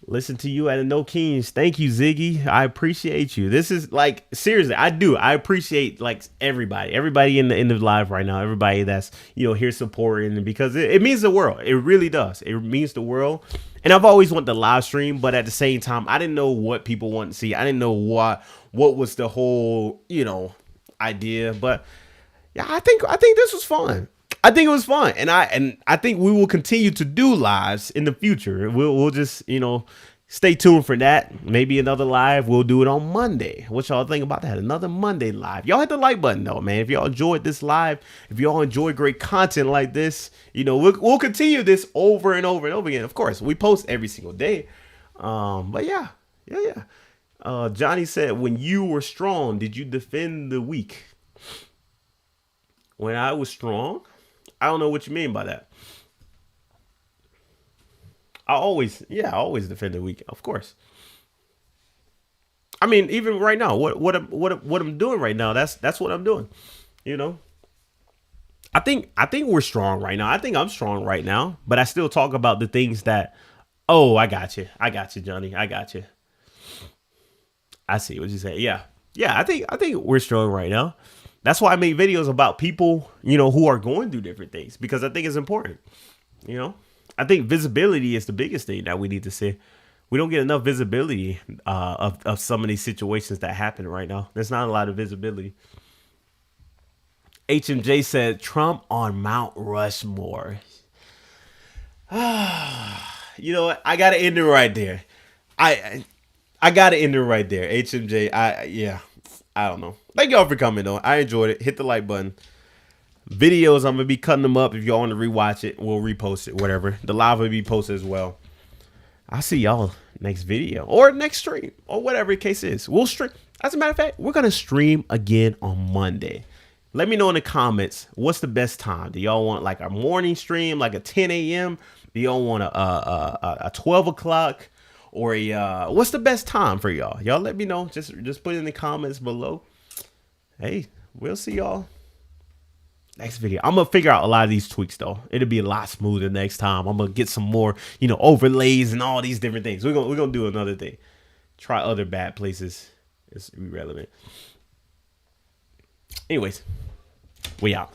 Listen to you at a No Kings. Thank you, Ziggy. I appreciate you. This is like, seriously, I do. I appreciate like everybody in the live right now. Everybody that's, you know, here supporting, because it means the world. It really does. It means the world. And I've always wanted the live stream, but at the same time, I didn't know what people want to see. I didn't know what was the whole, you know, idea. But yeah, I think this was fun. I think it was fun, and I think we will continue to do lives in the future. We'll just, you know, stay tuned for that. Maybe another live. We'll do it on Monday. What y'all think about that? Another Monday live. Y'all hit the like button though, man. If y'all enjoyed this live, if y'all enjoy great content like this, you know, we'll continue this over and over and over again. Of course, we post every single day. But yeah. Johnny said, when you were strong, did you defend the weak? When I was strong? I don't know what you mean by that. I always defend the weak, of course. I mean, even right now, what I'm doing right now, that's what I'm doing. You know, I think we're strong right now. I think I'm strong right now, but I still talk about the things that, oh, I got you, Johnny, I got you. I see what you say. Yeah. I think we're strong right now. That's why I make videos about people, you know, who are going through different things, because I think it's important. You know, I think visibility is the biggest thing that we need to see. We don't get enough visibility of some of these situations that happen right now. There's not a lot of visibility. HMJ said Trump on Mount Rushmore. You know what? I gotta end it right there. I gotta end it right there. HMJ. I don't know. Thank y'all for coming though. I enjoyed it. Hit the like button. Videos, I'm gonna be cutting them up. If y'all want to rewatch it, we'll repost it. Whatever. The live will be posted as well. I'll see y'all next video or next stream or whatever the case is. We'll stream. As a matter of fact, we're gonna stream again on Monday. Let me know in the comments what's the best time. Do y'all want like a morning stream, like a 10 a.m.? Do y'all want a 12 o'clock? Or what's the best time for y'all? Y'all let me know. Just put it in the comments below. Hey, we'll see y'all next video. I'm gonna figure out a lot of these tweaks though. It'll be a lot smoother next time. I'm gonna get some more, you know, overlays and all these different things. We're gonna do another thing. Try other bad places. It's irrelevant. Anyways, we out.